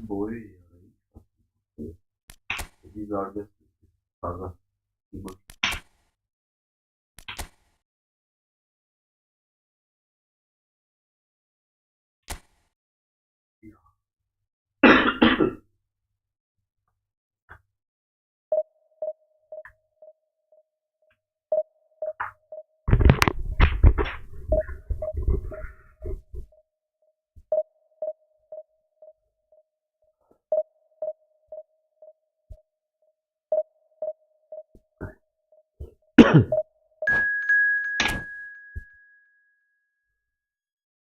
Boy, these are just saga.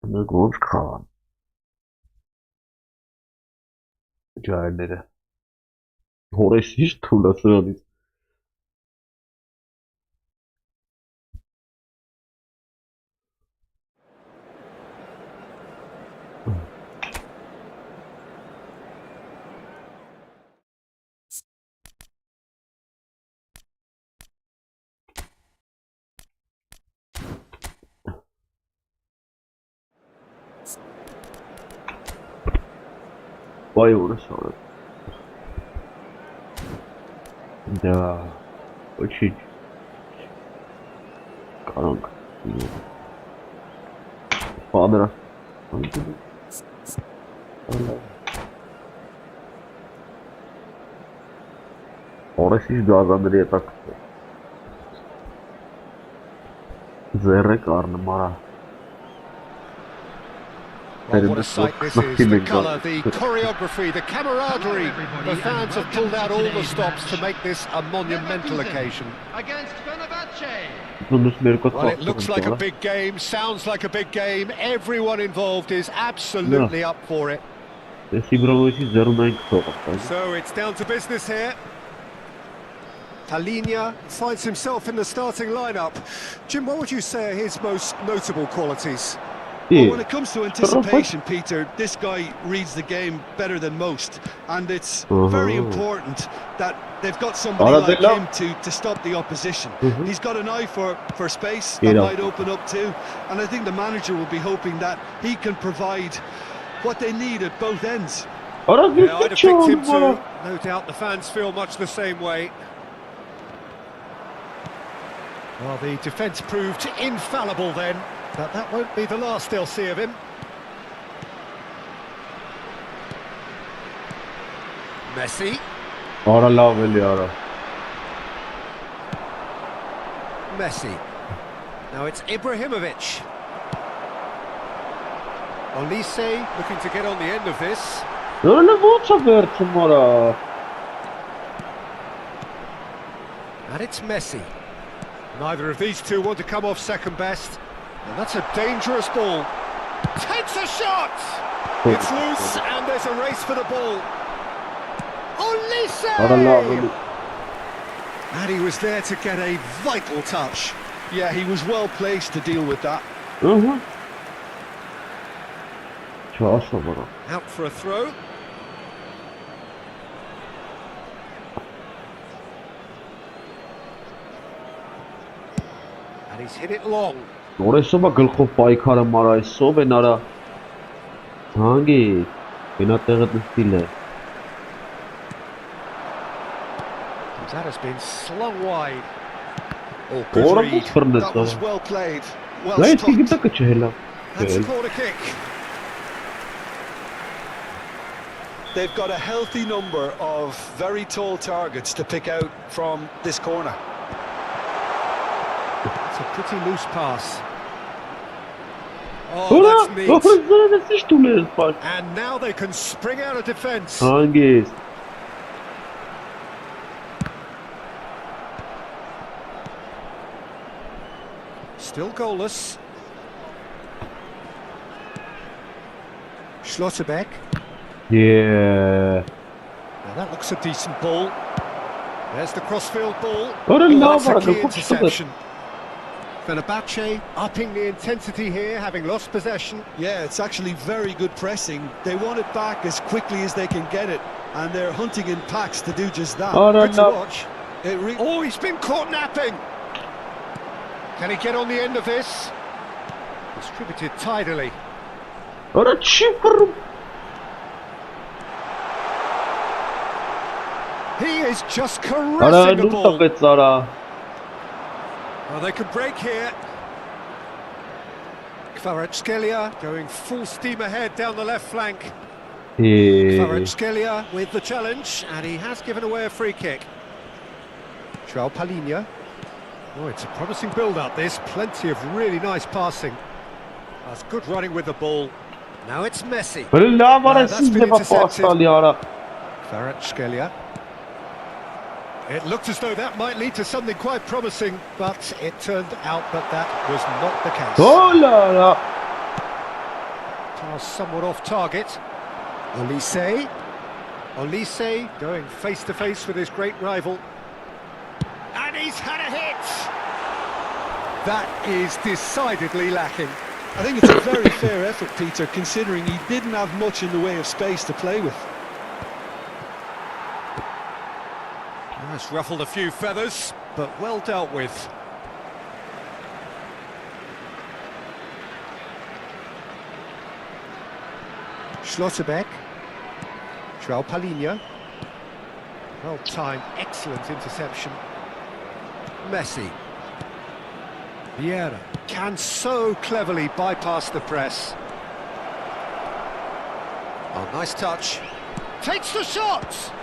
Ne gonç kalan. Cahilleri. Orası hiç turlasına değil. Vay orası orası. Ya, очень karanlık. Padra. Orası hiç gazandırıya taktı. Zerre karnım ara. Well, what a sight this is, the colour, the choreography, the camaraderie. The fans have pulled out all the stops to make this a monumental occasion. Well, it looks like a big game, sounds like a big game. Everyone involved is absolutely up for it. So it's down to business here. Talinia finds himself in the starting lineup. Jim, what would you say are his most notable qualities? Well, when it comes to anticipation, Peter, this guy reads the game better than most, and it's very important that they've got somebody like him to stop the opposition. He's got an eye for space that might open up too, and I think the manager will be hoping that he can provide what they need at both ends. Yeah, I'd have picked him too. No doubt the fans feel much the same way. Well, the defence proved infallible then. But that won't be the last they'll see of him. Messi. Messi. Now it's Ibrahimovic. Olise looking to get on the end of this. And it's Messi. Neither of these two want to come off second best. And that's a dangerous ball. Takes a shot! It's loose and there's a race for the ball. Olise! And he was there to get a vital touch. Yeah, he was well placed to deal with that. Out for a throw. And he's hit it long. Orası bak gılxov paykarı marayı sov ve nara. Հանգի։ Գնա տեղը դստիլ է։ That has been slung wide. Oh, good Որը read. բռնեց That was ով։ well played. Well Դա իսկ stopped. գիտակը չհելա։ That's a corner kick. They've got a healthy number of very tall targets to pick out from this corner. It's a pretty loose pass. Oh, Ora, that's neat. ո՞րը դες դուլես բան։ And now they can spring out of defence. Հանգիստ։ Still goalless. Schlotterbeck. Yeah. Now that looks a decent ball. There's the crossfield ball. Ora Oh, lava, that's a key look what's interception. Fenerbahce upping the intensity here, having lost possession. Yeah, it's actually very good pressing. They want it back as quickly as they can get it, and they're hunting in packs to do just that. Ora Good to no. watch. Oh, he's been caught napping. Can he get on the end of this? Distributed tidily. Ora չի կռում։ He is just Արա caressing the դու ball. տակեց արա։ Well, they could break here. Kvaratskhelia going full steam ahead down the left flank. Kvaratskhelia with the challenge, and he has given away a free kick. João Palhinha. Oh, it's a promising build-up, this. Plenty of really nice passing. That's good running with the ball. Now it's Messi. Ora լավ արա That's ինձ been դեպա intercepted. պաստալի արա։ Kvaratskhelia. It looked as though that might lead to something quite promising, but it turned out that that was not the case. Դոլարա։ Pass somewhat off target. Olise. Olise going face to face with his great rival. And he's had a hit! That is decidedly lacking. I think it's a very fair effort, Peter, considering he didn't have much in the way of space to play with. That's ruffled a few feathers, but well dealt with. Schlotterbeck. João Palhinha. Well timed, excellent interception. Messi. Vieira can so cleverly bypass the press. Oh, nice touch. Takes the shot!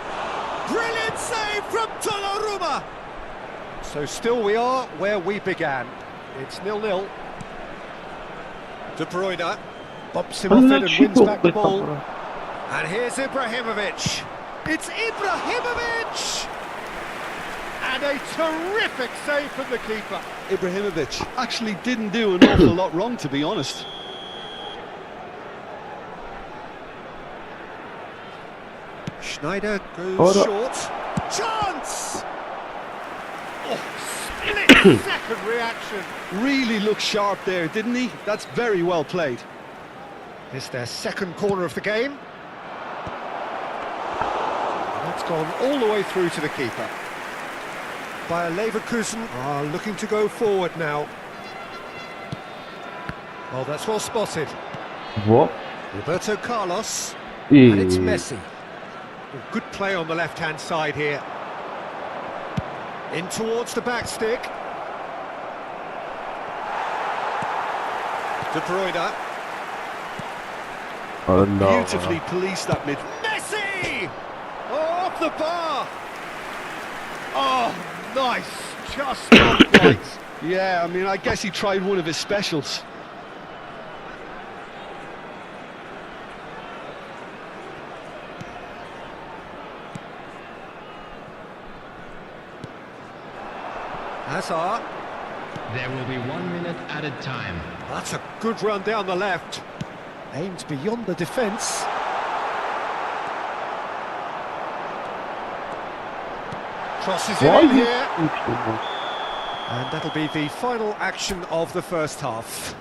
Brilliant save from Donnarumma! So still we are where we began. It's 0-0. De Bruyne bumps him off it and wins back the ball. And here's Ibrahimovic. It's Ibrahimovic! And a terrific save from the keeper. Ibrahimovic actually didn't do an awful lot wrong, to be honest. Schneider goes short. Chance! Oh, split second reaction. Really looked sharp there, didn't he? That's very well played. It's their second corner of the game. And that's gone all the way through to the keeper. Bayer Leverkusen are looking to go forward now. Oh, that's well spotted. What? Roberto Carlos. And it's Messi. Good play on the left-hand side here. In towards the back stick. De Bruyne. Beautifully policed that mid. Messi! Oh, off the bar! Oh, nice. Just not right. Yeah, I mean, I guess he tried one of his specials. Hazard. There will be 1 minute added time. That's a good run down the left. Aimed beyond the defence. Crosses it in here. And that'll be the final action of the first half.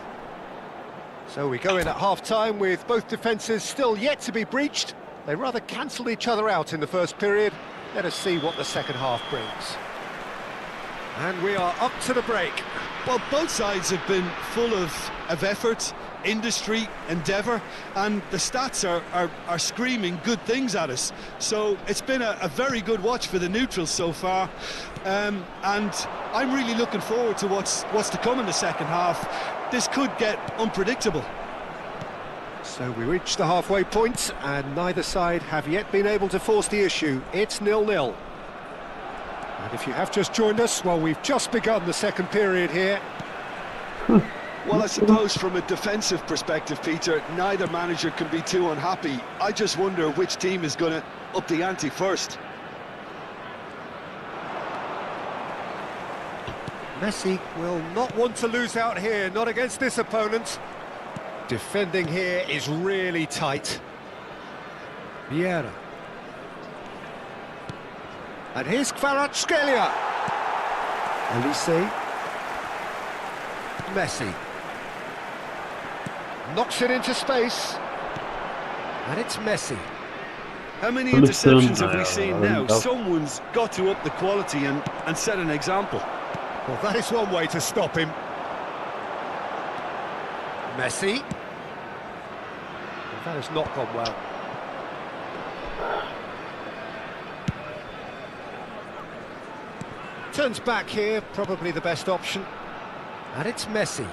So we go in at half-time with both defences still yet to be breached. They rather cancelled each other out in the first period. Let us see what the second half brings. And we are up to the break. Well, both sides have been full of effort. industry endeavour, and the stats are screaming good things at us. So it's been a very good watch for the neutrals so far, and I'm really looking forward to what's to come in the second half. This could get unpredictable. So we reached the halfway point, and neither side have yet been able to force the issue. It's 0-0. And if you have just joined us, well, we've just begun the second period here. Well, I suppose from a defensive perspective, Peter, neither manager can be too unhappy. I just wonder which team is going to up the ante first. Messi will not want to lose out here, not against this opponent. Defending here is really tight. Vieira. And here's Kvaratskhelia. Elise. Messi. Knocks it into space. And it's Messi. How many interceptions have we seen now? Someone's got to up the quality and set an example. Well, that is one way to stop him. Messi. That has not gone well. Turns back here, probably the best option. And it's Messi.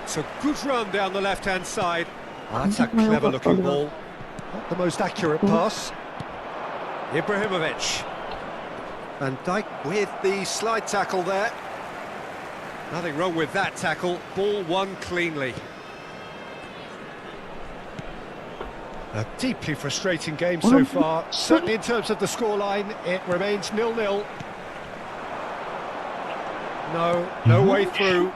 It's a good run down the left-hand side. Oh, that's a clever-looking ball. Not the most accurate pass. Ibrahimovic. Van Dijk with the slide tackle there. Nothing wrong with that tackle. Ball won cleanly. A deeply frustrating game so far. Certainly in terms of the scoreline, it remains 0-0. No way through.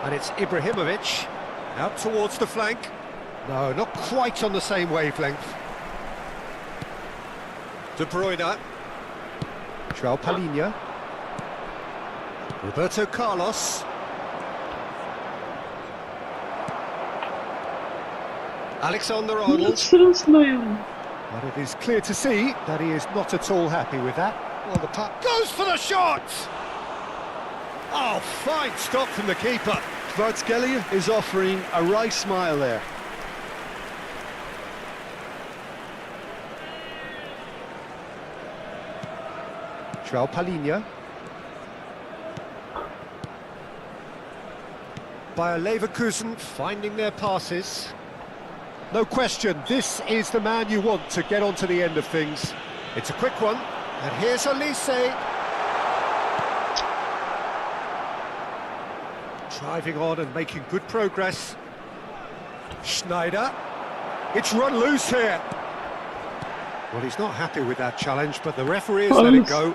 And it's Ibrahimovic. Out towards the flank. No, not quite on the same wavelength. De Bruyne. João Palhinha. Roberto Carlos. Alexander-Arnold. But it is clear to see that he is not at all happy with that. Well, the puck goes for the shot! Oh, fine stop from the keeper. Kvaratskhelia is offering a wry smile there. João Palhinha. Bayer Leverkusen finding their passes. No question, this is the man you want to get onto the end of things. It's a quick one, and here's Elise. Driving on and making good progress. Schneider. It's run loose here. Well, he's not happy with that challenge, but the referee has let it go.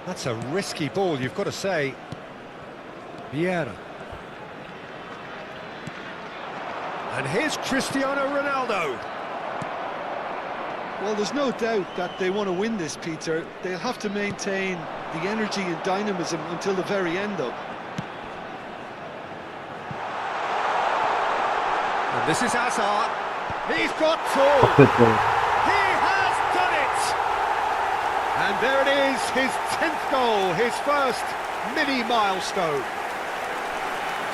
That's a risky ball, you've got to say. Vieira. And here's Cristiano Ronaldo. Well, there's no doubt that they want to win this, Peter. They'll have to maintain the energy and dynamism until the very end, though. And this is Hazard. He's got full. He has done it. And there it is, his 10th goal, his first mini milestone.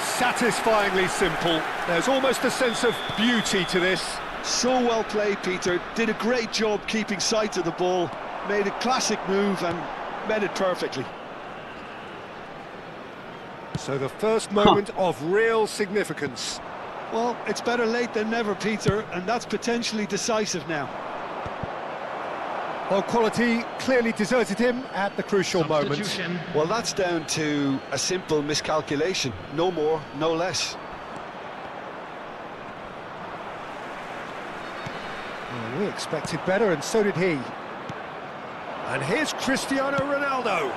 Satisfyingly simple. There's almost a sense of beauty to this. So well played, Peter. Did a great job keeping sight of the ball. Made a classic move and met it perfectly. So the first moment of real significance. Well, it's better late than never, Peter, and that's potentially decisive now. Well, quality clearly deserted him at the crucial moment. Well, that's down to a simple miscalculation. No more, no less. Well, we expected better, and so did he. And here's Cristiano Ronaldo.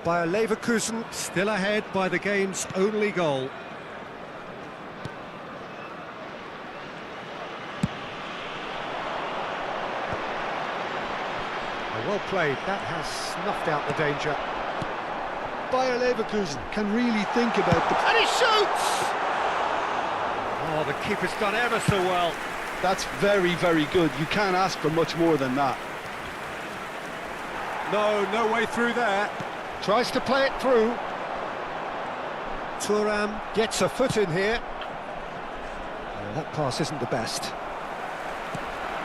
Bayer Leverkusen still ahead by the game's only goal. Well played, that has snuffed out the danger. Bayer Leverkusen can really think about the... And he shoots! Oh, the keeper's done ever so well. That's very, very good. You can't ask for much more than that. No way through there. Tries to play it through. Thuram gets a foot in here. That pass isn't the best.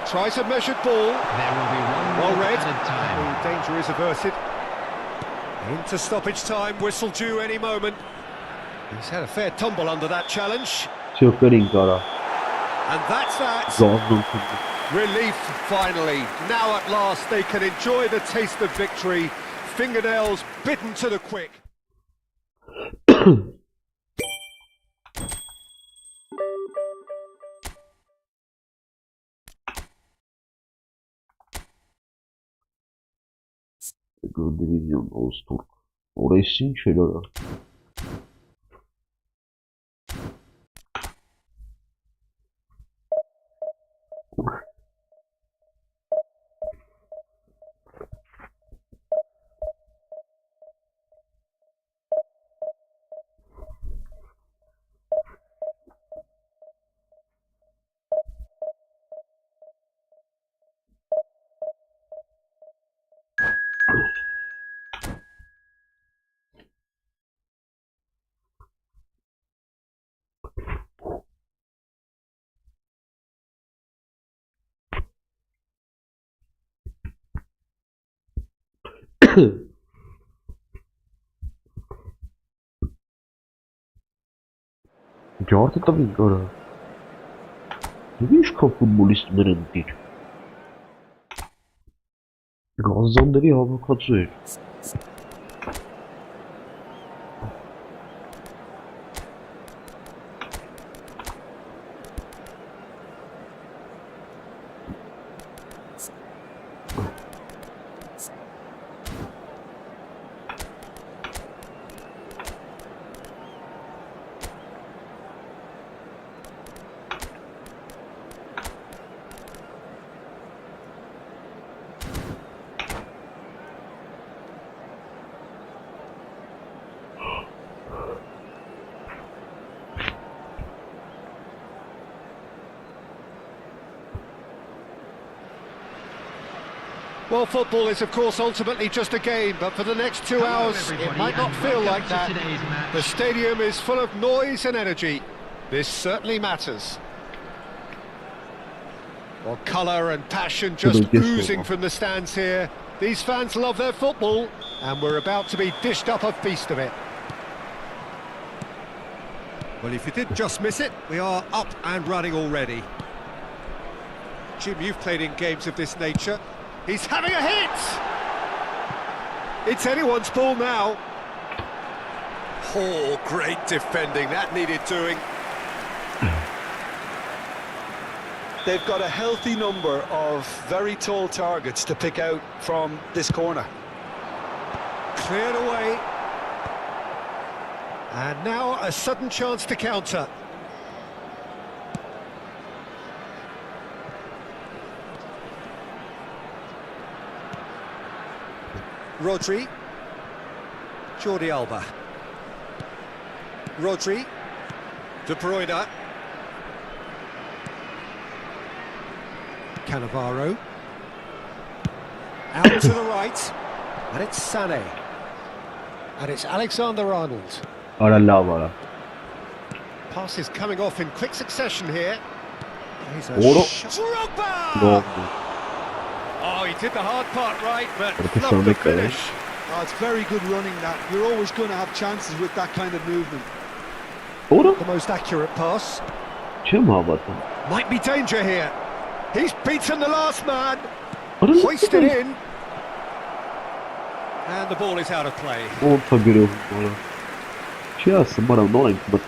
Tries a measured ball. There will be Well one read. minute added time. The danger is averted. Into stoppage time, whistle due any moment. He's had a fair tumble under that challenge. Çöplerin kara. And that's that. Zorluk. Relief, finally. Now at last they can enjoy the taste of victory. Fingernails bitten to the quick. Divizyon Ağustos. Oraya sim şeyler. Jordan kara. Wiesz, futbolistlerin değil. Gaziantep'i hava katıyor. Well, football is, of course, ultimately just a game, but for the next 2 hours, it might not feel like that. The stadium is full of noise and energy. This certainly matters. Well, colour and passion just oozing from the stands here. These fans love their football, and we're about to be dished up a feast of it. Well, if you did just miss it, we are up and running already. Jim, you've played in games of this nature. He's having a hit! It's anyone's ball now. Oh, great defending. That needed doing. They've got a healthy number of very tall targets to pick out from this corner. Cleared away. And now a sudden chance to counter. Rodri. Jordi Alba. Rodri. De Bruyne. Cannavaro. Out to the right. And it's Sané. And it's Alexander-Arnold. Aralar. Pass is coming off in quick succession here. He's a Drogba! Oh, he did the hard part right, but flubbed the finish. Oh, it's very good running that. You're always going to have chances with that kind of movement. The most accurate pass. Kim havada? Might be danger here. He's beaten the last man. Hoisted in. And the ball is out of play. Orta görüyorum bana. Just bana annoying, but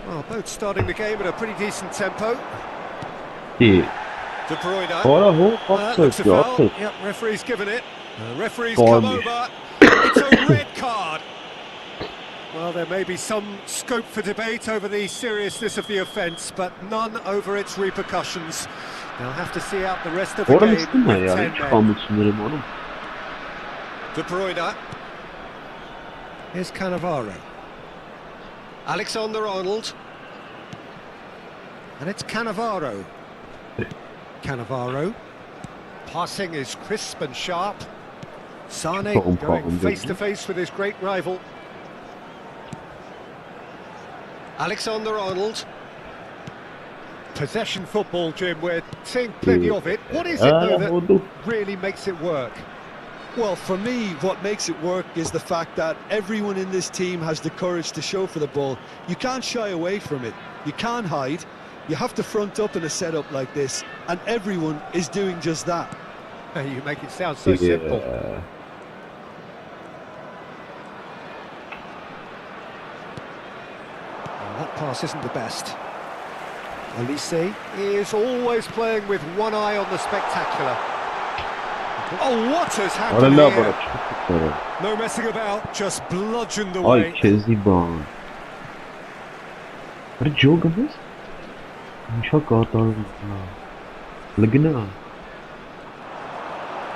Well, both starting the game at a pretty decent tempo. iyi. De Bruyne. Looks a foul. Yep, referee's given it. The referee's come over. It's a red card. Well, there may be some scope for debate over the seriousness of the offence, but none over its repercussions. They'll have to see out the rest of the game with 10 men. De Bruyne. Here's Cannavaro. Alexander-Arnold. And it's Cannavaro. Cannavaro. Passing is crisp and sharp. Sane going face-to-face with his great rival. Alexander-Arnold. Possession football, Jim, we're seeing plenty of it. What is it, though, that really makes it work? Well, for me, what makes it work is the fact that everyone in this team has the courage to show for the ball. You can't shy away from it. You can't hide. You have to front up in a setup like this, and everyone is doing just that. You make it sound so simple. Well, that pass isn't the best. Elise is always playing with one eye on the spectacular. Oh, what has happened here? No messing about, just bludgeoned away. 𝐄𝐅𝐎𝐓𝐁𝐀𝐋. अरे जो गमस इंशा कहता लगना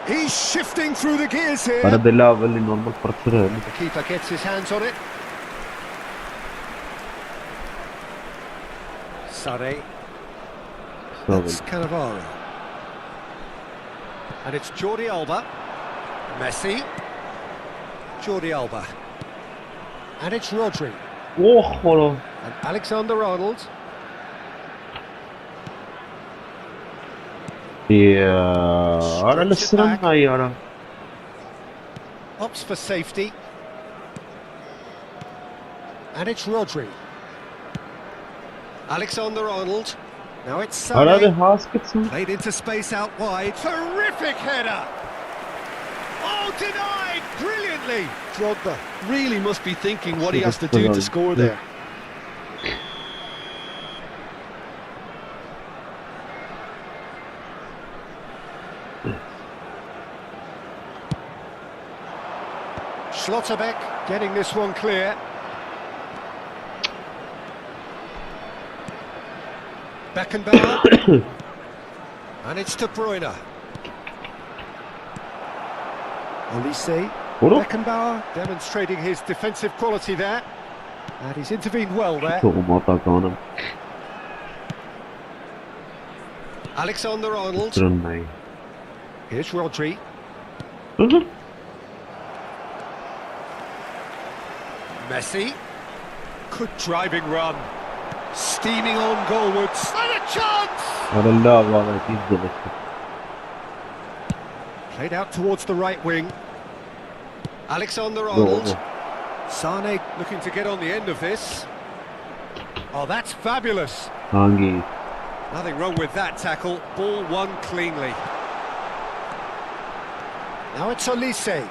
He's shifting through the gears here. अरे दिला वाली normal पर्सर है. The keeper gets his hands on it. Sare. That's Cannavaro. And it's Jordi Alba. Messi. Jordi Alba. And it's Rodri. Oh, and Alexander-Arnold. Yeah, أنا لسه يارا. Opts for safety. And it's Rodri. Alexander-Arnold. Now it's Sane. Played into space out wide. Terrific header. Oh, denied brilliantly. Drogba really must be thinking what he has to do to score there. Schlotterbeck getting this one clear. Beckenbauer. And it's De Bruyne. Elise. Beckenbauer demonstrating his defensive quality there. And he's intervened well there. Alexander-Arnold. Here's Rodri. Messi. Good driving run. Steaming on goalwards. And a chance! Played out towards the right wing. Alexander-Arnold. Sane looking to get on the end of this. Oh, that's fabulous. Nothing wrong with that tackle. Ball won cleanly. Now it's Elise.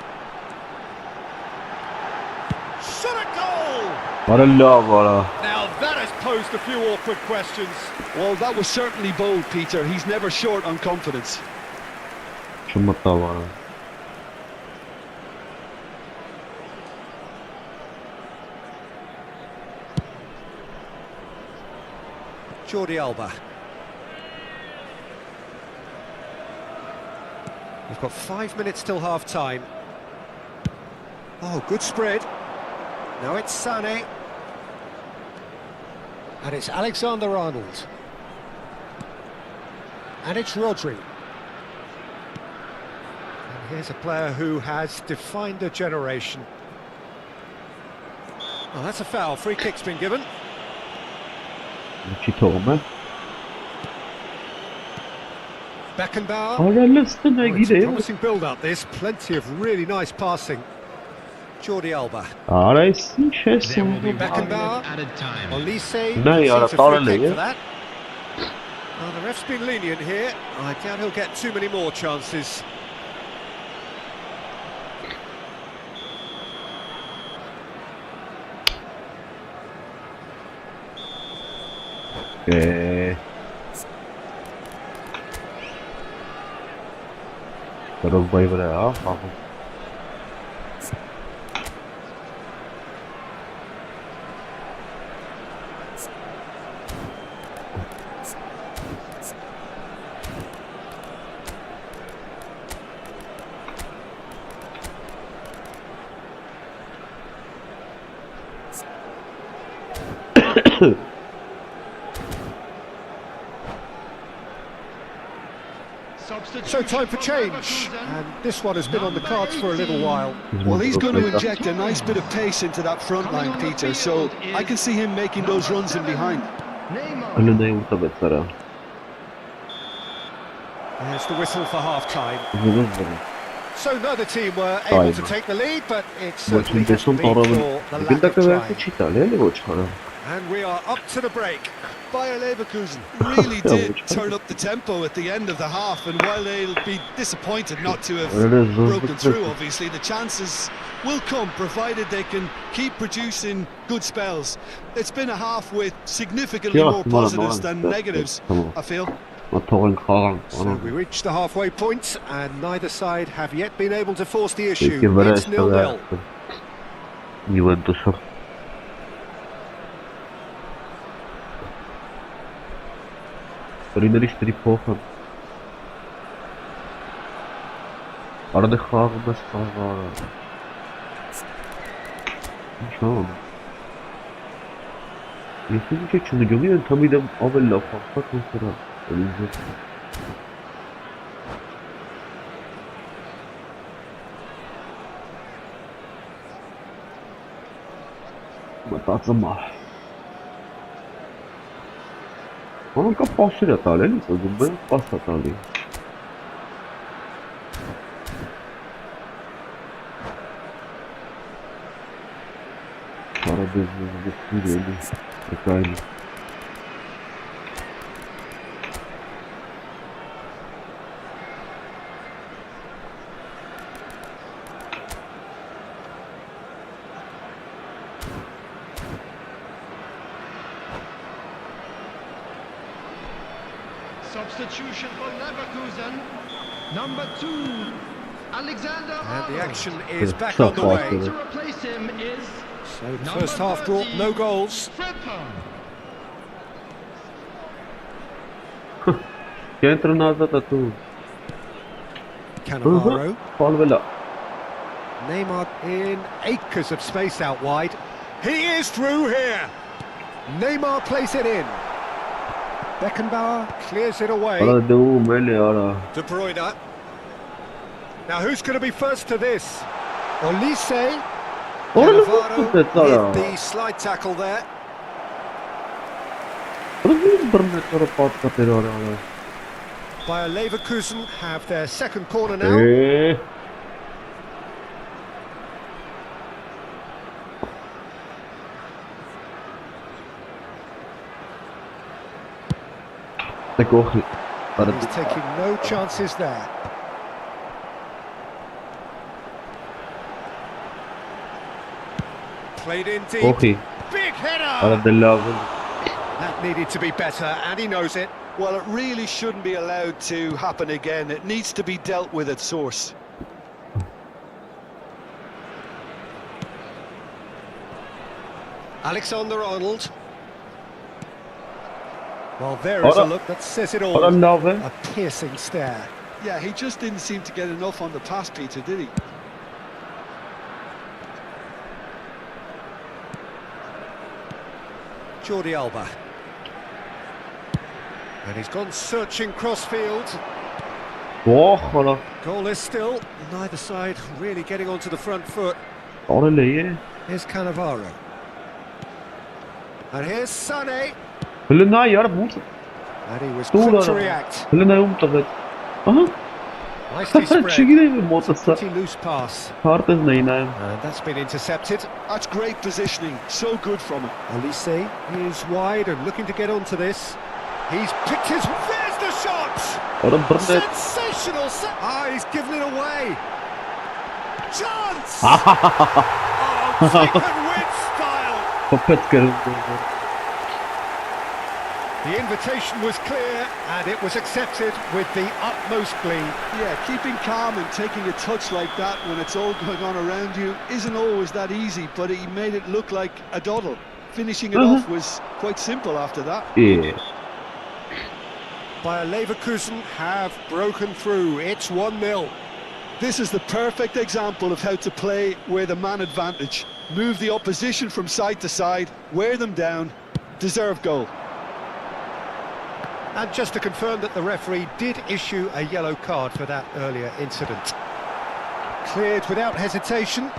Shot a goal! Now that has posed a few awkward questions. Well, that was certainly bold, Peter. He's never short on confidence. Jordi Alba. We've got 5 minutes till half-time. Oh, good spread. Now it's Sane. And it's Alexander-Arnold. And it's Rodri. And here's a player who has defined a generation. Oh, that's a foul. Free kick's been given. Beckenbauer. Oh, it's a promising build-up. There's plenty of really nice passing. Jordi Alba. Beckenbauer. Elise. Well, the ref's been lenient here. I doubt he'll get too many more chances. So time for change, and this one has been on the cards for a little while. Well, he's going to inject a nice bit of pace into that front line, Peter, so I can see him making those runs in behind. There's the whistle for half-time. So neither team were able to take the lead, but it certainly hasn't been for the lack of trying. And we are up to the break. Bayer Leverkusen really did turn up the tempo at the end of the half, and while they'll be disappointed not to have broken through, obviously, the chances will come, provided they can keep producing good spells. It's been a half with significantly more positives than negatives, I feel. So we reached the halfway point, and neither side have yet been able to force the issue. It's 0-0. Riederistri pochen. Arada xalqimiz qolgan. Nishon. Yetince çılgınıyor tabii de avella fazla konuşuyor. Ölüyor. Matazma. Onun ka pasur atale, ben pas atale. Para bezini Pekali. Substitution for Leverkusen, number 2, Alexander. And the action is back on the way. To replace him is So the first half brought no goals. Que entra nazad tu. Cannavaro. Palvela. Neymar in acres of space out wide. He is through here. Neymar plays it in. Beckenbauer clears it away. De Bruyne. Now who's going to be first to this? Olise. Cannavaro with the slide tackle there. Bayer Leverkusen have their second corner now. He's taking no chances there. Played in deep. Big header! That needed to be better, and he knows it. Well, it really shouldn't be allowed to happen again. It needs to be dealt with at source. Alexander-Arnold. Well, there is a look that says it all. A piercing stare. Yeah, he just didn't seem to get enough on the pass, Peter, did he? Jordi Alba. And he's gone searching crossfield. Goalless still. Neither side really getting onto the front foot. Here's Cannavaro. And here's Sané. And he was quick to react. Nicely spread. Pretty loose pass. And that's been intercepted. That's great positioning. So good from him. Olise is wide and looking to get onto this. He's picked his... There's the shot! Sensational! He's given it away. Chance! Oh, take and win style. The invitation was clear and it was accepted with the utmost glee. Yeah, keeping calm and taking a touch like that when it's all going on around you isn't always that easy, but he made it look like a doddle. Finishing it off was quite simple after that. Yeah. Bayer Leverkusen have broken through. It's 1-0. This is the perfect example of how to play with a man advantage. Move the opposition from side to side, wear them down, deserved goal. And just to confirm that the referee did issue a yellow card for that earlier incident. Cleared without hesitation.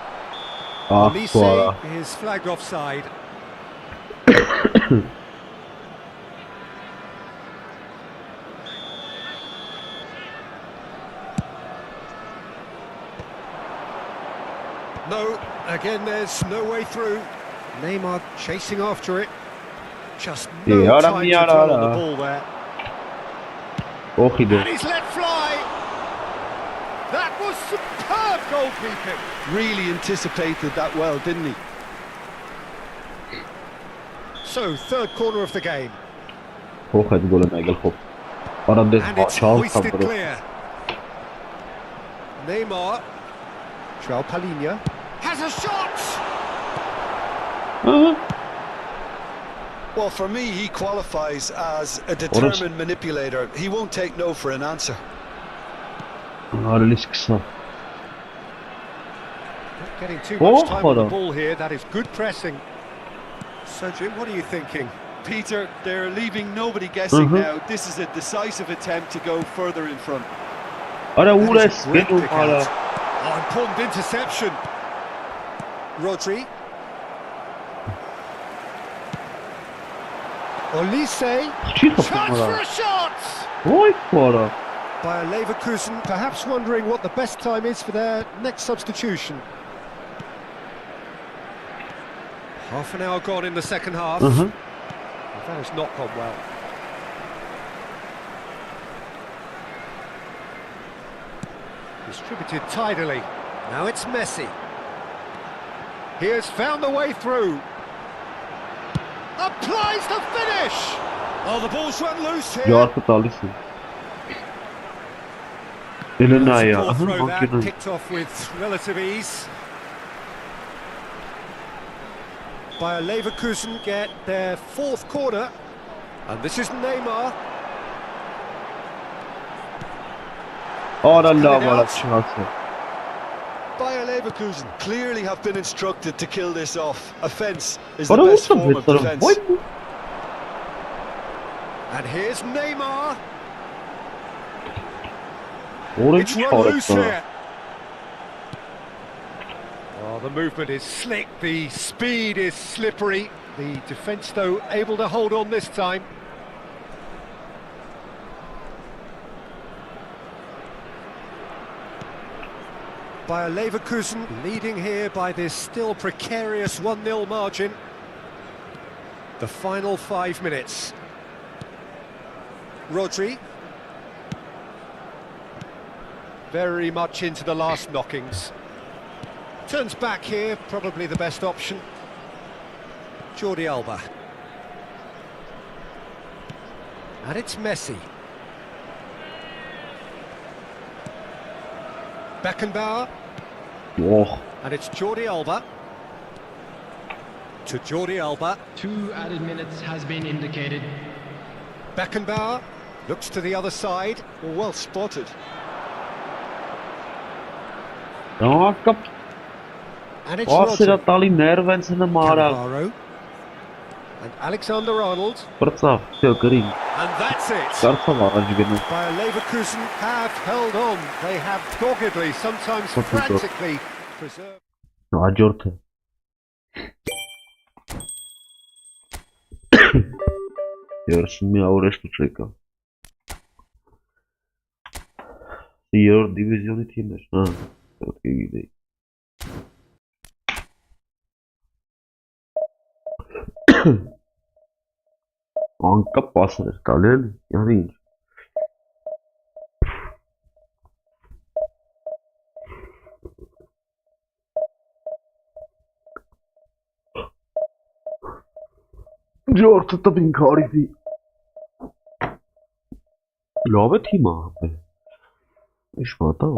Elise is flagged offside. No, again there's no way through. Neymar chasing after it. Just no time to dwell on the ball there. And he's let fly. That was superb goalkeeping. Really anticipated that well, didn't he? So, third corner of the game. And it's hoisted clear. Neymar. João Palhinha has a shot! Well, for me, he qualifies as a determined manipulator. He won't take no for an answer. Not getting too much time on the ball here. That is good pressing. So, Jim, what are you thinking? Peter, they're leaving nobody guessing now. This is a decisive attempt to go further in front. Important interception. Rodri. Olise. Chance for a shot! Bayer Leverkusen perhaps wondering what the best time is for their next substitution. Half an hour gone in the second half. That has not gone well. Distributed tidily. Now it's Messi. He has found the way through. Applies the finish! Oh, the ball's run loose here. Throw that, kicked off with relative ease. Bayer Leverkusen get their fourth corner. And this is Neymar. Bayer Leverkusen clearly have been instructed to kill this off. Offence is the best form of defence. And here's Neymar. It's run loose here. Oh, the movement is slick, the speed is slippery. The defence, though, able to hold on this time. Bayer Leverkusen leading here by this still precarious 1-0 margin. The final 5 minutes. Rodri. Very much into the last knockings. Turns back here, probably the best option. Jordi Alba. And it's Messi. Beckenbauer. And it's Jordi Alba. To Jordi Alba. 2 added minutes has been indicated. Beckenbauer looks to the other side. Well spotted. And it's Rodri. Cannavaro. And Alexander-Arnold. And that's it. Bayer Leverkusen have held on. They have doggedly, sometimes frantically preserved. Երրորդ դիվիզիոնի թիմեր, պետք է գիտեի։ Անկապ պասներ տալի էլի, յանի ինչ։ Ջորթը տպին քարիվի։ Լավ է թիմը, Իշմատա։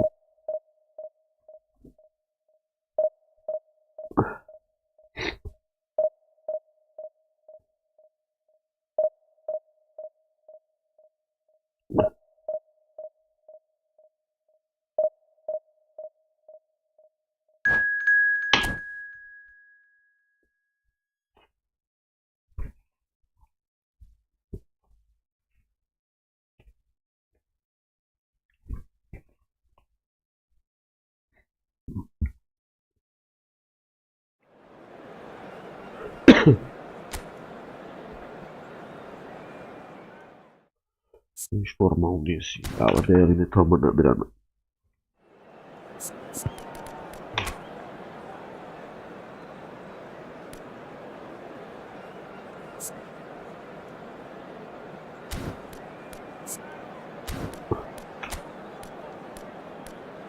Ինչ ֆորմա ունի էսի, լավ դերին է թամանա դրանը։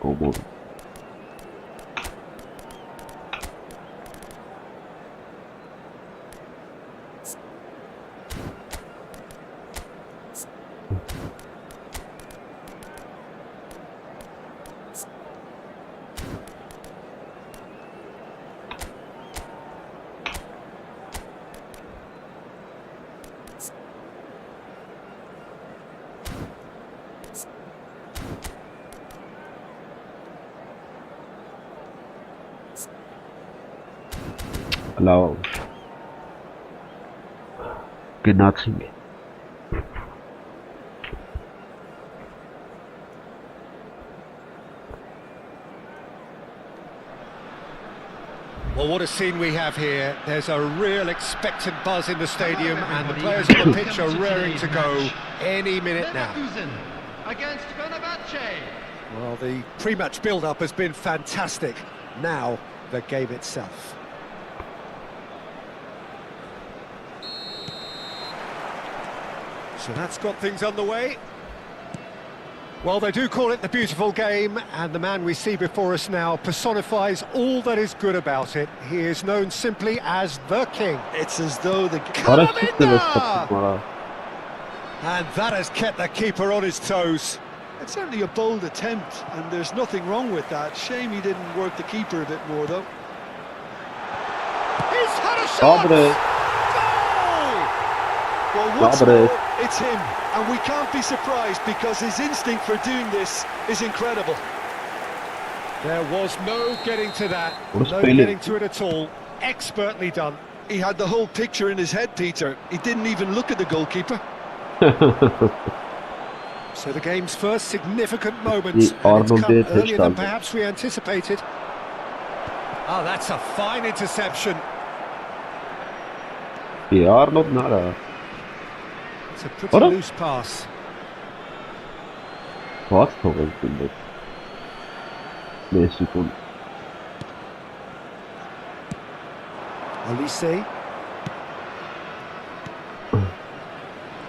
Կոմոդ։ Լավ։ Գնացինք։ Well, what a scene we have here. There's a real expectant buzz in the stadium and the players on the pitch are raring to go any minute now. Against Fenerbahce. Well, the pre-match build-up has been fantastic. Now, the game itself. So that's got things underway. Well, they do call it the beautiful game, and the man we see before us now personifies all that is good about it. He is known simply as the King. It's as though the... And that has kept the keeper on his toes. It's certainly a bold attempt, and there's nothing wrong with that. Shame he didn't work the keeper a bit more, though. He's had a shot! Goal! Well, once more, it's him, and we can't be surprised because his instinct for doing this is incredible. There was no getting to that, no getting to it at all. Expertly done. He had the whole picture in his head, Peter. He didn't even look at the goalkeeper. So the game's first significant moments, and it's come earlier than perhaps we anticipated. Oh, that's a fine interception. Yeah, Arnold nada. It's a pretty loose pass. What's going on? Mexico. Olise.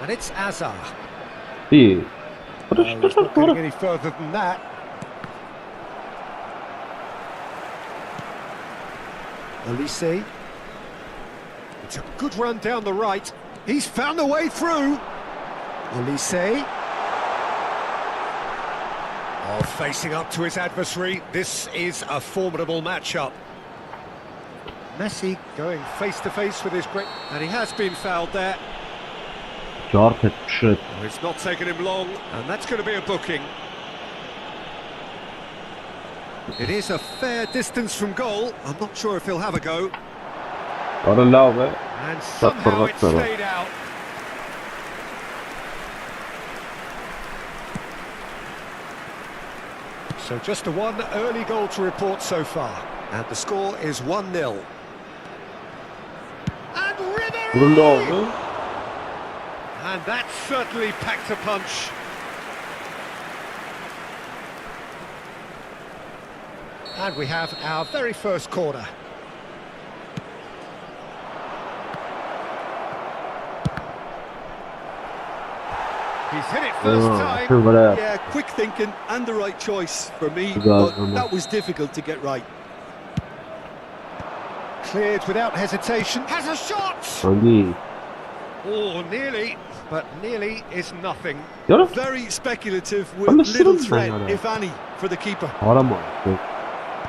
And it's Azar. Yeah. It's not getting any further than that. Olise. It's a good run down the right. He's found a way through. Olise. Oh, facing up to his adversary. This is a formidable matchup. Messi going face to face with his great... And he has been fouled there. Oh, it's not taken him long, and that's going to be a booking. It is a fair distance from goal. I'm not sure if he'll have a go. And somehow it stayed out. So just the one early goal to report so far. And the score is 1-0. And Ribéry! And that certainly packed a punch. And we have our very first corner. He's hit it first time. Yeah, quick thinking and the right choice for me, but that was difficult to get right. Cleared without hesitation. Has a shot! Oh, nearly. But nearly is nothing. Very speculative with little threat, if any, for the keeper.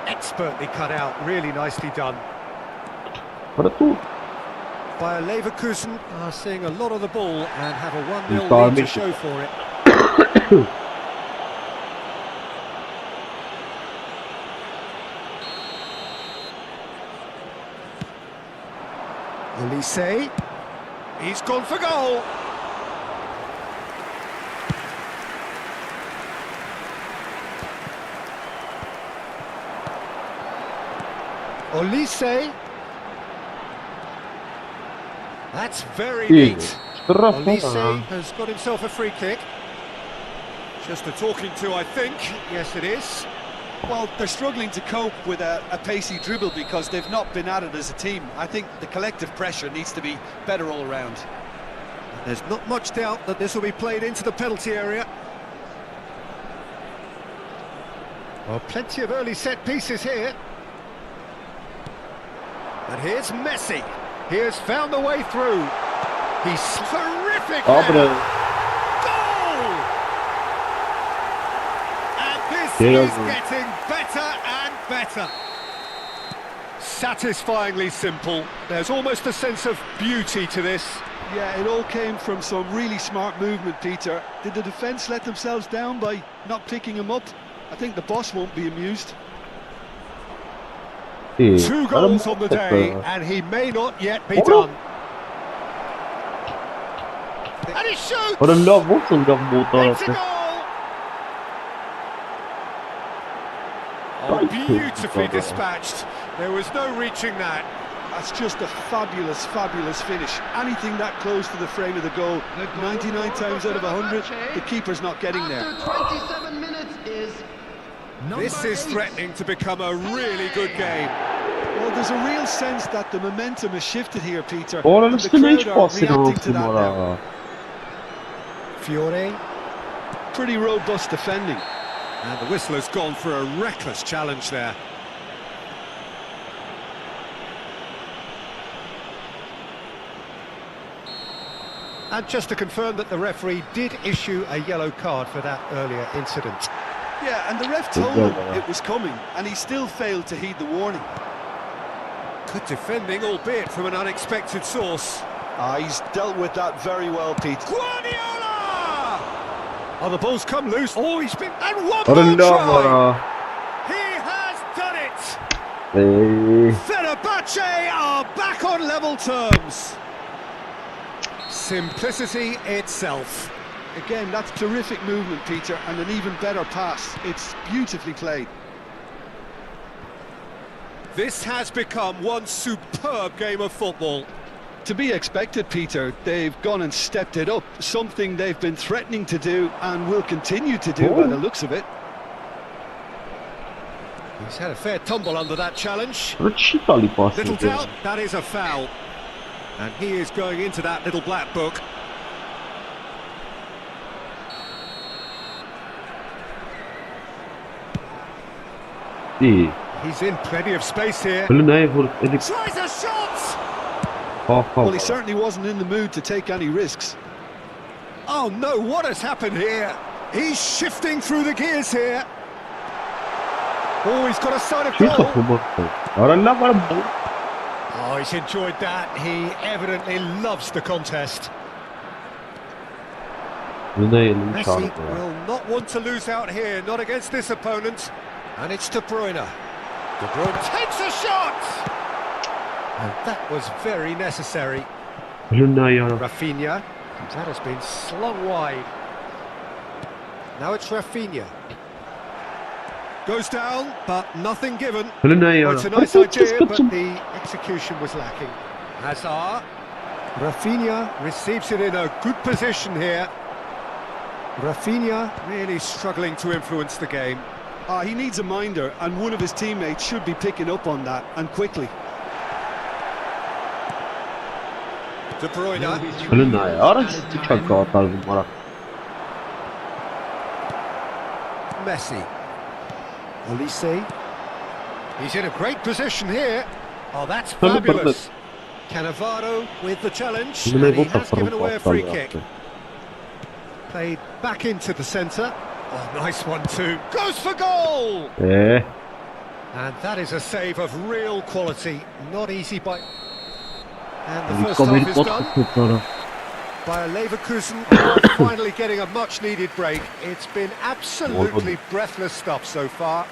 Expertly cut out, really nicely done. Bayer Leverkusen are seeing a lot of the ball and have a 1-0 lead to show for it. Olise. He's gone for goal. Olise. That's very neat. Alik Straffa. has got himself a free kick. Just a talking to, I think. Yes, it is. Well, they're struggling to cope with a pacey dribble because they've not been at it as a team. I think the collective pressure needs to be better all around. There's not much doubt that this will be played into the penalty area. Well, plenty of early set pieces here. And here's Messi. He has found the way through. He's terrific. Goal! And this is getting better and better. Satisfyingly simple. There's almost a sense of beauty to this. Yeah, it all came from some really smart movement, Peter. Did the defence let themselves down by not picking him up? I think the boss won't be amused. 2 goals on the day, and he may not yet be done. And he shoots! What a love, what's a love motor? It's a goal! Oh, beautifully dispatched. There was no reaching that. That's just a fabulous, fabulous finish. Anything that close to the frame of the goal, 99 times out of 100, the keeper's not getting there. After 27 minutes is This is threatening to become a really good game. Well, there's a real sense that the momentum has shifted here, Peter. Ora and non the sto nem crowd are passing reacting off to that now. tomorrow. Fiore. Pretty robust defending. And the whistle has gone for a reckless challenge there. And just to confirm that the referee did issue a yellow card for that earlier incident. Yeah, and the ref told him it was coming, and he still failed to heed the warning. Good defending, albeit from an unexpected source. He's dealt with that very well, Pete. Guardiola! Oh, the ball's come loose. Oh, he's been... And one What a more love, try! He has done it! Fenerbahce are back on level terms. Simplicity itself. Again, that's terrific movement, Peter, and an even better pass. It's beautifully played. This has become one superb game of football. To be expected, Peter. They've gone and stepped it up, something they've been threatening to do and will continue to do by the looks of it. He's had a fair tumble under that challenge. Little Little doubt, that is a foul. And he is going into that little black book. He's in plenty of space here. Tries a shot! Well, he certainly wasn't in the mood to take any risks. Oh no, what has happened here? He's shifting through the gears here. Oh, he's got a side of goal. Oh, he's enjoyed that. He evidently loves the contest. Messi will not want to lose out here, not against this opponent. And it's De Bruyne. De Bruyne takes a shot! And that was very necessary. Rafinha. That has been slung wide. Now it's Rafinha. Goes down, but nothing given. Well, it's a nice idea, but the execution was lacking. Hazard. Rafinha receives it in a good position here. Rafinha really struggling to influence the game. He needs a minder, and one of his teammates should be picking up on that, and quickly. De Bruyne. Messi. Olise. He's in a great position here. Oh, that's fabulous. Cannavaro with the challenge, and he has given away a free kick. Played back into the centre. Oh, nice one too. Goes for goal! And that is a save of real quality. Not easy by... And the first half is done. Bayer Leverkusen are finally getting a much-needed break. It's been absolutely breathless stuff so far.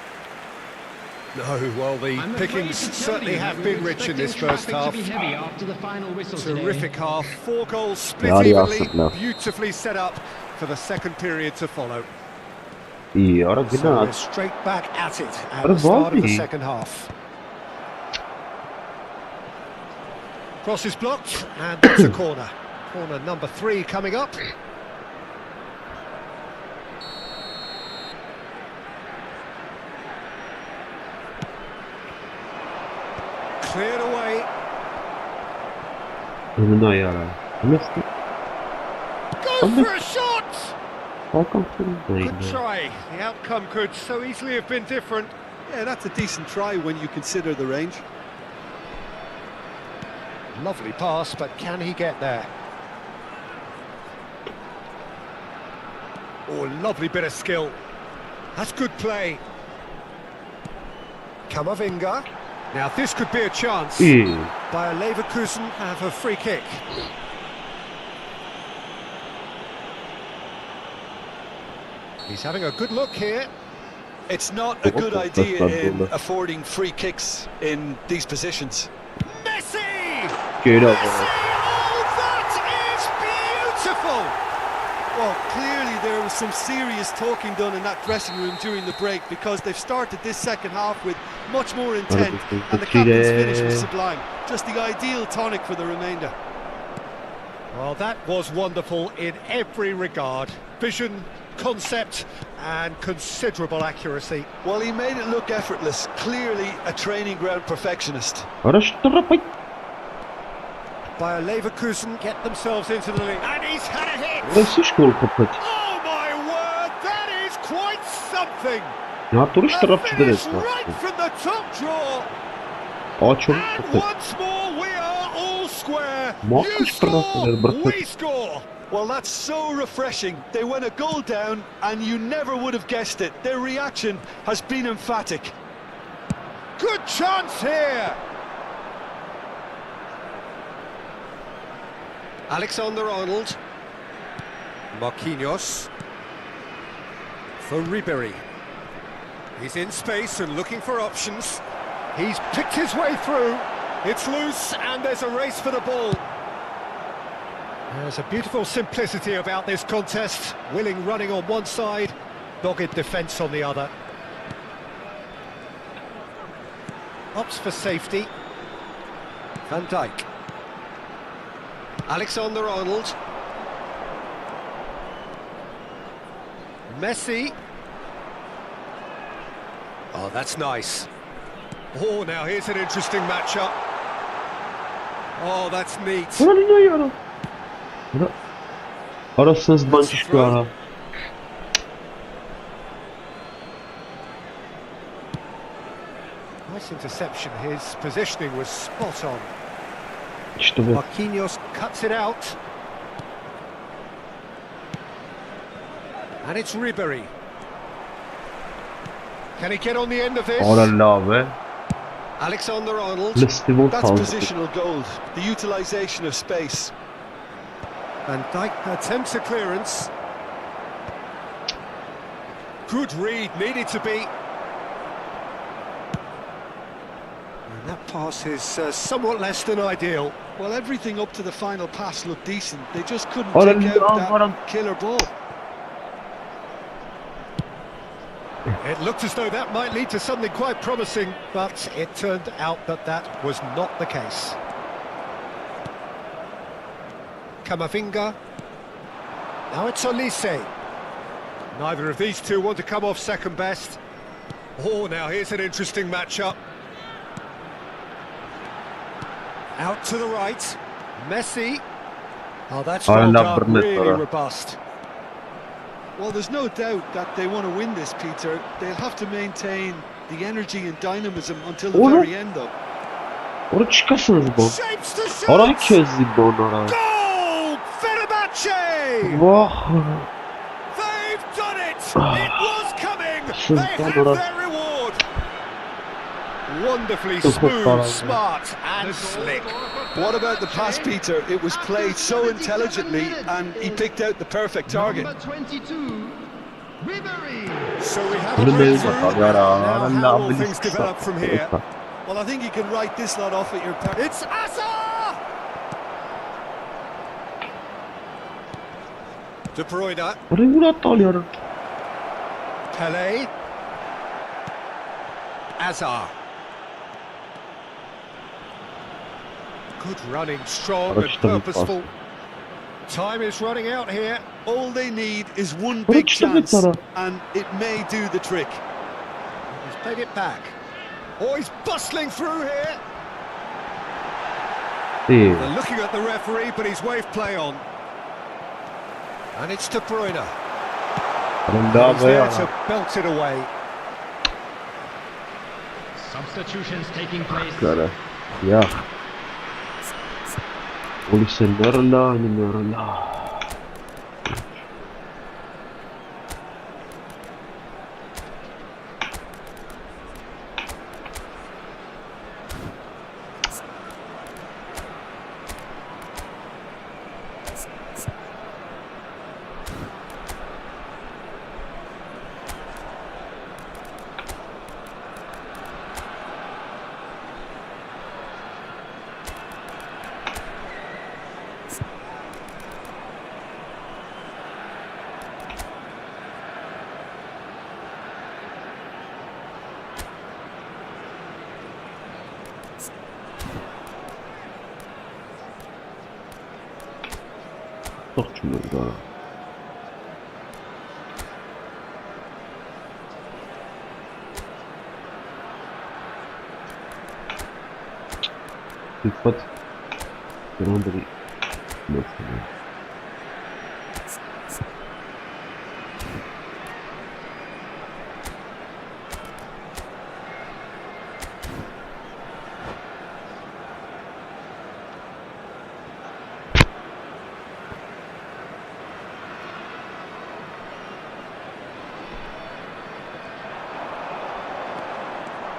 No, well, the pickings certainly have been rich in this first half. Terrific half, 4 goals split evenly, beautifully set up for the second period to follow. So we're straight back at it at the start of the second half. Cross is blocked, and that's a corner. Corner number 3 coming up. Cleared away. Önünü ayara. Nasıl? Goes for a shot! Hakan Sır'ın Good try. The outcome could so easily have been different. Yeah, that's a decent try when you consider the range. Lovely pass, but can he get there? Oh, lovely bit of skill. That's good play. Camavinga. Now this could be a chance. İyi. Bayer Leverkusen have a free kick. He's having a good look here. It's not a good idea in affording free kicks in these positions. Messi! Geri al. Messi! Oh, that is beautiful! Well, clearly there was some serious talking done in that dressing room during the break, because they've started this second half with much more intent, and the captain's finish was sublime. Just the ideal tonic for the remainder. Well, that was wonderful in every regard. Vision, concept, and considerable accuracy. Well, he made it look effortless. Clearly a training ground perfectionist. Araştırıp. Bayer Leverkusen get themselves into the lead, and he's had a hit. Burası şkol kapat. Oh my word, that is quite something. Ya duruş A tarafçıdır finish esnaf. right from the top draw. Çok And kapat. once more we are all square. Muhakkak You score, taraftarları bırakır. we score. Well, that's so refreshing. They went a goal down and you never would have guessed it. Their reaction has been emphatic. Good chance here. Alexander-Arnold. Marquinhos. For Ribery. He's in space and looking for options. He's picked his way through. It's loose and there's a race for the ball. There's a beautiful simplicity about this contest. Willing running on one side, dogged defence on the other. Opts for safety. Van Dijk. Alexander-Arnold. Messi. Oh, that's nice. Oh, now here's an interesting matchup. Oh, that's neat. Ulan ne yiyorum? Arasınız bence şu ara. Nice interception. His positioning was spot on. İşte bu. Marquinhos cuts it out. And it's Ribery. Can he get on the end of this? Oralla be. Alexander-Arnold. Festival That's tarzı. positional gold, the utilisation of space. Van Dijk attempts a clearance. Good read, needed to be. And that pass is somewhat less than ideal. Well, everything up to the final pass looked decent. They just couldn't Oralla take out varan. that killer ball. It looked as though that might lead to something quite promising, but it turned out that that was not the case. Camavinga. Now it's Olise. Neither of these two want to come off second best. Oh, now here's an interesting matchup. Out to the right. Messi. Oh, that's well done, really robust. Well, there's no doubt that they want to win this, Peter. They'll have to maintain the energy and dynamism until the very end, though. Orada çıkarsınız bu. Shapes to shoot. Orayı kezdi bu onlara. Goal! Fenerbahçe! Vah. They've done it! It was coming! They have their reward! Wonderfully smooth, smart and slick. What about the pass, Peter? It was played so intelligently and he picked out the perfect target. Number 22, Ribery. So we have a breakthrough. Now how will things develop from here? Well, I think you can write this lot off at your park. It's Asa! De Bruyne. Orayı Murat da alıyorum. Pele. Azar. Good running, strong and purposeful. Time is running out here. All they need is one big chance, and it may do the trick. He's played it back. Oh, he's bustling through here. They're looking at the referee, but he's waved play on. And it's De Bruyne. He's there to belt it away. Substitutions taking place. Yeah. Polisi nerla. Torçmuyor. Dikkat. Grandri. Mesela.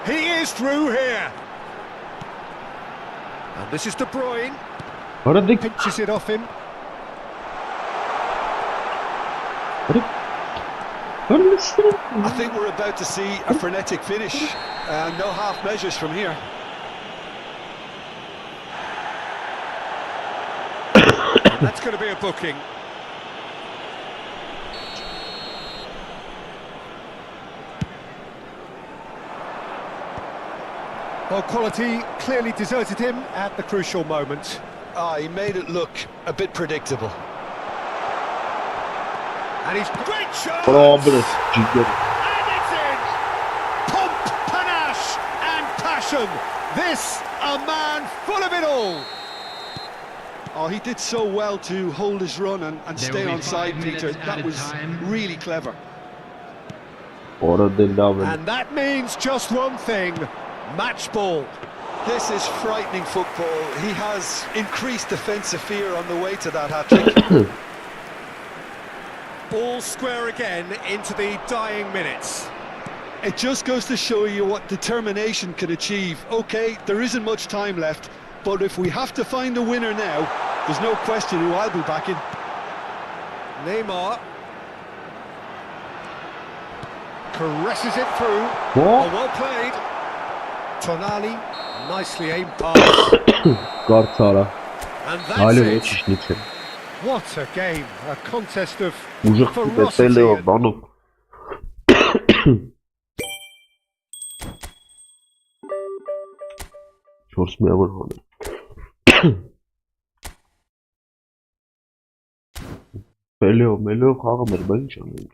He is through here. And this is De Bruyne. Pinches it off him. I think we're about to see a frenetic finish. No half measures from here. That's going to be a booking. Well, quality clearly deserted him at the crucial moment. He made it look a bit predictable. And he's great shot! Bravo. And it's in! Pomp, panache and passion. This, a man full of it all. Oh, he did so well to hold his run and stay on side, Peter. That was really clever. And that means just one thing. Match ball. This is frightening football. He has increased defensive fear on the way to that hat-trick. Ball square again into the dying minutes. It just goes to show you what determination can achieve. Okay, there isn't much time left, but if we have to find a winner now, there's no question who I'll be backing. Neymar caresses it through. What? Oh, well played. Tonali, nicely aimed pass. Gartara. And that's it. it. What a game, a contest of Mужик ferocity. Телео, Бану. Չորս միավոր հոն է։ Մելեով խաղը մեր, բա ինչ անենք։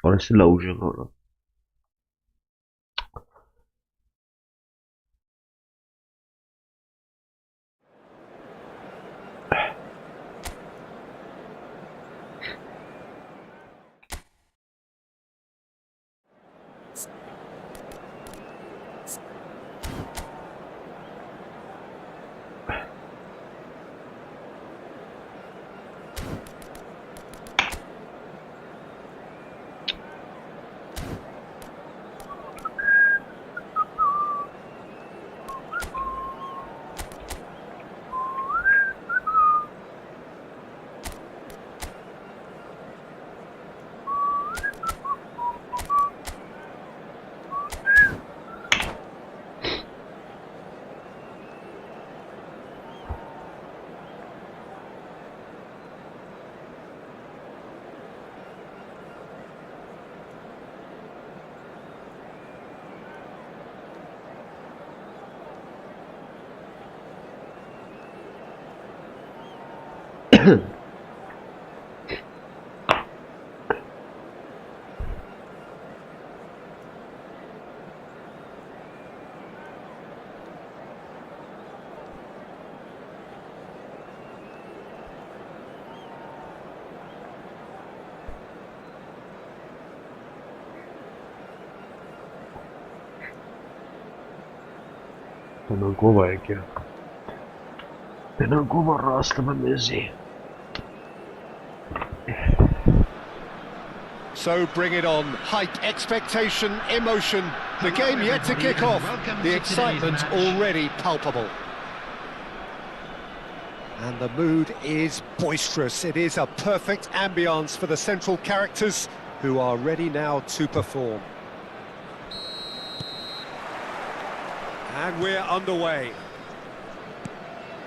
Ahora sí la huyen ahora. Penalkova je kje. Penalkova raste v mezi. So bring it on. Hype, expectation, emotion. The game yet to kick off. The excitement already palpable. And the mood is boisterous. It is a perfect ambience for the central characters who are ready now to perform. And we're underway.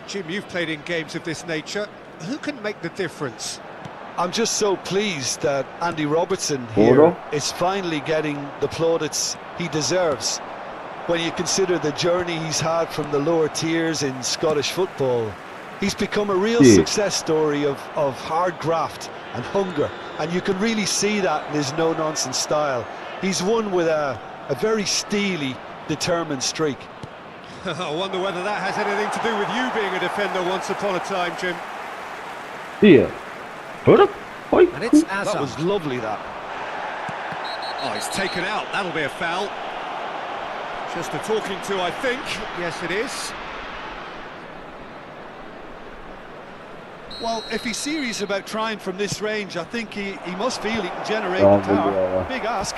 Jim, you've played in games of this nature. Who can make the difference? I'm just so pleased that Andy Robertson here is finally getting the plaudits he deserves. When you consider the journey he's had from the lower tiers in Scottish football, he's become a real success story of hard graft and hunger, and you can really see that in his no-nonsense style. He's won with a very steely, determined streak. I wonder whether that has anything to do with you being a defender once upon a time, Jim. Yeah. And it's Azar. That was lovely, that. Oh, he's taken out. That'll be a foul. Just a talking to, I think. Yes, it is. Well, if he's serious about trying from this range, I think he must feel he can generate the power. Big ask.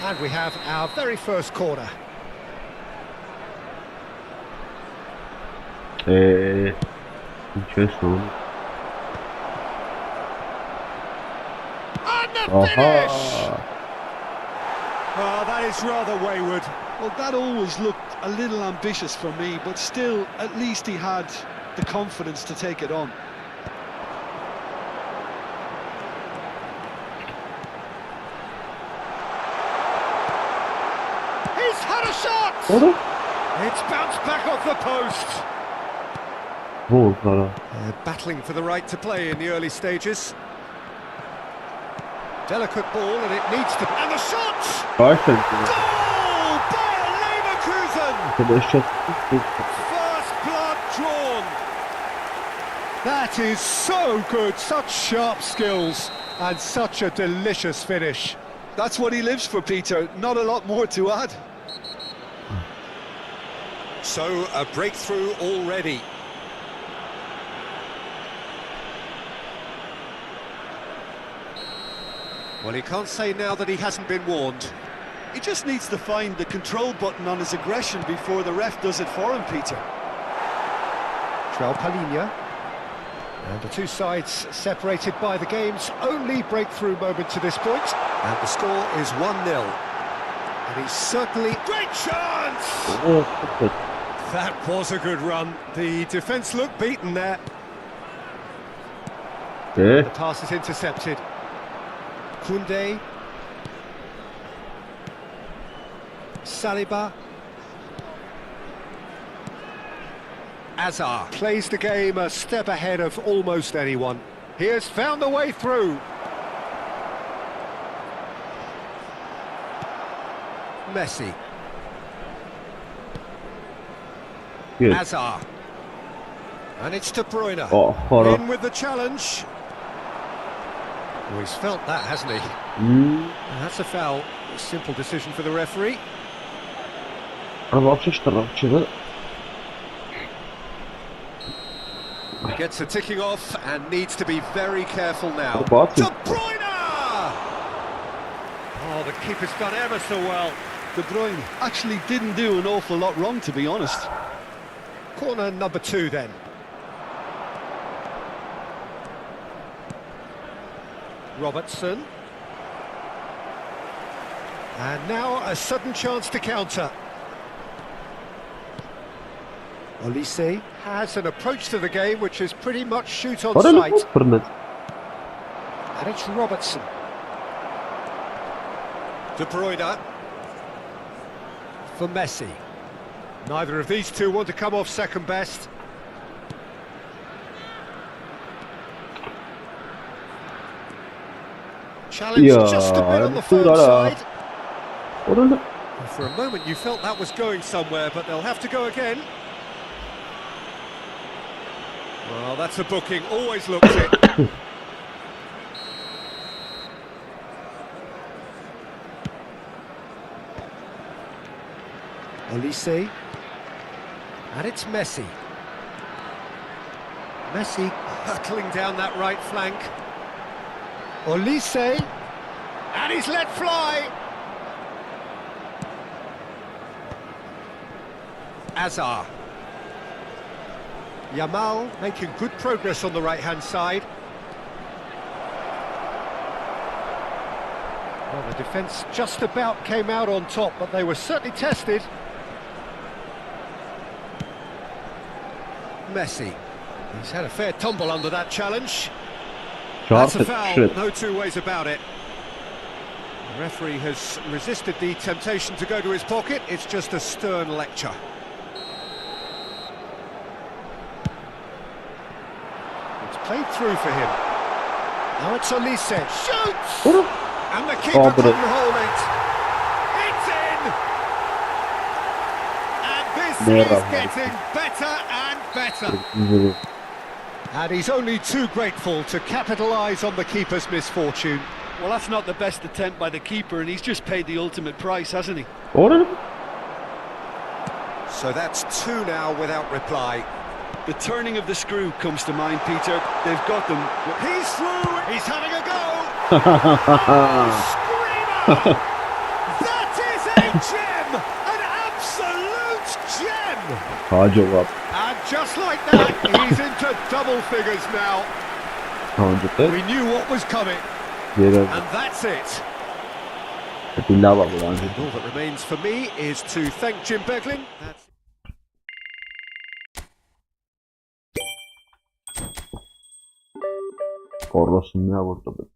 And we have our very first corner. Interesting. And the finish! Oh, that is rather wayward. Well, that always looked a little ambitious for me, but still, at least he had the confidence to take it on. He's had a shot! It's bounced back off the post. Battling for the right to play in the early stages. Delicate ball, and it needs to... And the shot! Goal! Bayer Leverkusen! First blood drawn. That is so good. Such sharp skills and such a delicious finish. That's what he lives for, Peter. Not a lot more to add. So, a breakthrough already. Well, he can't say now that he hasn't been warned. He just needs to find the control button on his aggression before the ref does it for him, Peter. Palinha. And the two sides separated by the game's only breakthrough moment to this point. And the score is 1-0. And he's certainly... Great chance! That was a good run. The defence looked beaten there. The pass is intercepted. Koundé. Saliba. Azar plays the game a step ahead of almost anyone. He has found the way through. Messi. Good. Azar. And it's De Bruyne. In with the challenge. Oh, he's felt that, hasn't he? And that's a foul. A simple decision for the referee. He gets a ticking off and needs to be very careful now. De Bruyne! Oh, the keeper's done ever so well. De Bruyne actually didn't do an awful lot wrong, to be honest. Corner number 2 then. Robertson. And now a sudden chance to counter. Olise has an approach to the game which is pretty much shoot on sight. And it's Robertson. De Bruyne. For Messi. Neither of these two want to come off second best. Challenge just a bit on the firm side. For a moment you felt that was going somewhere, but they'll have to go again. Well, that's a booking, always looked it. Olise. And it's Messi. Messi hurtling down that right flank. Olise. And he's let fly. Azar. Yamal making good progress on the right-hand side. Well, the defence just about came out on top, but they were certainly tested. Messi. He's had a fair tumble under that challenge. That's a foul, no two ways about it. The referee has resisted the temptation to go to his pocket. It's just a stern lecture. Played through for him. Now it's Olise. Shoots! And the keeper couldn't hold it. It's in! And this is getting better and better. And he's only too grateful to capitalise on the keeper's misfortune. Well, that's not the best attempt by the keeper, and he's just paid the ultimate price, hasn't he? So that's two now without reply. The turning of the screw comes to mind, Peter. They've got them. He's through! He's having a go! Oh, screamer! That is a gem! An absolute gem! And just like that, he's into double figures now. We knew what was coming. And that's it. And all that remains for me is to thank Jim Beglin. Korosunu vurdu.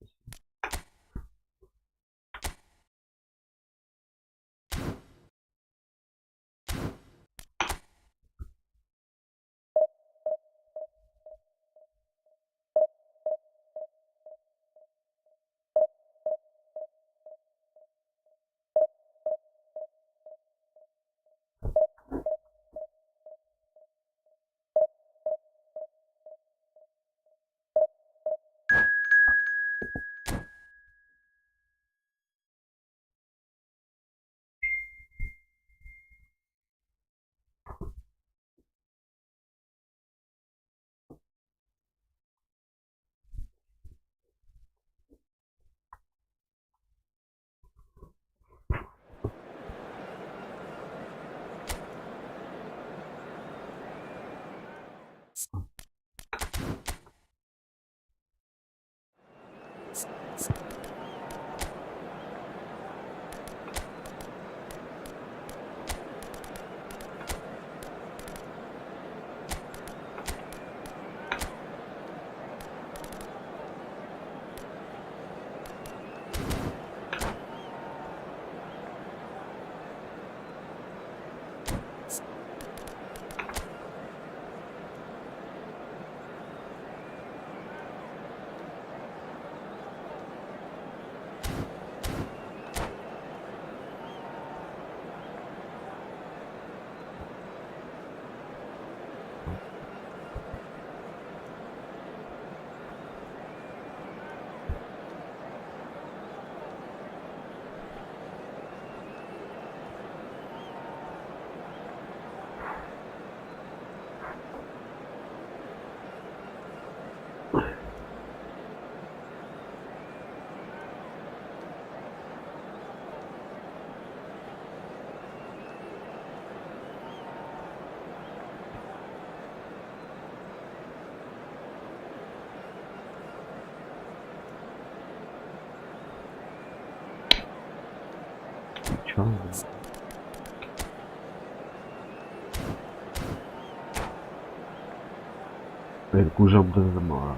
El kurzem to za mała.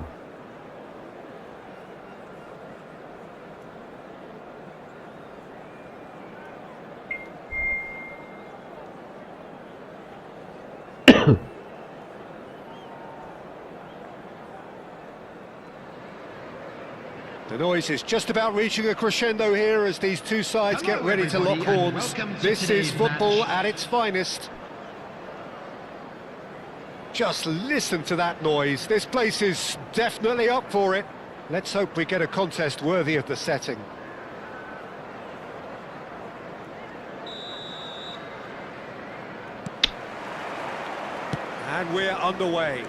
The noise is just about reaching a crescendo here as these two sides get ready to lock everybody, and horns. welcome to This is today's football match. at its finest. Just listen to that noise. This place is definitely up for it. Let's hope we get a contest worthy of the setting. And we're underway.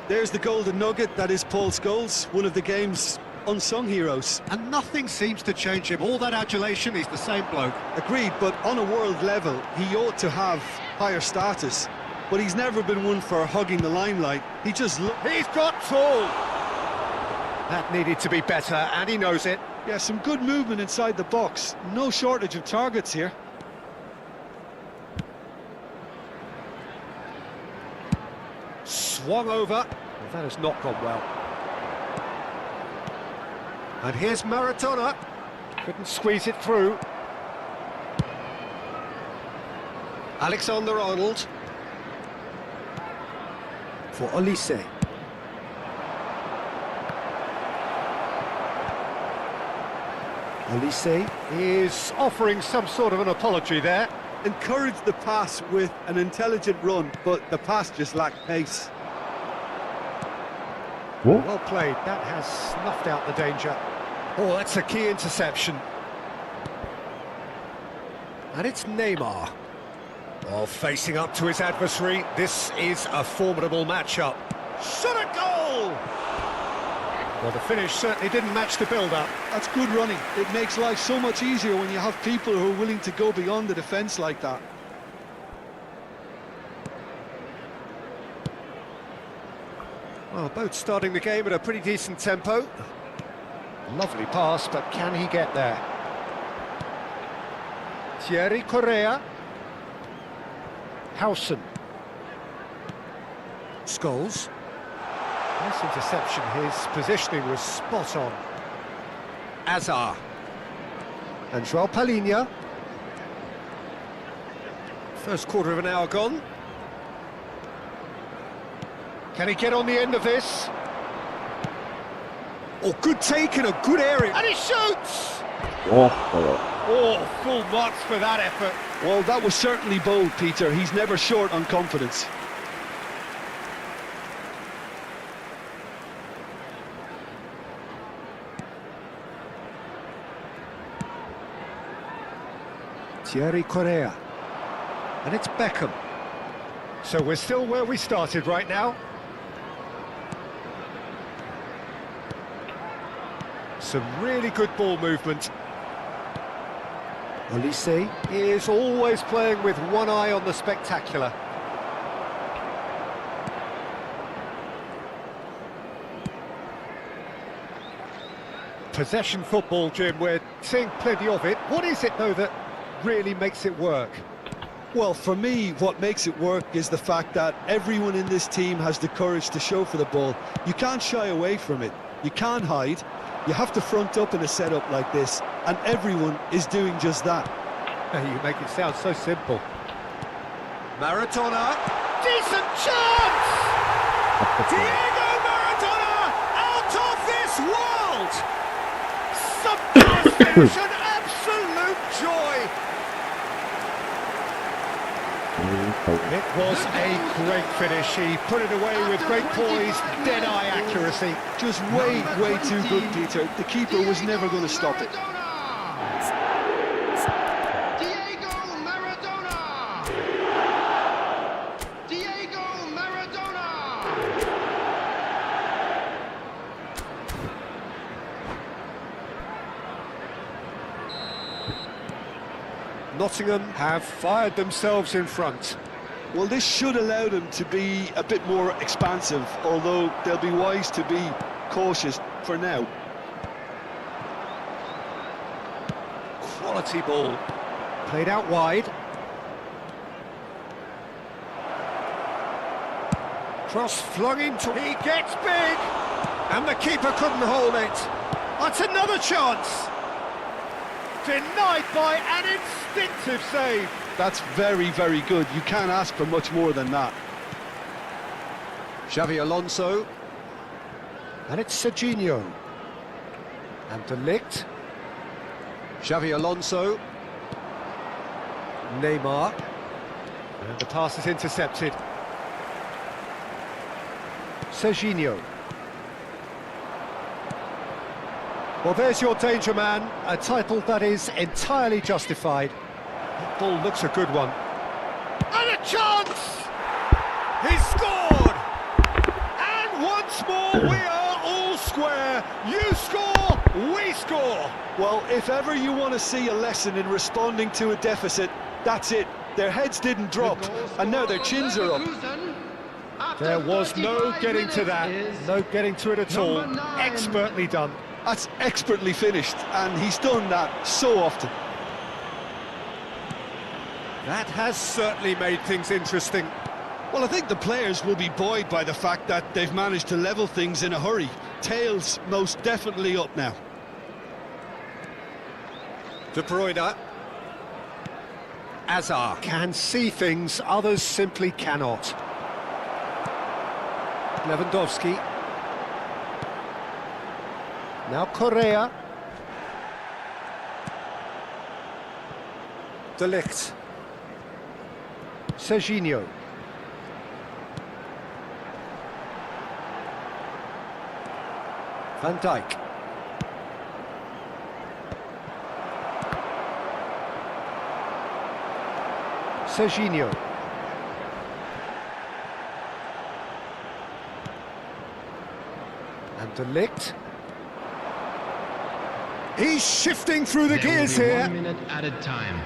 There's the golden nugget, that is Paul Scholes, one of the game's unsung heroes. And nothing seems to change him. All that adulation, he's the same bloke. Agreed, but on a world level, he ought to have higher status. But he's never been one for hugging the limelight. He just He's got tall. That needed to be better, and he knows it. Yeah, some good movement inside the box. No shortage of targets here. Swung over. Well, that has not gone well. And here's Maradona. Couldn't squeeze it through. Alexander-Arnold. For Olise. Olise is offering some sort of an apology there. Encouraged the pass with an intelligent run, but the pass just lacked pace. What? Well played, that has snuffed out the danger. Oh, that's a key interception. And it's Neymar. Well, facing up to his adversary, this is a formidable matchup. Shot a goal! Well, the finish certainly didn't match the build-up. That's good running. It makes life so much easier when you have people who are willing to go beyond the defence like that. Well, both starting the game at a pretty decent tempo. Lovely pass, but can he get there? Thierry Correa. Howson. Scholes. Nice interception, his positioning was spot on. Azar. And Joao Palhinha. First quarter of an hour gone. Can he get on the end of this? Oh, good take in a good area. And he shoots! Oh, full marks for that effort. Well, that was certainly bold, Peter. He's never short on confidence. Thierry Correa. And it's Beckham. So we're still where we started right now. Some really good ball movement. Olise is always playing with one eye on the spectacular. Possession football, Jim, we're seeing plenty of it. What is it, though, that really makes it work? Well, for me, what makes it work is the fact that everyone in this team has the courage to show for the ball. You can't shy away from it. You can't hide. You have to front up in a setup like this, and everyone is doing just that. You make it sound so simple. Maradona, decent chance! Diego Maradona, out of this world! Subversive, an absolute joy! It was a great finish. He put it away with great poise, dead-eye accuracy. Just way too good, Peter. The keeper was never going to stop it. Diego Maradona! Diego Maradona! Nottingham have fired themselves in front. Well, this should allow them to be a bit more expansive, although they'll be wise to be cautious for now. Quality ball. Played out wide. Cross flung into... He gets big! And the keeper couldn't hold it. That's another chance! Denied by an instinctive save. That's very good. You can't ask for much more than that. Xavi Alonso. And it's Serginho. And De Ligt. Xavi Alonso. Neymar. And the pass is intercepted. Serginho. Well, there's your danger man, a title that is entirely justified. That ball looks a good one. And a chance! He scored! And once more we are all square. You score, we score. Well, if ever you want to see a lesson in responding to a deficit, that's it. Their heads didn't drop, and now their chins are up. There was no getting to that, no getting to it at all. Expertly done. That's expertly finished, and he's done that so often. That has certainly made things interesting. Well, I think the players will be buoyed by the fact that they've managed to level things in a hurry. Tails most definitely up now. De Bruyne. Hazard can see things others simply cannot. Lewandowski. Now Correa. De Ligt. Serginho. Van Dijk. Serginho. And De Ligt. He's shifting through the gears here. 1 minute added time.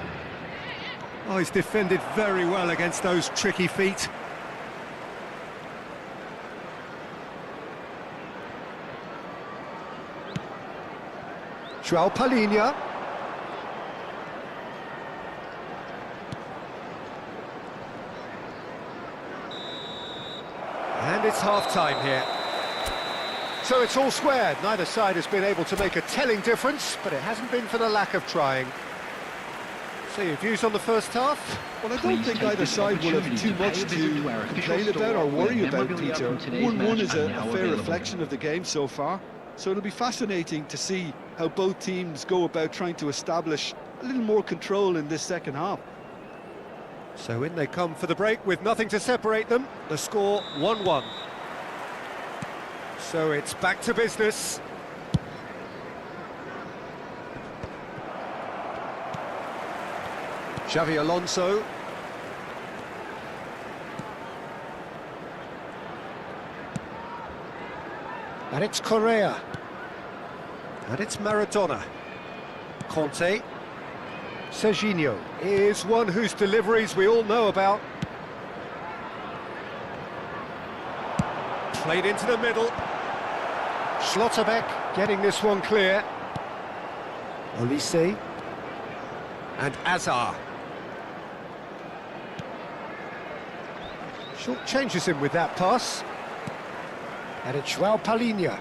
Oh, he's defended very well against those tricky feet. João Palhinha. And it's half-time here. So it's all square. Neither side has been able to make a telling difference, but it hasn't been for the lack of trying. So your views on the first half? Well, I don't think either side will have too much to complain about or worry about, Peter. 1-1 is a fair reflection of the game so far. So it'll be fascinating to see how both teams go about trying to establish a little more control in this second half. So in they come for the break with nothing to separate them. The score 1-1. So it's back to business. Xavi Alonso. And it's Correa. And it's Maradona. Conte. Serginho is one whose deliveries we all know about. Played into the middle. Schlotterbeck getting this one clear. Olise. And Hazard. Short changes him with that pass. And it's João Palhinha.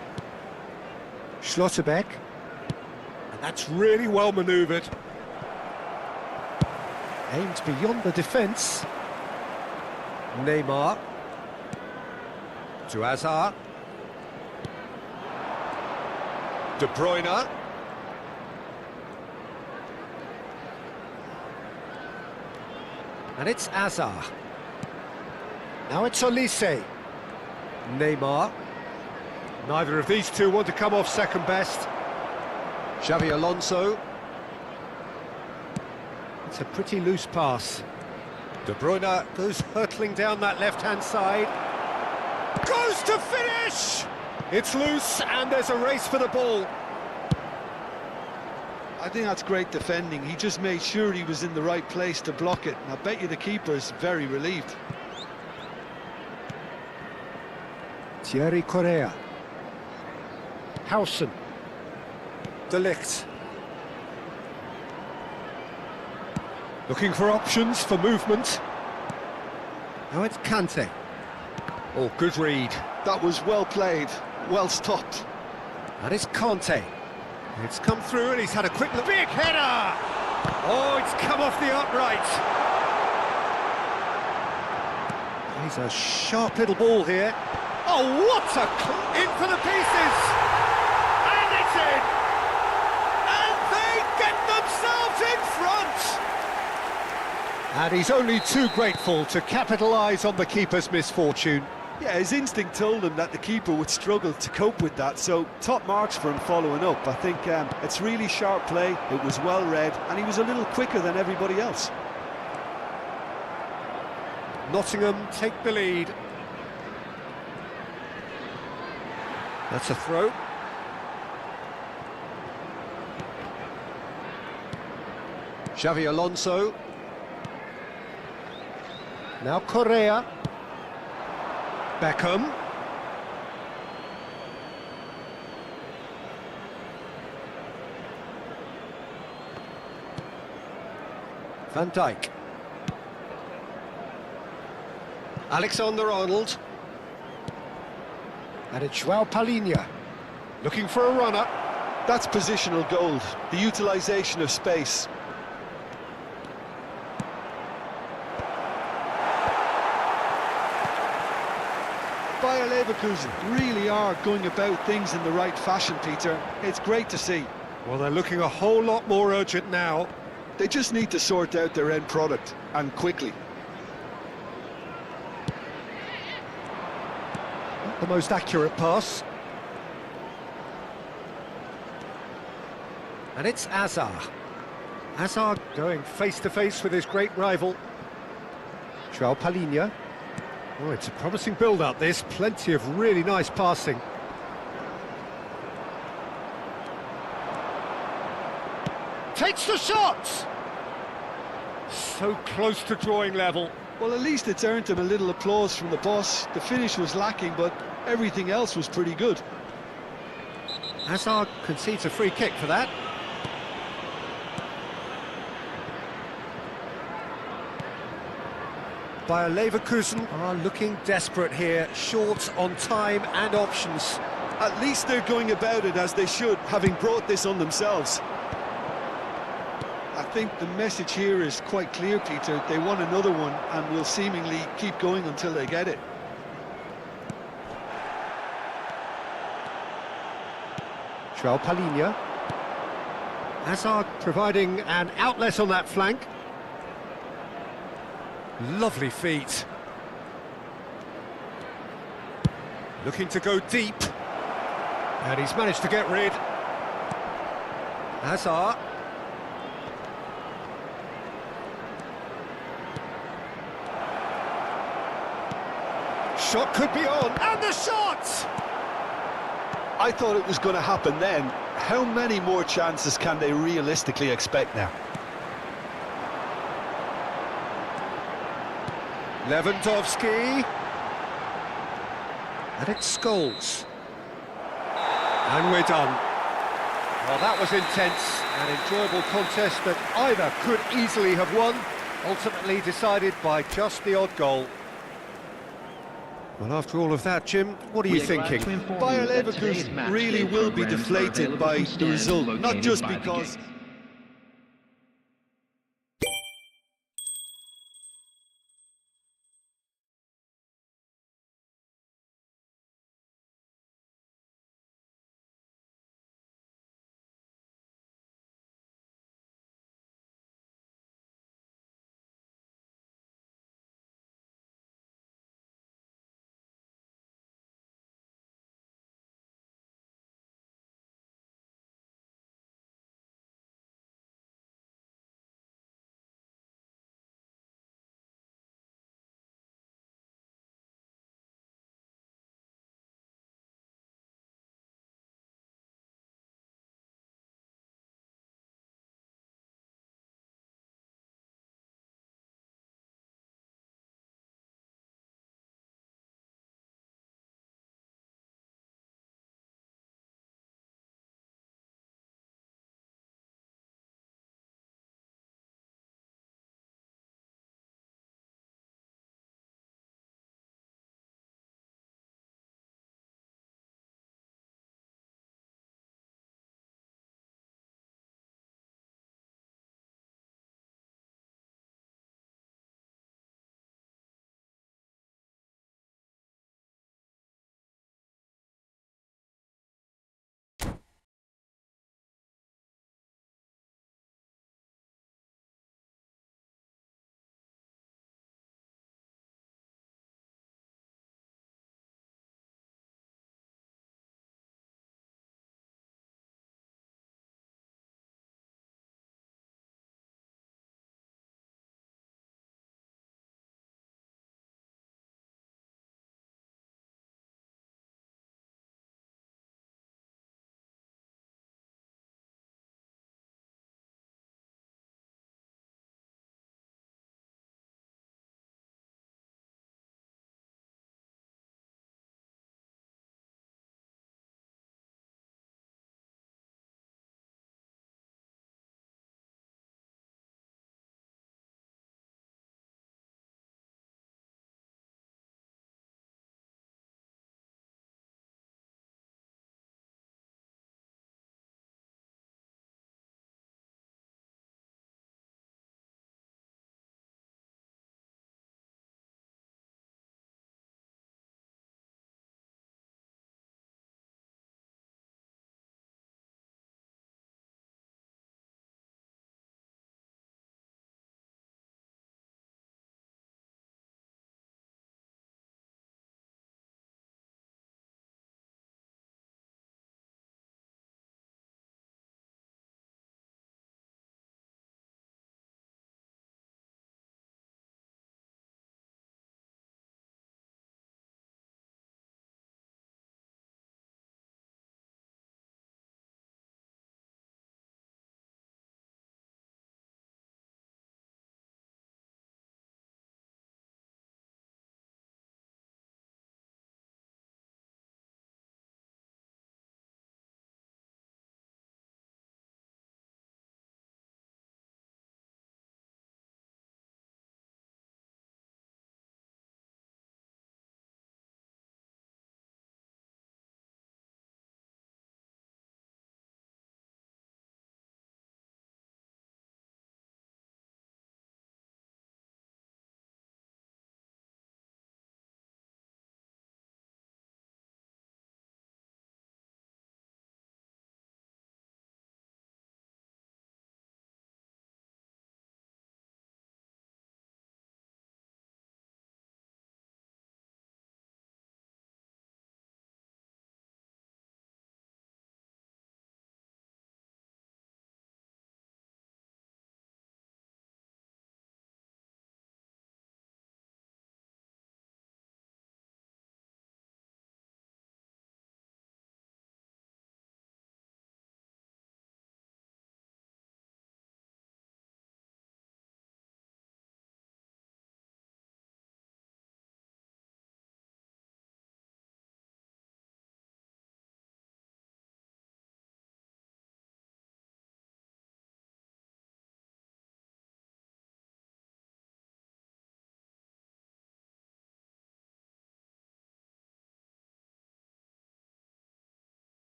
Schlotterbeck. And that's really well manoeuvred. Aimed beyond the defence. Neymar. To Hazard. De Bruyne. And it's Hazard. Now it's Olise. Neymar. Neither of these two want to come off second best. Xavi Alonso. It's a pretty loose pass. De Bruyne goes hurtling down that left-hand side. Goes to finish! It's loose and there's a race for the ball. I think that's great defending. He just made sure he was in the right place to block it. And I bet you the keeper's very relieved. Thierry Correa. Howson. De Ligt. Looking for options for movement. Now it's Kante. Oh, good read. That was well played, well stopped. And it's Conte. It's come through and he's had a quick look. Big header! Oh, it's come off the upright. He's a sharp little ball here. Oh, what a... in for the pieces! And it's in! He's in front! And he's only too grateful to capitalise on the keeper's misfortune. Yeah, his instinct told him that the keeper would struggle to cope with that, so top marks for him following up. I think it's really sharp play, it was well read, and he was a little quicker than everybody else. Nottingham take the lead. That's a throw. Xavi Alonso. Now Correa. Beckham. Van Dijk. Alexander-Arnold. And it's João Palhinha. Looking for a runner. That's positional gold, the utilisation of space. Bayer Leverkusen really are going about things in the right fashion, Peter. It's great to see. Well, they're looking a whole lot more urgent now. They just need to sort out their end product, and quickly. Not the most accurate pass. And it's Azar. Azar going face-to-face with his great rival. João Palhinha. Oh, it's a promising build-up, this. Plenty of really nice passing. Takes the shot! So close to drawing level. Well, at least it's earned him a little applause from the boss. The finish was lacking, but everything else was pretty good. Hazard concedes a free kick for that. Bayer Leverkusen are looking desperate here, short on time and options. At least they're going about it as they should, having brought this on themselves. I think the message here is quite clear, Peter. They want another one and will seemingly keep going until they get it. João Palhinha. Hazard providing an outlet on that flank. Lovely feet. Looking to go deep. And he's managed to get rid. Hazard. Shot could be on. And the shot! I thought it was going to happen then. How many more chances can they realistically expect now? Lewandowski. And it's Scholes. And we're done. Well, that was intense, an enjoyable contest that either could easily have won, ultimately decided by just the odd goal. Well, after all of that, Jim, what are you thinking? Bayer Leverkusen really will be deflated by the result, not just because...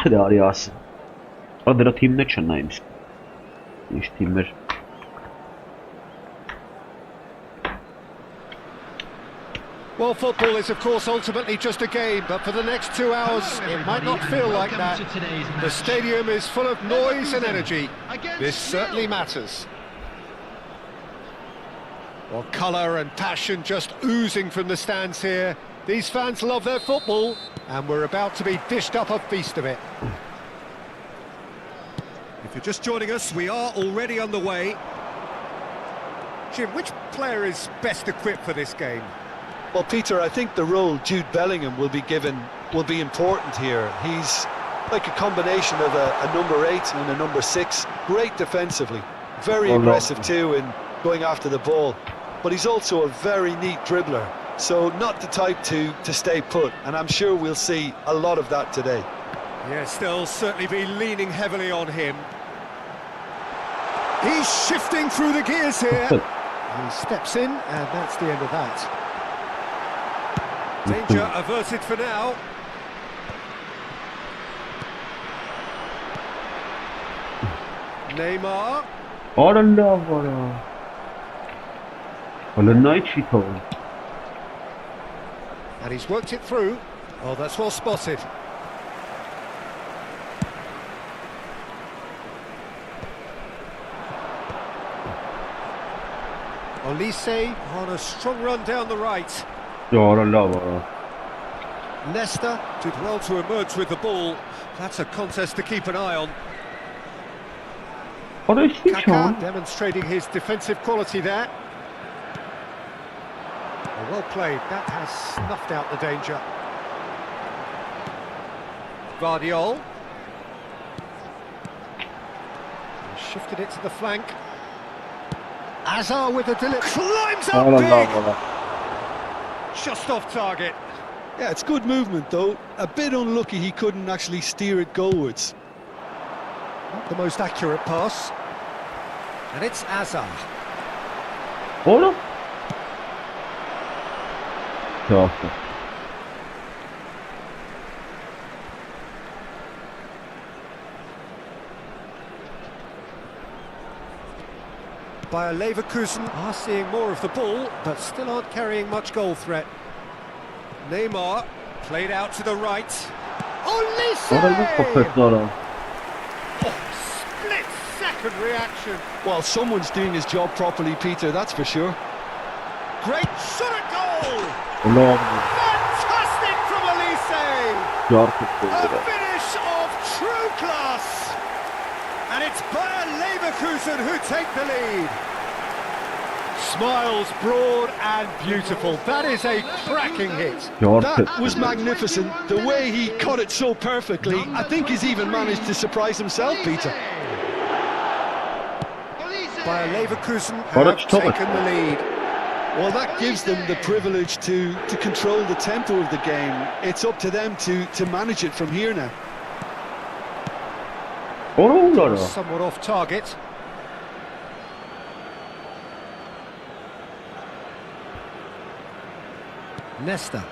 Դարի ասը դրա թիմն է չնայիմ ինչ թիմ էր Well, football is of course ultimately just a game, but for the next 2 hours it might not feel like that. The stadium is full of noise and energy. This certainly matters. Well, colour and passion just oozing from the stands here. These fans love their football, and we're about to be dished up a feast of it. If you're just joining us, we are already on the way. Jim, which player is best equipped for this game? Well, Peter, I think the role Jude Bellingham will be given will be important here. He's like a combination of a number 8 and a number 6. Great defensively, very aggressive too in going after the ball. But he's also a very neat dribbler. So not the type to stay put, and I'm sure we'll see a lot of that today. Yes, they'll certainly be leaning heavily on him. He's shifting through the gears here. He steps in, and that's the end of that. Danger averted for now. Neymar. And he's worked it through. Oh, that's well spotted. Olise on a strong run down the right. Leicester did well to emerge with the ball. That's a contest to keep an eye on. Kaká demonstrating his defensive quality there. Well played, that has snuffed out the danger. Guardiola. Shifted it to the flank. Azar with the delivery. Climbs up big! Just off target. Yeah, it's good movement though. A bit unlucky he couldn't actually steer it goalwards. Not the most accurate pass. And it's Azar. Oğlum. Tuhafı. Bayer Leverkusen are seeing more of the ball, but still aren't carrying much goal threat. Neymar played out to the right. Orada kopetler al. Split-second reaction. Well, someone's doing his job properly, Peter, that's for sure. Great shot at goal. Ulan. Fantastic from Elise. Yarkıp A koydular. finish of true class. And it's Bayer Leverkusen who take the lead. Smiles broad and beautiful. That is a cracking hit. That was magnificent. The way he cut it so perfectly, I think he's even managed to surprise himself, Peter. Bayer Leverkusen What a have stop it. taken the lead. Well, that gives them the privilege to control the tempo of the game. It's up to them to manage it from here now. Oralara. Somewhat off target. Nesta.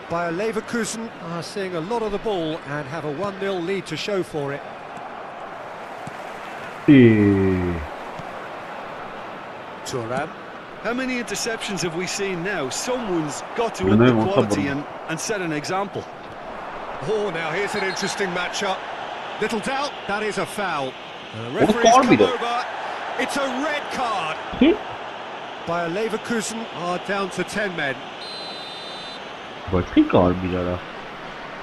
Bayer Leverkusen are seeing a lot of the ball and have a 1-0 lead to show for it. Thuram. How many interceptions have we seen now? Someone's got to I up the know, quality what's and set an example. Oh, now here's an interesting matchup. Little doubt, that is a foul. The What referee's card come be that? over. It's a red card. Bayer Leverkusen are down to 10 men. Başka kalmayacak.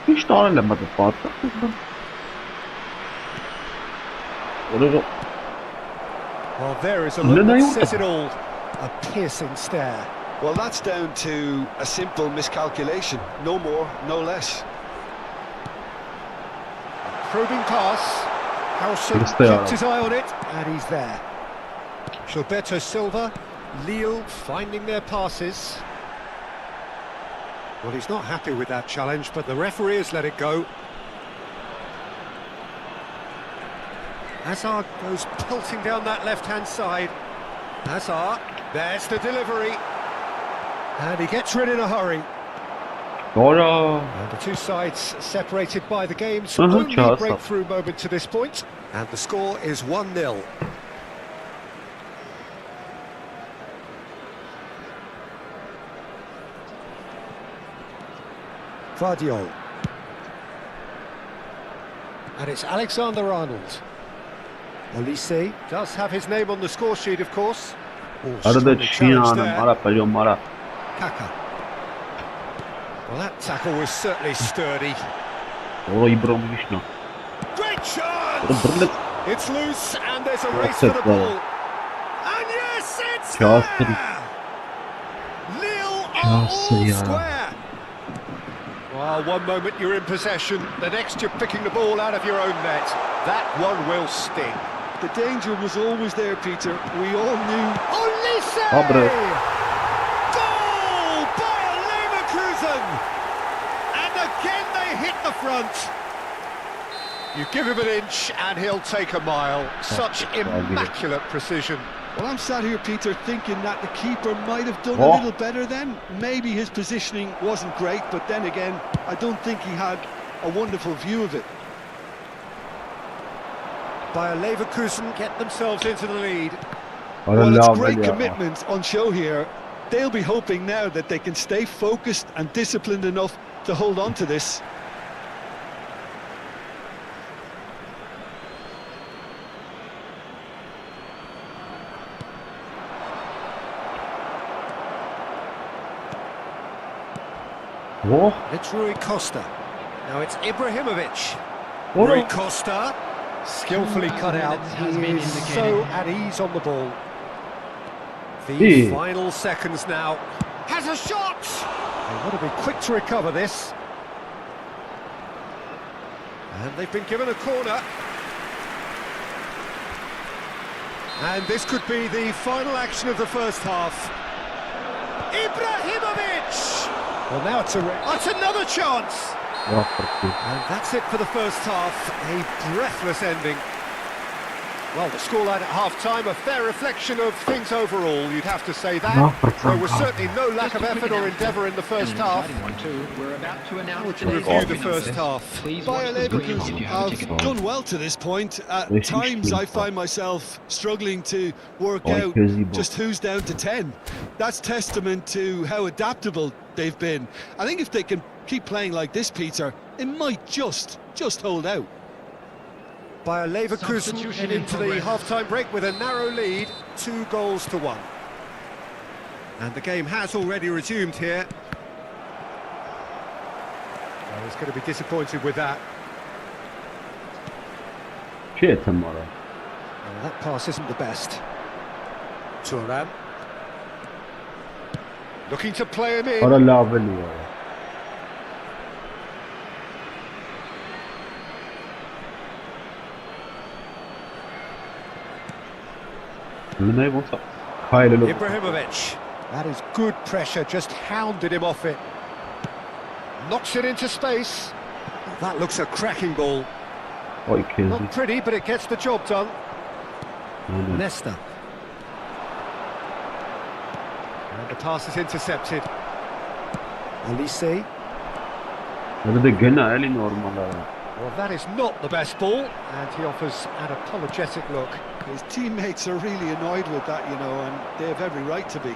Hiç tanımlamadı Fatih. Orada. Well, there is a No, look no, that you- says it all. A piercing stare. Well, that's down to a simple miscalculation. No more, no less. Probing pass. Howson Just there. kept his eye on it, and he's there. Gilberto Silva, Lille finding their passes. Well, he's not happy with that challenge, but the referee has let it go. Hazard goes pelting down that left-hand side. Hazard, there's the delivery. And he gets rid in a hurry. Ora. And the two sides separated by the game's Uh-huh, only Charles. breakthrough moment to this point. And the score is 1-0. Vardiol. And it's Alexander-Arnold. Olise does have his name on the score sheet, of course. Oh, Arada strongly challenged Çiğnan'ım. there. Mara pariyor Mara. Kaka. Well, that tackle was certainly sturdy. Ora İbrahimovic ne? Great chance! Orada bırlık. It's loose and there's a That's race for it, the brother. ball. And yes, it's Just there! it. Lille are Just all yeah. square. Well, one moment you're in possession, the next you're picking the ball out of your own net. That one will sting. The danger was always there, Peter. We all knew. Olise! Abre. Goal by Leverkusen! And again they hit the front. You give him an inch and he'll take a mile. Such immaculate precision. Well, I'm sat here, Peter, thinking that the keeper might have done Oh. a little better then. Maybe his positioning wasn't great, but then again, I don't think he had a wonderful view of it. Bayer Leverkusen get themselves into the lead. Well, it's Hala great ya. commitment on show here. They'll be hoping now that they can stay focused and disciplined enough to hold on to this. Oh. It's Rui Costa. Now it's Ibrahimovic. Ora. Rui Costa, skillfully cut out. Has He been is indicated. so at ease on the ball. The Hey. final seconds now. Has a shot! They want to be quick to recover this. And they've been given a corner. And this could be the final action of the first half. Ibrahimovic! Well, now it's that's another chance! Bak bakayım. And that's it for the first half. A breathless ending. Well, the scoreline at half-time, a fair reflection of things overall, you'd have to say that. There was certainly no lack of effort or endeavour in the first half. We're about to announce Would you review the first half? Please Bayer watch the screen Leverkusen if you haven't have taken done well to this point. At Richtig times I gut. find myself struggling to work Oh, out crazy ball. just who's down to 10. That's testament to how adaptable they've been. I think if they can keep playing like this, Peter, it might just hold out. Bayer Leverkusen Substitution head in into the progress. half-time break with a narrow lead, 2-1. And the game has already resumed here. Well, he's going to be disappointed with that. Shit, tomorrow. Well, that pass isn't the best. Thuram. Looking to play him in. Ara laveli ya. Lunay what's up? Hayır lo. Ibrahimovic. That is good pressure, just hounded him off it. Knocks it into space. That looks a cracking ball. Oy kezi. Not pretty, but it gets the job done. Nesta. And the pass is intercepted. Elise. Hadi de gene eli normal ha. Well, that is not the best ball, and he offers an apologetic look. His teammates are really annoyed with that, you know, and they have every right to be.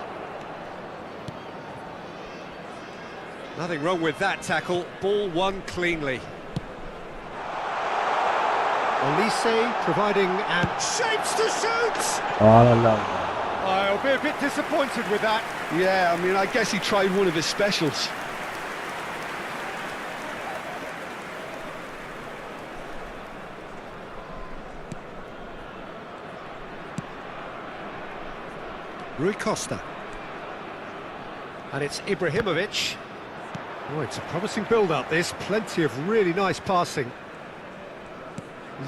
Nothing wrong with that tackle. Ball won cleanly. Elise providing and shapes to shoot! Ara la. I'll be a bit disappointed with that. Yeah, I mean, I guess he tried one of his specials. Rui Costa. And it's Ibrahimovic. Oh, it's a promising build-up, this. Plenty of really nice passing.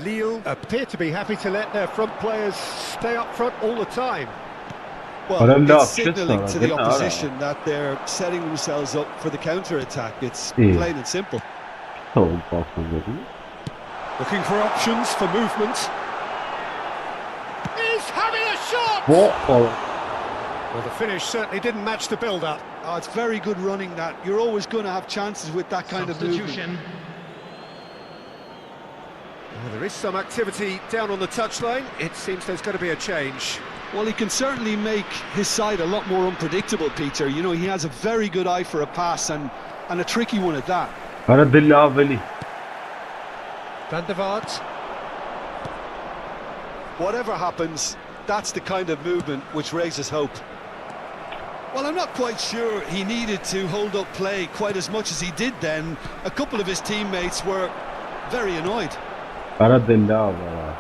Lille appear to be happy to let their front players stay up front all the time. Well, But enough, it's signalling just to the get out. opposition that they're setting themselves up for the counter-attack. It's Yeah. plain and simple. Tamam pastan dedi. Looking for options for movement. He's having a shot! Bo. Well, the finish certainly didn't match the build-up. Oh, it's very good running that. You're always going to have chances with that kind of movement. Substitution. Well, there is some activity down on the touchline. It seems there's going to be a change. Well, he can certainly make his side a lot more unpredictable, Peter. You know, he has a very good eye for a pass and a tricky one at that. Ara de laveli. Van der Vaart. Whatever happens, that's the kind of movement which raises hope. Well, I'm not quite sure he needed to hold up play quite as much as he did then. A couple of his teammates were very annoyed. Ara de lava.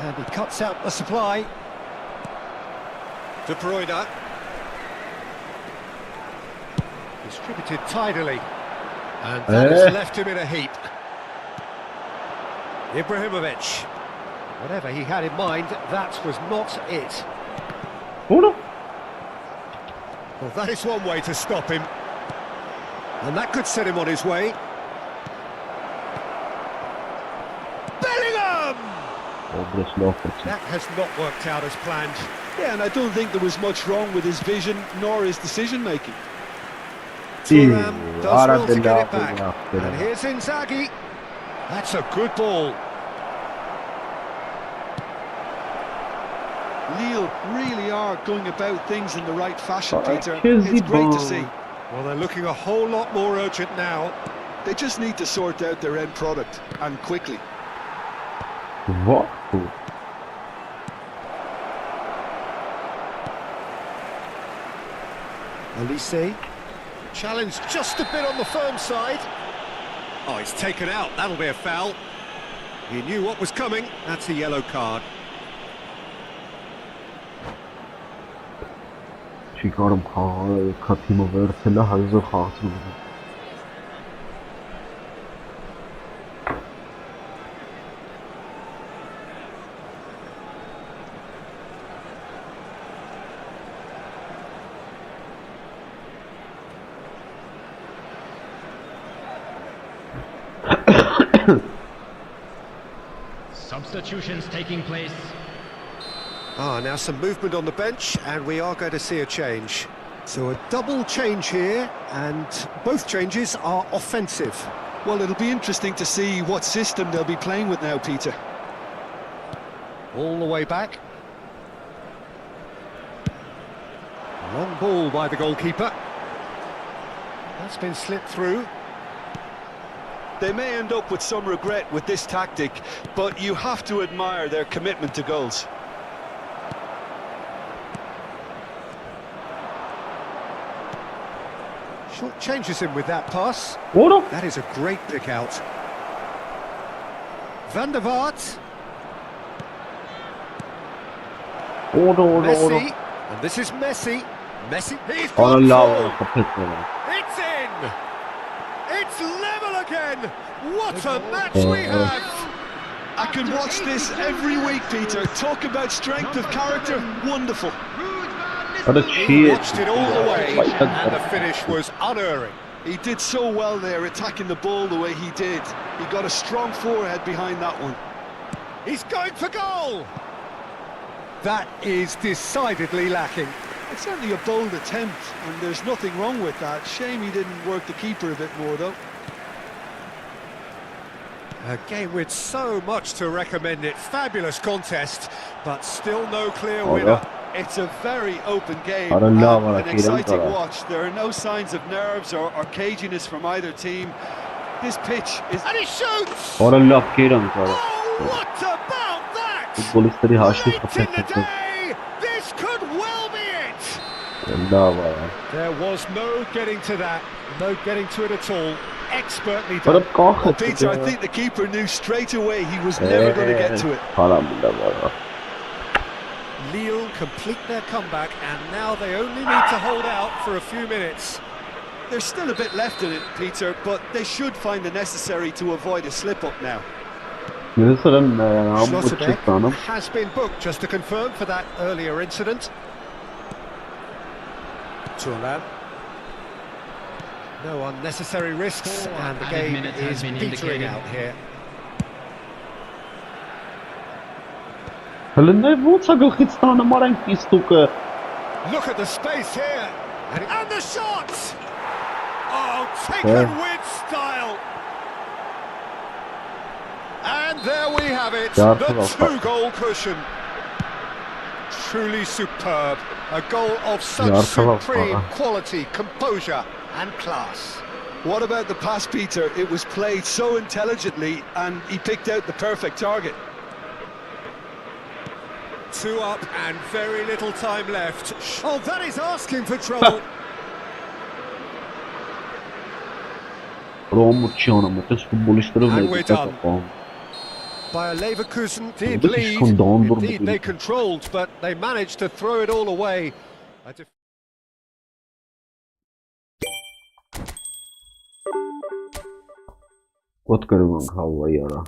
And he cuts out the supply. De Bruyne. Distributed tidily. And that has left him in a heap. Ibrahimovic. Whatever he had in mind, that was not it. Uno. Well, that is one way to stop him. And that could set him on his way. Bellingham! O burası laf için. That has not worked out as planned. Yeah, and I don't think there was much wrong with his vision nor his decision-making. Thuram does Ara well de to get it lava back. yaptı. And here's Inzaghi. That's a good ball. Lille really are going about things in the right fashion, Oh, Peter. here's It's the great to ball. see. Well, they're looking a whole lot more urgent now. They just need to sort out their end product, and quickly. What? Elise. Challenge just a bit on the firm side. Oh, he's taken out. That'll be a foul. He knew what was coming. That's a yellow card. Çıkarım katımı versene hazır hatırım. Substitutions taking place. Now some movement on the bench, and we are going to see a change. So a double change here, and both changes are offensive. Well, it'll be interesting to see what system they'll be playing with now, Peter. All the way back. Long ball by the goalkeeper. That's been slipped through. They may end up with some regret with this tactic, but you have to admire their commitment to goals. Short changes him with that pass. What? That is a great pick out. Van der Vaart. Messi. And this is Messi. Messi. He's gone full. It's in. It's level again. What a match we have. I can watch this every week, Peter. Talk about strength of character. Wonderful. He watched it all the way, and the finish was unerring. He did so well there, attacking the ball the way he did. He got a strong forehead behind that one. He's going for goal! That is decidedly lacking. It's certainly a bold attempt, and there's nothing wrong with that. Shame he didn't work the keeper a bit more, though. A game with so much to recommend it. Fabulous contest, but still no clear winner. It's a very open game, an exciting watch. There are no signs of nerves or caginess from either team. This pitch is... And he shoots! Oh, what about that? Late in the day! This could well be it! There was no getting to that, no getting to it at all. Expertly done. Well, Peter, I think the keeper knew straight away he was never going to get to it. Lille complete their comeback, and now they only need to hold out for a few minutes. There's still a bit left in it, Peter, but they should find the necessary to avoid a slip-up now. Schlotterbeck has been booked, just to confirm, for that earlier incident. Thuram. No unnecessary risks, and the game is petering out here. Look Look at the space here, and the shot! Oh, taken with style! And there we have it, the two-goal cushion. Truly superb, a goal of such supreme quality, composure and class. What about the pass, Peter? It was played so intelligently, and he picked out the perfect target. 2 up and very little time left. Oh, that is asking for trouble. And we're done. Bayer Leverkusen did lead. Indeed, they controlled, but they managed to throw it all away. What 𝐄𝐅𝐿 ենք հավայի արա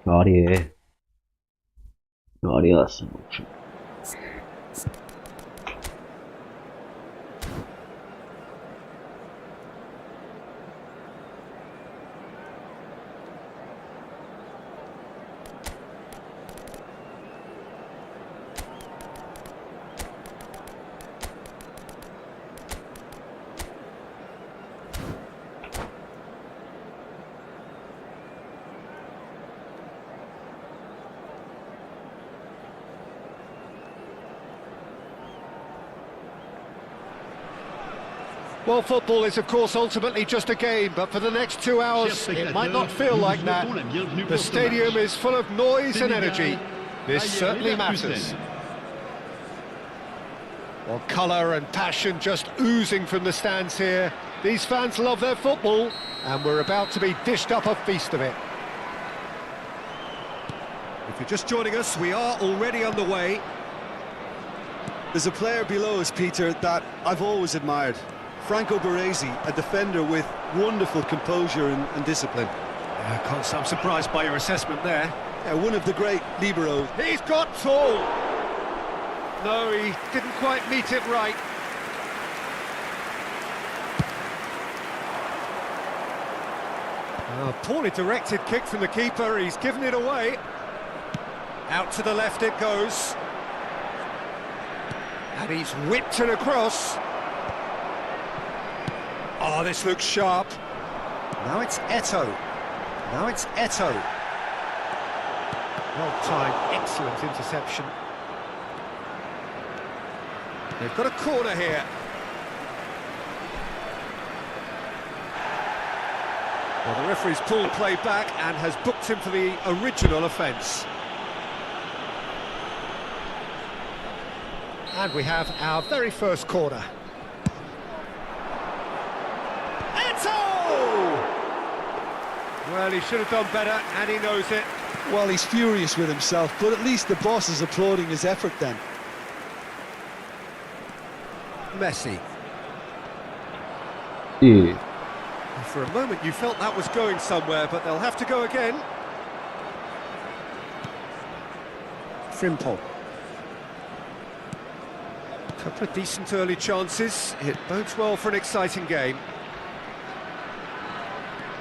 Արի ասեմ ոչ։ Well, football is of course ultimately just a game, but for the next 2 hours it might not feel like that. The stadium is full of noise and energy. This certainly matters. Well, colour and passion just oozing from the stands here. These fans love their football, and we're about to be dished up a feast of it. If you're just joining us, we are already underway. There's a player below us, Peter, that I've always admired. Franco Baresi, a defender with wonderful composure and discipline. I'm surprised by your assessment there. Yeah, one of the great liberos. He's got tall! No, he didn't quite meet it right. Poorly directed kick from the keeper, he's given it away. Out to the left it goes. And he's whipped it across. Oh, this looks sharp. Now it's Eto'o. Well timed, excellent interception. They've got a corner here. Well, the referee's pulled play back and has booked him for the original offence. And we have our very first corner. Well, he should have done better, and he knows it. Well, he's furious with himself, but at least the boss is applauding his effort then. Messi. Yeah. For a moment you felt that was going somewhere, but they'll have to go again. Frimpong. Couple of decent early chances. It bodes well for an exciting game.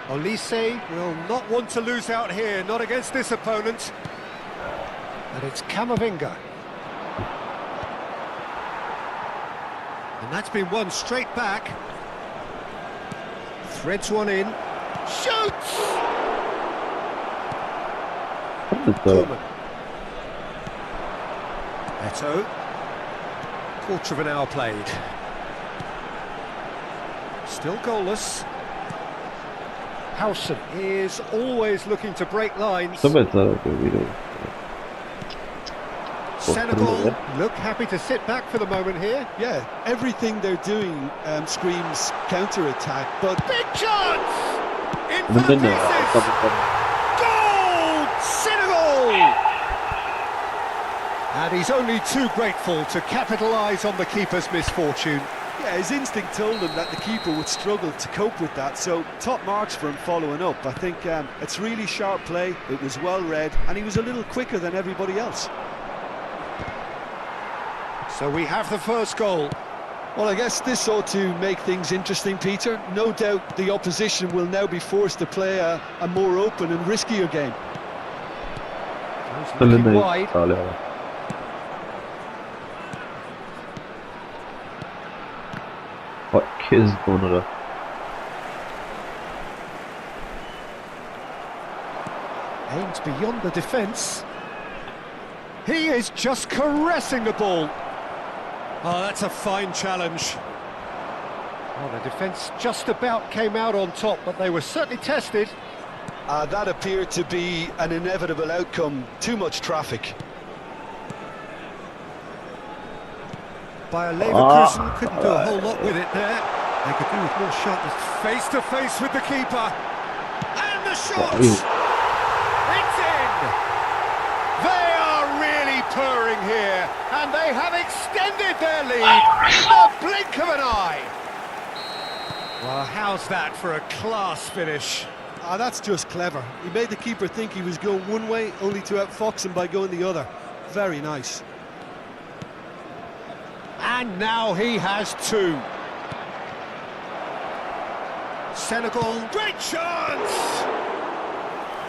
Olise will not want to lose out here, not against this opponent. And it's Camavinga. And that's been won straight back. Threads one in. Shoots! Coleman. Eto'o. Quarter of an hour played. Still goalless. Howson is always looking to break lines. Senegal look happy to sit back for the moment here. Yeah, everything they're doing screams counter-attack, but... Big chance! In for the pieces! Goal! Senegal! And he's only too grateful to capitalise on the keeper's misfortune. Yeah, his instinct told him that the keeper would struggle to cope with that, so top marks for him following up. I think it's really sharp play, it was well read, and he was a little quicker than everybody else. So we have the first goal. Well, I guess this ought to make things interesting, Peter. No doubt the opposition will now be forced to play a more open and riskier game. Looking wide. What is going on? Aims beyond the defence. He is just caressing the ball. Oh, that's a fine challenge. Well, the defence just about came out on top, but they were certainly tested. That appeared to be an inevitable outcome. Too much traffic. Bayer Leverkusen couldn't do a whole lot with it there. They could do with more sharpness. Face to face with the keeper. And the shot! It's in! They are really purring here, and they have extended their lead in the blink of an eye. Well, how's that for a class finish? Ah, that's just clever. He made the keeper think he was going one way, only to outfox him by going the other. Very nice. And now he has two. Senegal, great chance!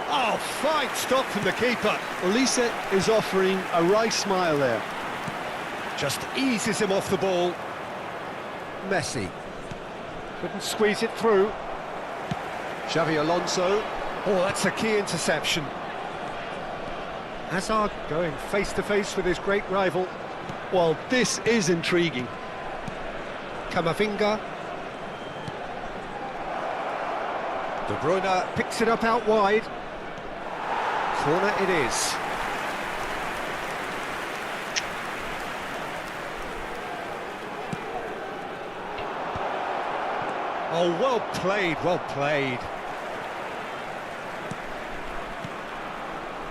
Oh, fine stop from the keeper. Olise is offering a right smile there. Just eases him off the ball. Messi. Couldn't squeeze it through. Xavi Alonso. Oh, that's a key interception. Hazard going face-to-face with his great rival. Well, this is intriguing. Camavinga. De Bruyne picks it up out wide. Corner it is. Oh, well played, well played.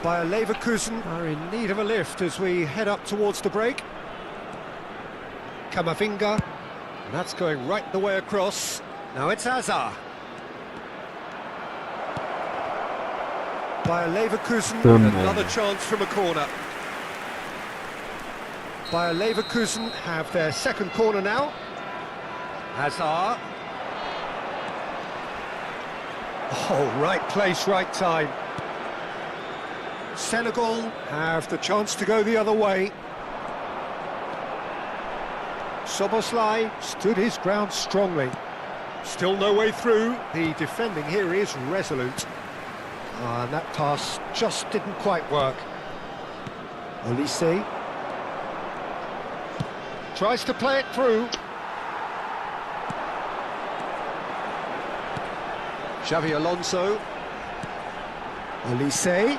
Bayer Leverkusen are in need of a lift as we head up towards the break. Camavinga, and that's going right the way across. Now it's Hazard. Bayer Leverkusen, another chance from a corner. Bayer Leverkusen have their second corner now. Hazard. Oh, right place, right time. Senegal have the chance to go the other way. Szoboszlai stood his ground strongly. Still no way through. The defending here is resolute. And that pass just didn't quite work. Olise tries to play it through. Xavi Alonso. Olise.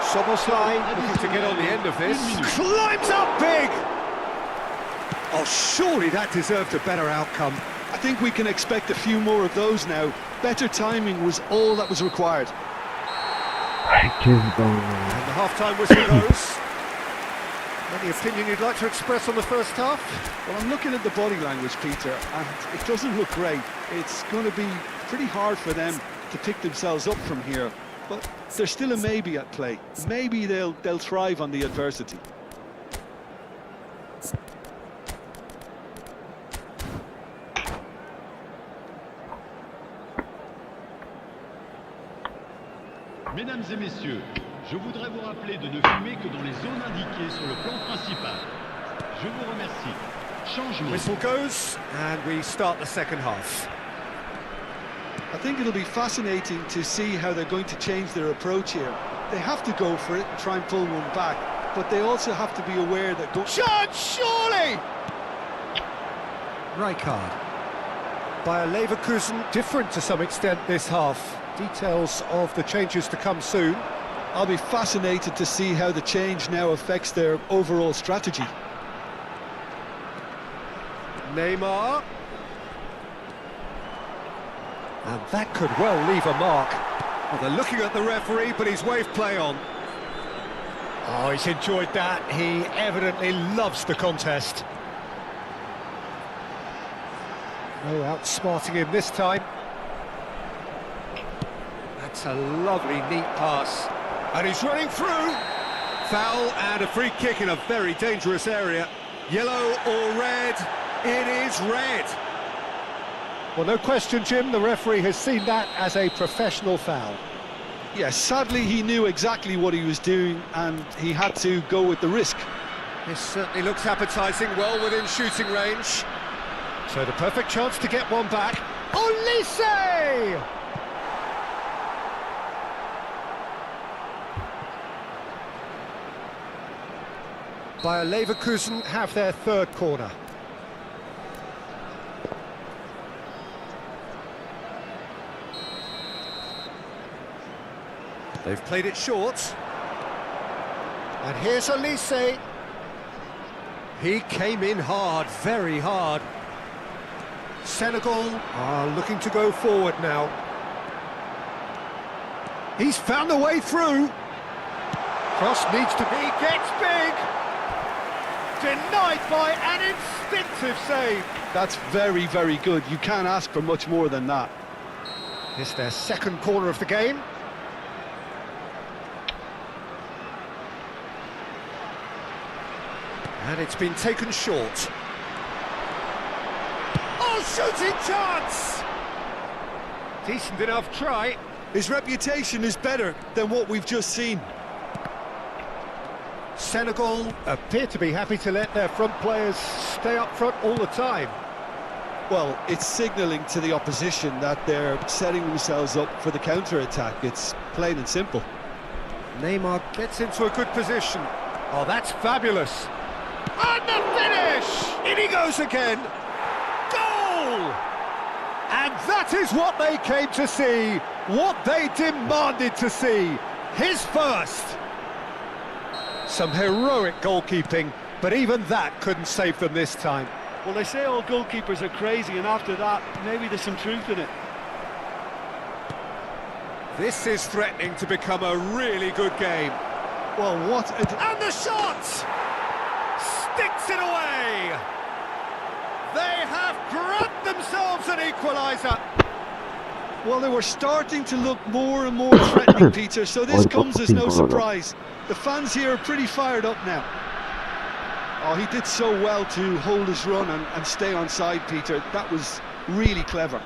Szoboszlai looking to get on the end of this. Climbs up big! Oh, surely that deserved a better outcome. I think we can expect a few more of those now. Better timing was all that was required. And the half-time whistle goes. Any opinion you'd like to express on the first half? Well, I'm looking at the body language, Peter, and it doesn't look great. It's going to be pretty hard for them to pick themselves up from here. But there's still a maybe at play. Maybe they'll thrive on the adversity. Mesdames et messieurs, je voudrais vous rappeler de ne fumer que dans les zones indiquées sur le plan principal. Je vous remercie. Changement. Whistle goes, and we start the second half. I think it'll be fascinating to see how they're going to change their approach here. They have to go for it and try and pull one back, but they also have to be aware that... Chance, surely! Rijkaard. Bayer Leverkusen, different to some extent this half. Details of the changes to come soon. I'll be fascinated to see how the change now affects their overall strategy. Neymar. And that could well leave a mark. Well, they're looking at the referee, but he's waved play on. Oh, he's enjoyed that. He evidently loves the contest. No outsmarting him this time. That's a lovely, neat pass. And he's running through. Foul and a free kick in a very dangerous area. Yellow or red? It is red. Well, no question, Jim, the referee has seen that as a professional foul. Yes, sadly he knew exactly what he was doing and he had to go with the risk. This certainly looks appetising, well within shooting range. So the perfect chance to get one back. Olise! Bayer Leverkusen have their third corner. They've played it short. And here's Olise. He came in hard, very hard. Senegal are looking to go forward now. He's found a way through. Cross needs to be, gets big. Denied by an instinctive save. That's very, very good. You can't ask for much more than that. It's their second corner of the game. And it's been taken short. Oh, shooting chance! Decent enough try. His reputation is better than what we've just seen. Senegal appear to be happy to let their front players stay up front all the time. Well, it's signalling to the opposition that they're setting themselves up for the counter-attack. It's plain and simple. Neymar gets into a good position. Oh, that's fabulous. And the finish! In he goes again. Goal! And that is what they came to see, what they demanded to see. His first. Some heroic goalkeeping, but even that couldn't save them this time. Well, they say all goalkeepers are crazy, and after that, maybe there's some truth in it. This is threatening to become a really good game. Well, what a... And the shot! Sticks it away! They have grabbed themselves an equaliser. Well, they were starting to look more and more threatening, Peter, so this comes as no surprise. The fans here are pretty fired up now. Oh, he did so well to hold his run and stay on side, Peter. That was really clever.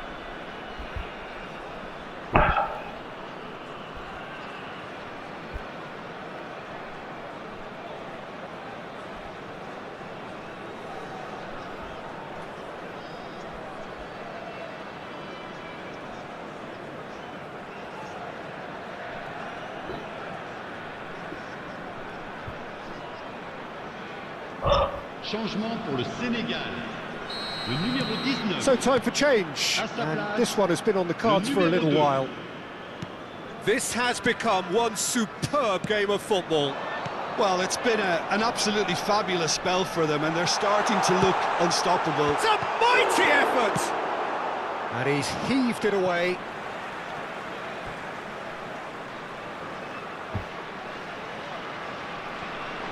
Changement pour le Sénégal. Le numéro 19. So time for change, and this one has been on the cards for a little while. This has become one superb game of football. Well, it's been an absolutely fabulous spell for them, and they're starting to look unstoppable. It's a mighty effort! And he's heaved it away.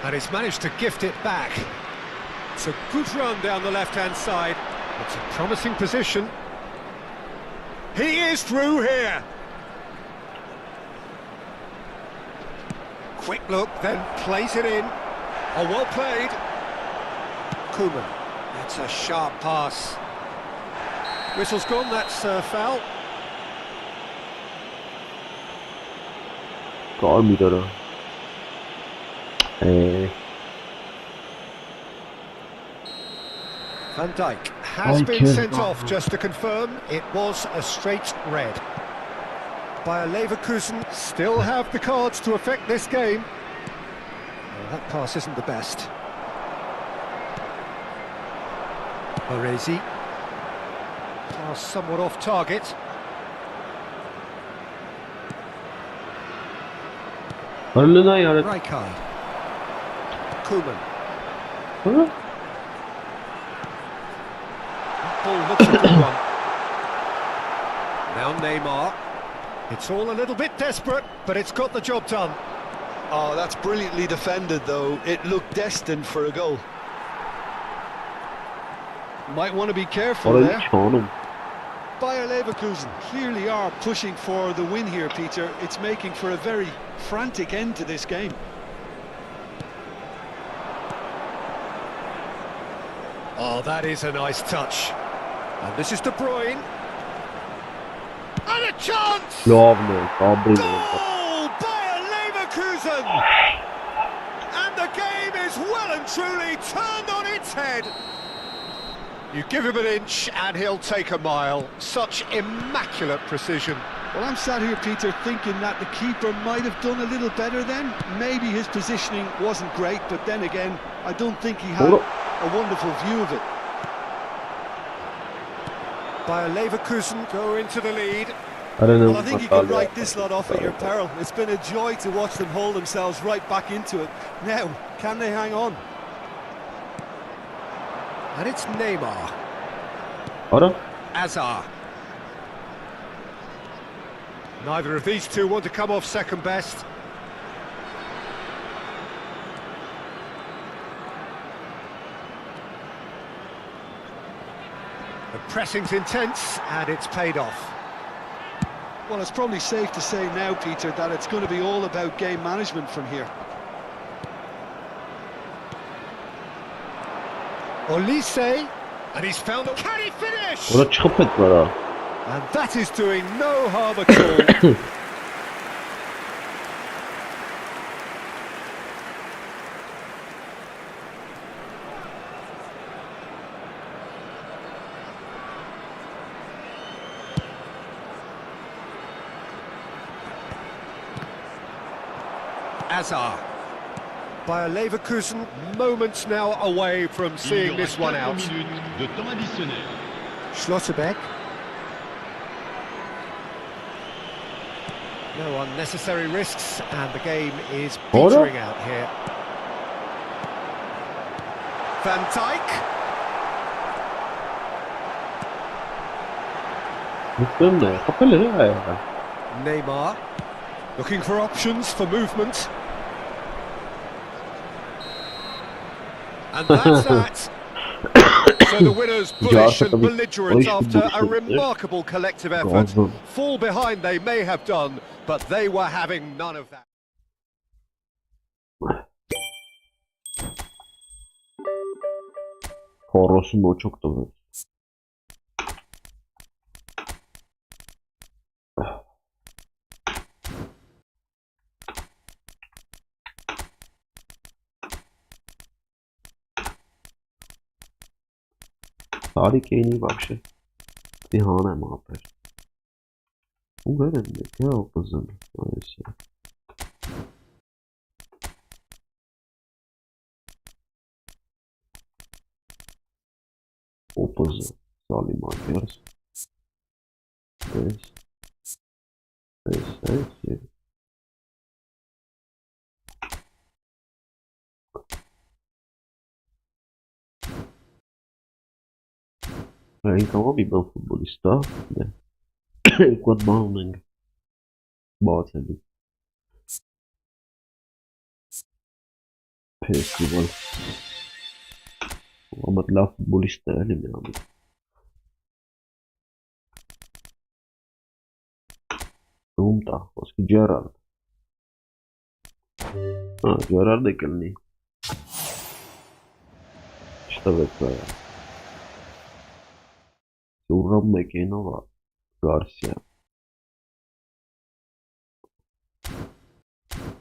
And he's managed to gift it back. It's a good run down the left-hand side. It's a promising position. He is through here. Quick look, then plays it in. Oh, well played. Koeman. That's a sharp pass. Whistle's gone, that's a foul. Got me there. Van Dijk has been sent off, just to confirm. It was a straight red. Bayer Leverkusen still have the cards to affect this game. Well, that pass isn't the best. Baresi. Pass somewhat off target. Rijkaard. Koeman. That ball looks a good one. Now Neymar. It's all a little bit desperate, but it's got the job done. Oh, that's brilliantly defended, though. It looked destined for a goal. Might want to be careful there. Bayer Leverkusen clearly are pushing for the win here, Peter. It's making for a very frantic end to this game. Oh, that is a nice touch. And this is De Bruyne. And a chance! Goal! Bayer Leverkusen! And the game is well and truly turned on its head. You give him an inch and he'll take a mile. Such immaculate precision. Well, I'm sat here, Peter, thinking that the keeper might have done a little better then. Maybe his positioning wasn't great, but then again, I don't think he had a wonderful view of it. Bayer Leverkusen go into the lead. Well, I think you can write this lot off at your peril. It's been a joy to watch them hold themselves right back into it. Now, can they hang on? And it's Neymar. Hazard. Neither of these two want to come off second best. The pressing's intense, and it's paid off. Well, it's probably safe to say now, Peter, that it's going to be all about game management from here. Olise, and he's found the... Can he finish? Ora çıkıp etme ha. And that is doing no harm at all. Azar. Bayer Leverkusen, moments now away from Il y seeing aura this one 4 out. minutes de temps additionnel. Schlotterbeck. No unnecessary risks, and the game is petering out here. Van Dijk. Mutluyum da ya. Kapalı ya. Neymar. Looking for options for movement. And that's that. So the winners bullish and belligerent after a remarkable collective effort. Fall behind they may have done, but they were having none of that. Horos'un o çok da böyle. Alik-GAMING वापस ध्यान है वहाँ पर उधर है क्या opposition ऐसे opposition साली मार्केट्स ऐसे Rincavi bel futbolista 𝐄𝐅𝐎𝐻𝐿 bahsediyor. Festival. मतलब futbolista है मेरा भी. घूमता उसकी जेरार्ड. हाँ जेरार्ड निकलनी. İşte bekle. Durram Mekenova Garcia.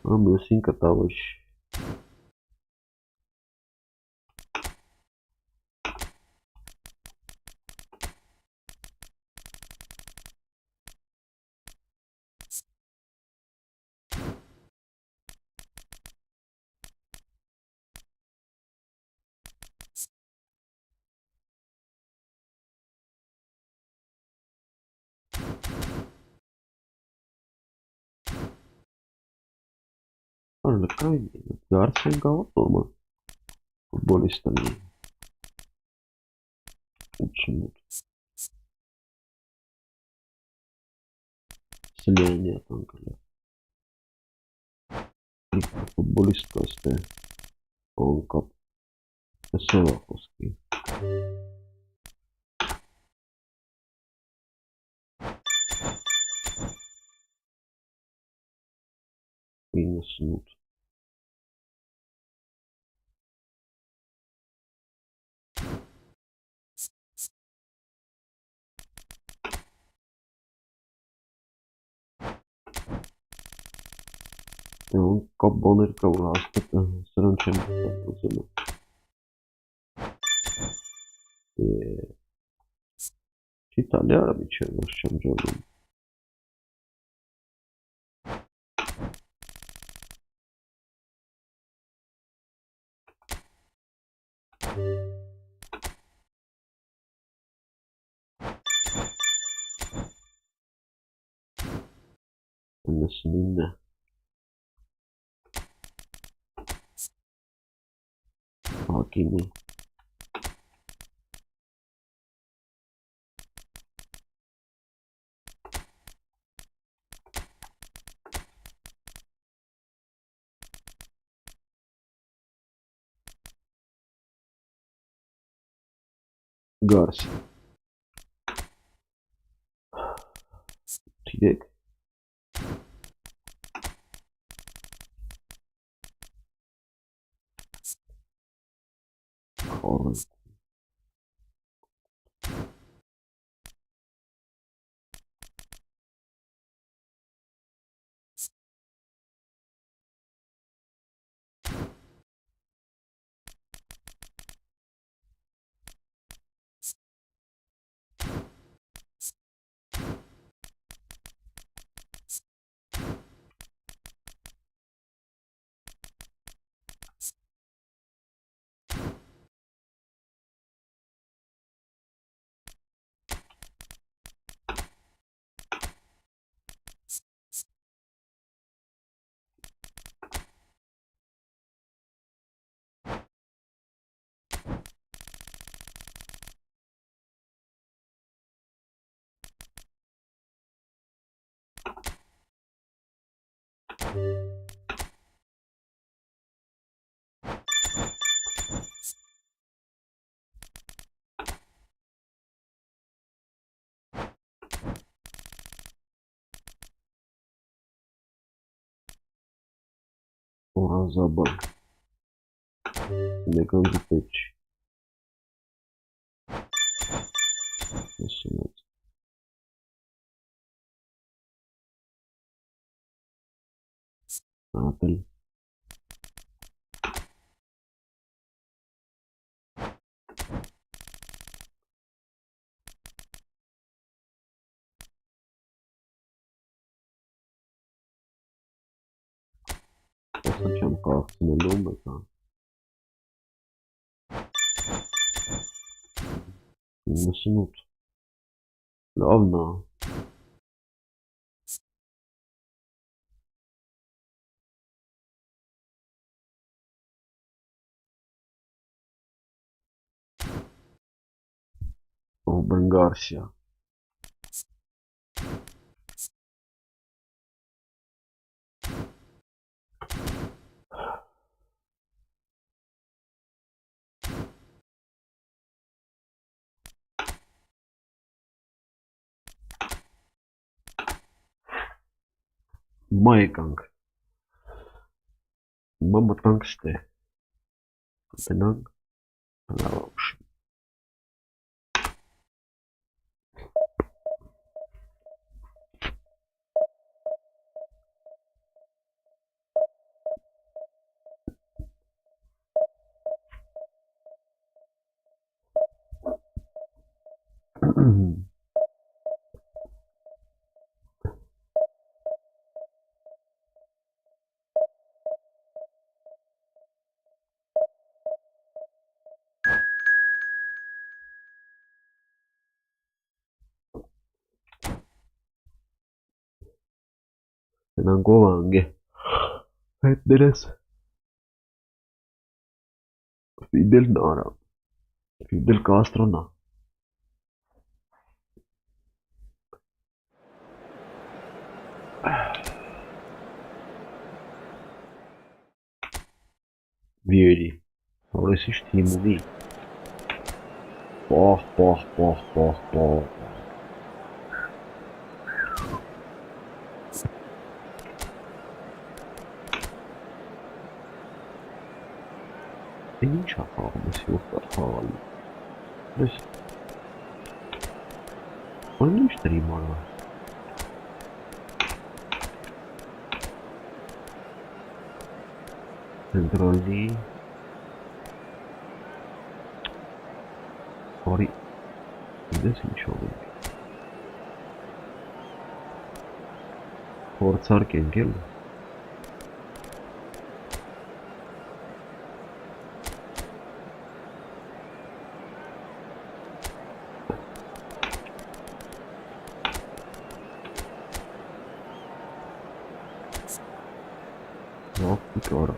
Am assim que talvez. Alik-GAMING Garcia Gavatorma futbolista mi? Uçumut. Слияние танкали. Futbolista este on kap. Selahovski. Minusnut. On kap boner ka vlastite srnčen pozemno. Italiano mi c'è lo sciamgiolo. Nesnine. Hakimi. Garcia. Tidek. Orası. Orazabal. Legal do peixe. Isso mesmo. Apple. Facciamo corsi nell'ombra, nessuno. Lovna. Ruben Garcia. Maikang. Mama tankste. Tenang. Lausch. Tenang kovange. Ettiniz. Fidel Nara. Fidel Castro na. Vieri. Orası stimuli. Poh poh poh poh poh. این چه خواهمسی افتاد حال بس اون نمیشتری ما رو سنترالی آری بیدست این شاگل Forzar Gengel. No, ora.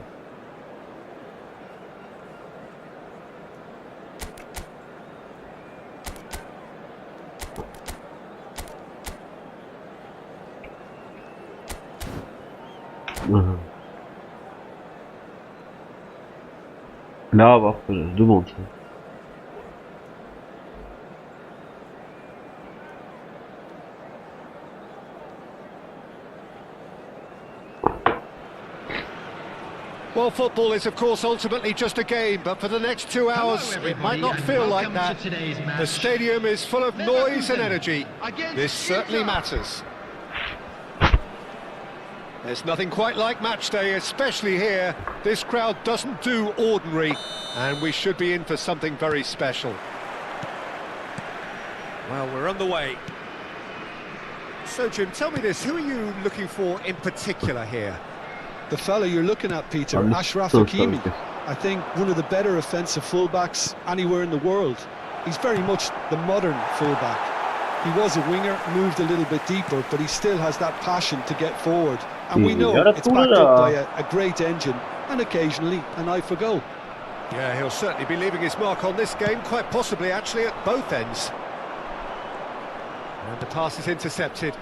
Là, voir, je demande ça. Well, football is, of course, ultimately just a game, but for the next 2 hours, it might not feel like that. The stadium is full of noise and energy. This certainly matters. There's nothing quite like match day, especially here. This crowd doesn't do ordinary, and we should be in for something very special. Well, we're on the way. So, Jim, tell me this, who are you looking for in particular here? The fella you're looking at, Peter, Achraf Hakimi. I think one of the better offensive fullbacks anywhere in the world. He's very much the modern fullback. He was a winger, moved a little bit deeper, but he still has that passion to get forward. And we know it's backed up by a great engine and occasionally an eye for goal. Yeah, he'll certainly be leaving his mark on this game, quite possibly actually at both ends. And the pass is intercepted.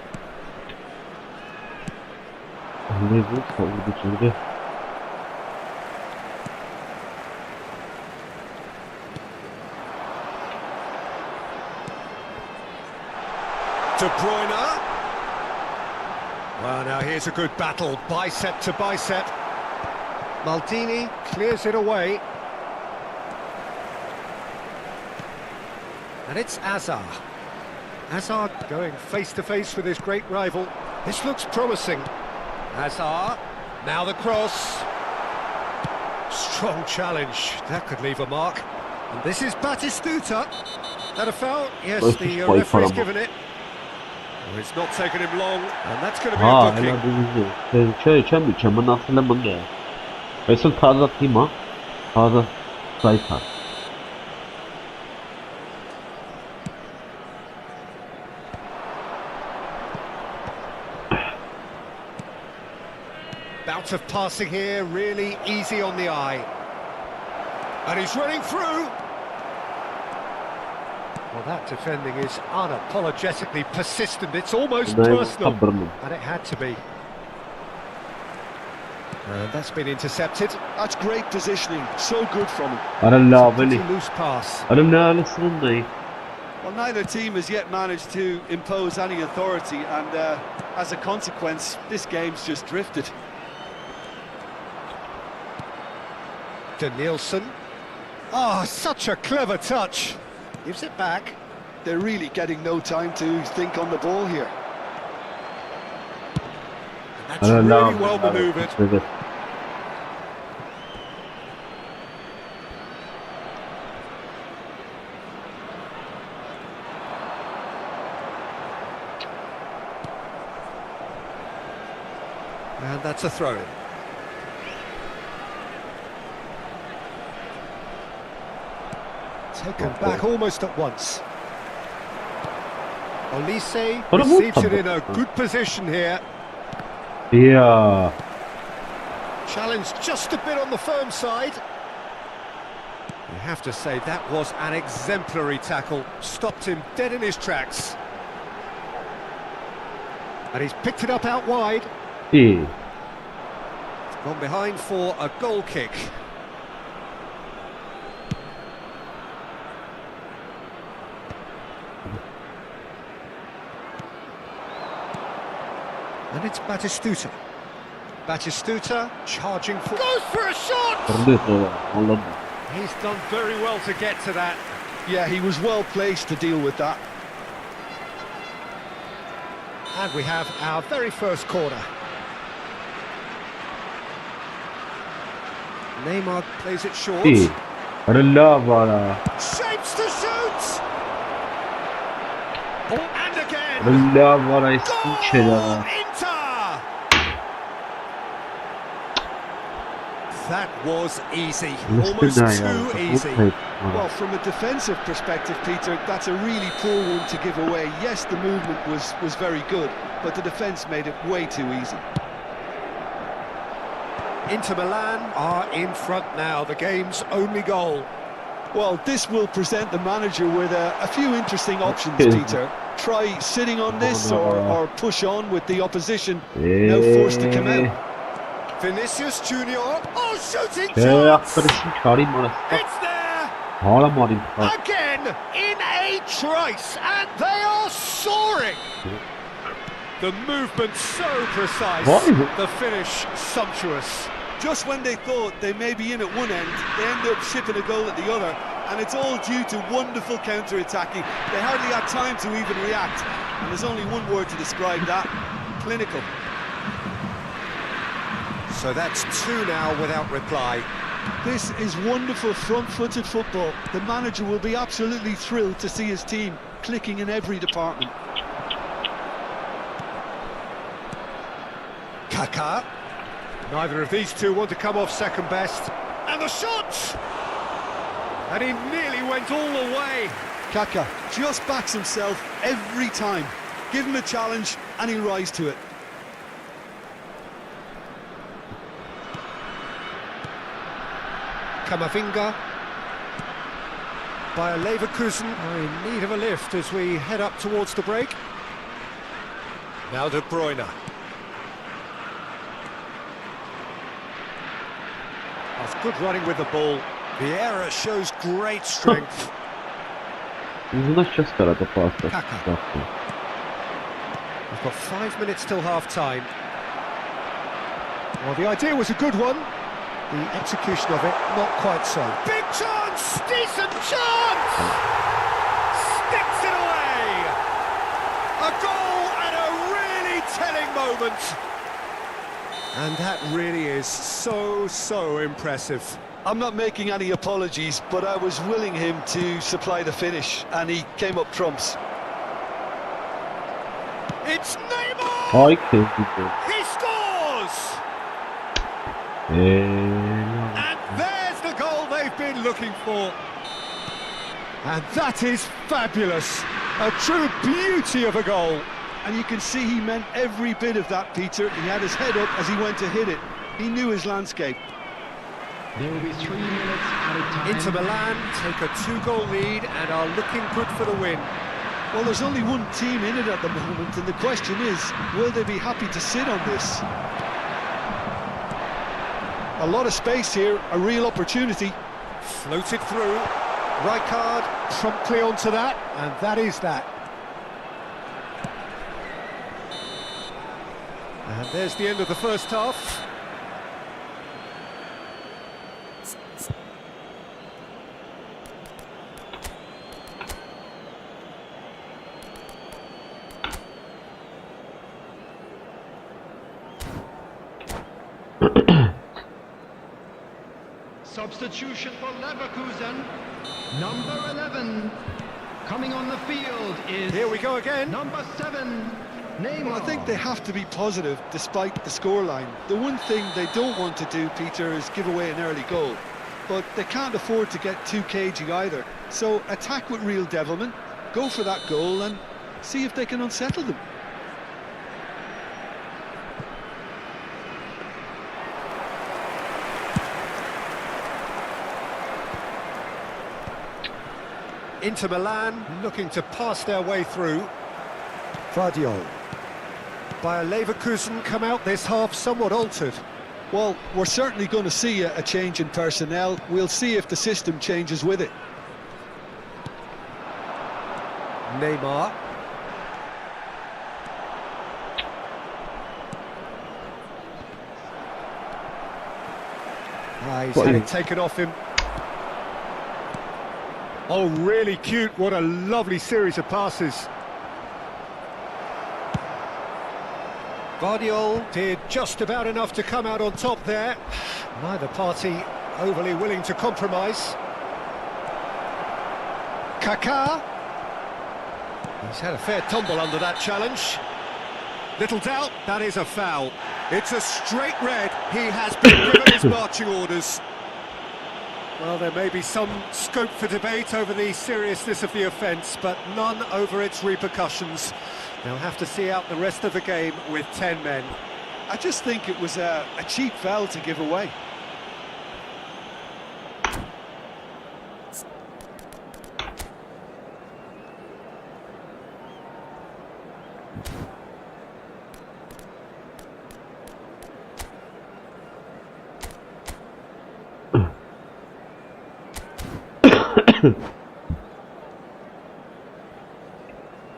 De Bruyne. Well, now here's a good battle, bicep to bicep. Maldini clears it away. And it's Azar. Azar going face-to-face with his great rival. This looks promising. Azar, now the cross. Strong challenge, that could leave a mark. And this is Batistuta. That a foul? Yes, the referee's given it. Oh, it's not taken him long, and that's going to be a booking. Bout of passing here, really easy on the eye. And he's running through. Well, that defending is unapologetically persistent. It's almost personal. And it had to be. And that's been intercepted. That's great positioning. So good from him. Pretty loose pass. Well, neither team has yet managed to impose any authority, and as a consequence, this game's just drifted. Nielsen. Oh, such a clever touch. Gives it back. They're really getting no time to think on the ball here. And that's really well manoeuvred. And that's a throw-in. Taken back almost at once. Olise receives it in a good position here. Yeah. Challenged just a bit on the firm side. You have to say that was an exemplary tackle. Stopped him dead in his tracks. And he's picked it up out wide. Yeah. Gone behind for a goal kick. And it's Batistuta. Batistuta charging for... Goes for a shot! He's done very well to get to that. Yeah, he was well placed to deal with that. And we have our very first corner. Neymar plays it short. Shapes to shoot! Oh, and again! Goal! Inter! That was easy, almost too easy. Well, from a defensive perspective, Peter, that's a really poor one to give away. Yes, the movement was very good, but the defence made it way too easy. Inter Milan are in front now, the game's only goal. Well, this will present the manager with a few interesting options, Peter. Try sitting on this or push on with the opposition. No force to come out. Vinicius Junior. Oh, shooting chance! It's there! Again, in a trice, and they are soaring! The movement so precise, the finish sumptuous. Just when they thought they may be in at one end, they end up shipping a goal at the other, and it's all due to wonderful counter-attacking. They hardly had time to even react, and there's only one word to describe that: clinical. So that's 2 now without reply. This is wonderful front-footed football. The manager will be absolutely thrilled to see his team clicking in every department. Kaká. Neither of these two want to come off second best. And the shot! And he nearly went all the way. Kaká just backs himself every time. Give him a challenge and he'll rise to it. Camavinga. Bayer Leverkusen are in need of a lift as we head up towards the break. Now De Bruyne. That's good running with the ball. Vieira shows great strength. Znasz stara to pasta. Kaká. We've got 5 minutes till half-time. Well, the idea was a good one. The execution of it, not quite so. Big chance! Decent chance! Sticks it away! A goal and a really telling moment. And that really is so impressive. I'm not making any apologies, but I was willing him to supply the finish, and he came up trumps. It's Neymar! Ay kesinlikle. He scores! And there's the goal they've been looking for. And that is fabulous. A true beauty of a goal. And you can see he meant every bit of that, Peter. He had his head up as he went to hit it. He knew his landscape. There will be 3 minutes added time. Inter Milan take a 2-goal lead and are looking good for the win. Well, there's only one team in it at the moment, and the question is, will they be happy to sit on this? A lot of space here, a real opportunity. Floated through. Rijkaard promptly onto that, and that is that. And there's the end of the first half. Substitution for Leverkusen. Number 11. Coming on the field is... Here we go again. Number 7. Neymar. Well, I think they have to be positive despite the scoreline. The one thing they don't want to do, Peter, is give away an early goal. But they can't afford to get too cagey either. So attack with real devilment, go for that goal and see if they can unsettle them. Inter Milan looking to pass their way through. Vardiol. Bayer Leverkusen come out this half somewhat altered. Well, we're certainly going to see a change in personnel. We'll see if the system changes with it. Neymar. He's had it taken off him. Oh, really cute. What a lovely series of passes. Vardiol did just about enough to come out on top there. Neither party overly willing to compromise. Kaká. He's had a fair tumble under that challenge. Little doubt, that is a foul. It's a straight red. He has been given his marching orders. Well, there may be some scope for debate over the seriousness of the offence, but none over its repercussions. They'll have to see out the rest of the game with 10 men. I just think it was a cheap foul to give away.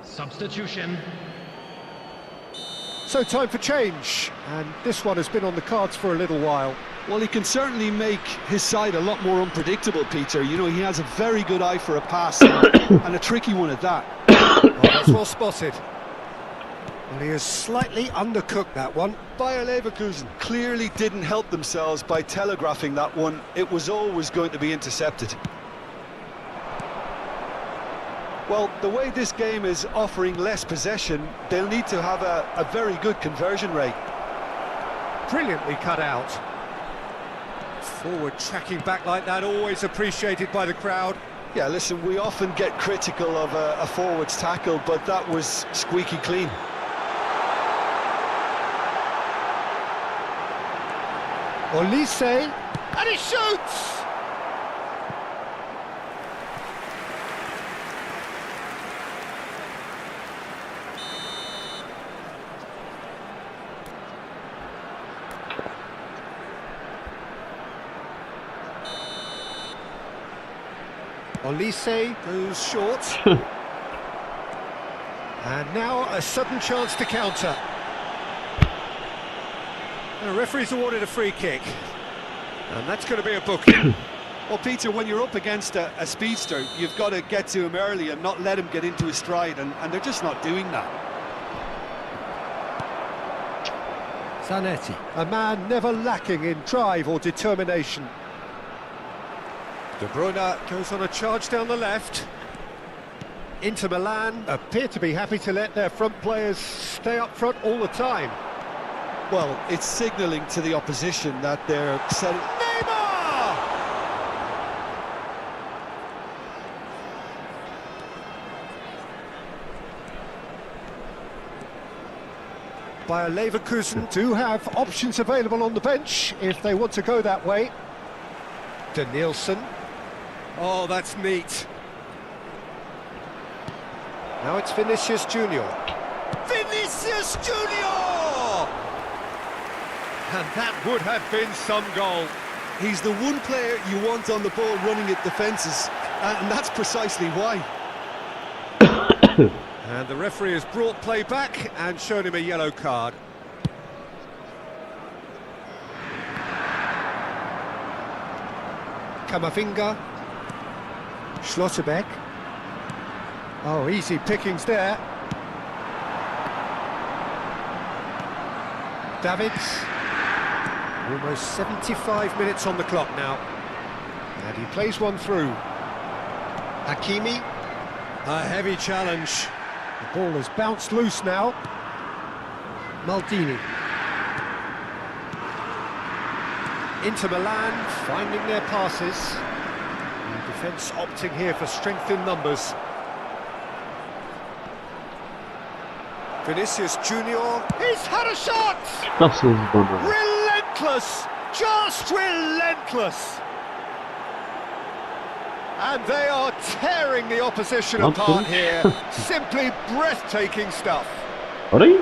Substitution. So time for change, and this one has been on the cards for a little while. Well, he can certainly make his side a lot more unpredictable, Peter. You know, he has a very good eye for a pass, and a tricky one at that. Oh, that's well spotted. Well, he has slightly undercooked that one. Bayer Leverkusen clearly didn't help themselves by telegraphing that one. It was always going to be intercepted. Well, the way this game is offering less possession, they'll need to have a very good conversion rate. Brilliantly cut out. Forward tracking back like that, always appreciated by the crowd. Yeah, listen, we often get critical of a forward's tackle, but that was squeaky clean. Olise, and he shoots! Olise goes short. And now a sudden chance to counter. The referee's awarded a free kick. And that's going to be a booking. Well, Peter, when you're up against a speedster, you've got to get to him early and not let him get into his stride, and they're just not doing that. Zanetti, a man never lacking in drive or determination. De Bruyne goes on a charge down the left. Inter Milan appear to be happy to let their front players stay up front all the time. Well, it's signalling to the opposition that they're setting... Neymar! Bayer Leverkusen do have options available on the bench if they want to go that way. De Nielsen. Oh, that's neat. Now it's Vinicius Junior. Vinicius Junior! And that would have been some goal. He's the one player you want on the ball running at defences, and that's precisely why. And the referee has brought play back and shown him a yellow card. Camavinga. Schlotterbeck. Oh, easy pickings there. Davids. Almost 75 minutes on the clock now. And he plays one through. Hakimi. A heavy challenge. The ball has bounced loose now. Maldini. Inter Milan finding their passes. The defence opting here for strength in numbers. Vinicius Junior. He's had a shot! Relentless! Just relentless! And they are tearing the opposition apart here. Simply breathtaking stuff. And he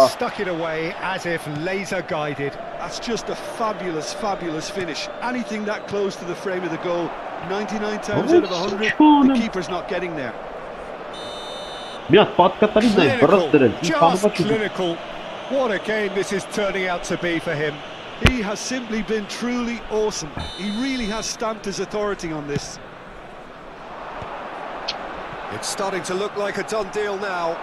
stuck it away as if laser guided. That's just a fabulous, fabulous finish. Anything that close to the frame of the goal, 99 times out of 100, the keeper's not getting there. Clinical, just clinical. What a game this is turning out to be for him. He has simply been truly awesome. He really has stamped his authority on this. It's starting to look like a done deal now.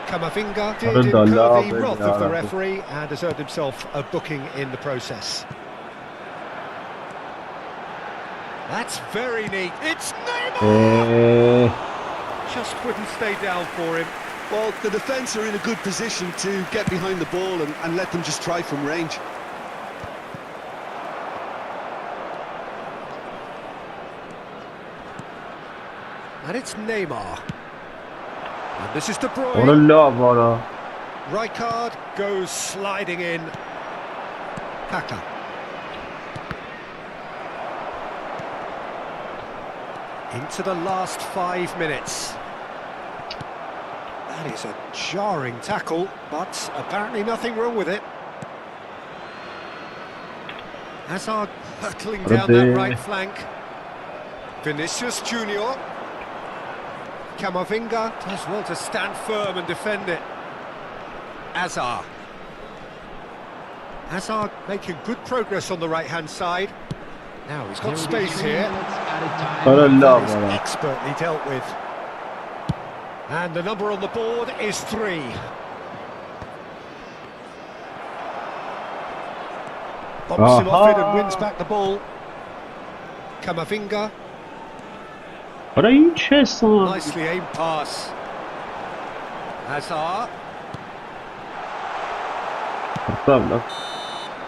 Camavinga did incur the wrath of the referee and has earned himself a booking in the process. That's very neat. It's Neymar! Just couldn't stay down for him. Well, the defence are in a good position to get behind the ball and let them just try from range. And it's Neymar. And this is De Bruyne. Rijkaard goes sliding in. Kaka. Into the last 5 minutes. That is a jarring tackle, but apparently nothing wrong with it. Hazard hurtling down that right flank. Vinicius Junior. Camavinga does well to stand firm and defend it. Hazard. Hazard making good progress on the right-hand side. Now he's got space here. It's expertly dealt with. And the number on the board is 3. Bumps him off it and wins back the ball. Camavinga. Nicely aimed pass. Hazard.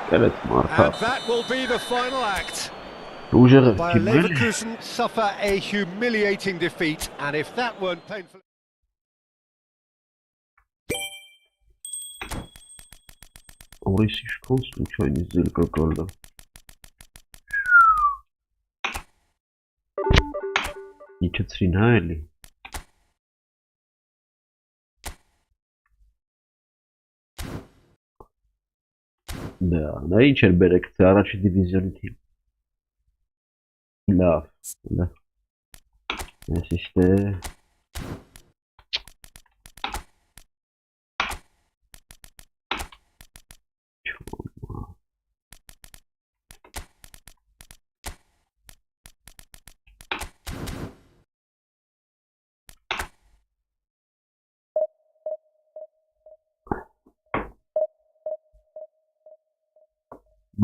And that will be the final act. Bayer Leverkusen suffer a humiliating defeat, and if that weren't painful... Օրեսիշ случайно зелька կալდა։ Իջեցրին հա էլի։ Դա ինչ էր բերեք, թե առաջի դիվիզիոնի թիմ։ Լավ։ Ես իստե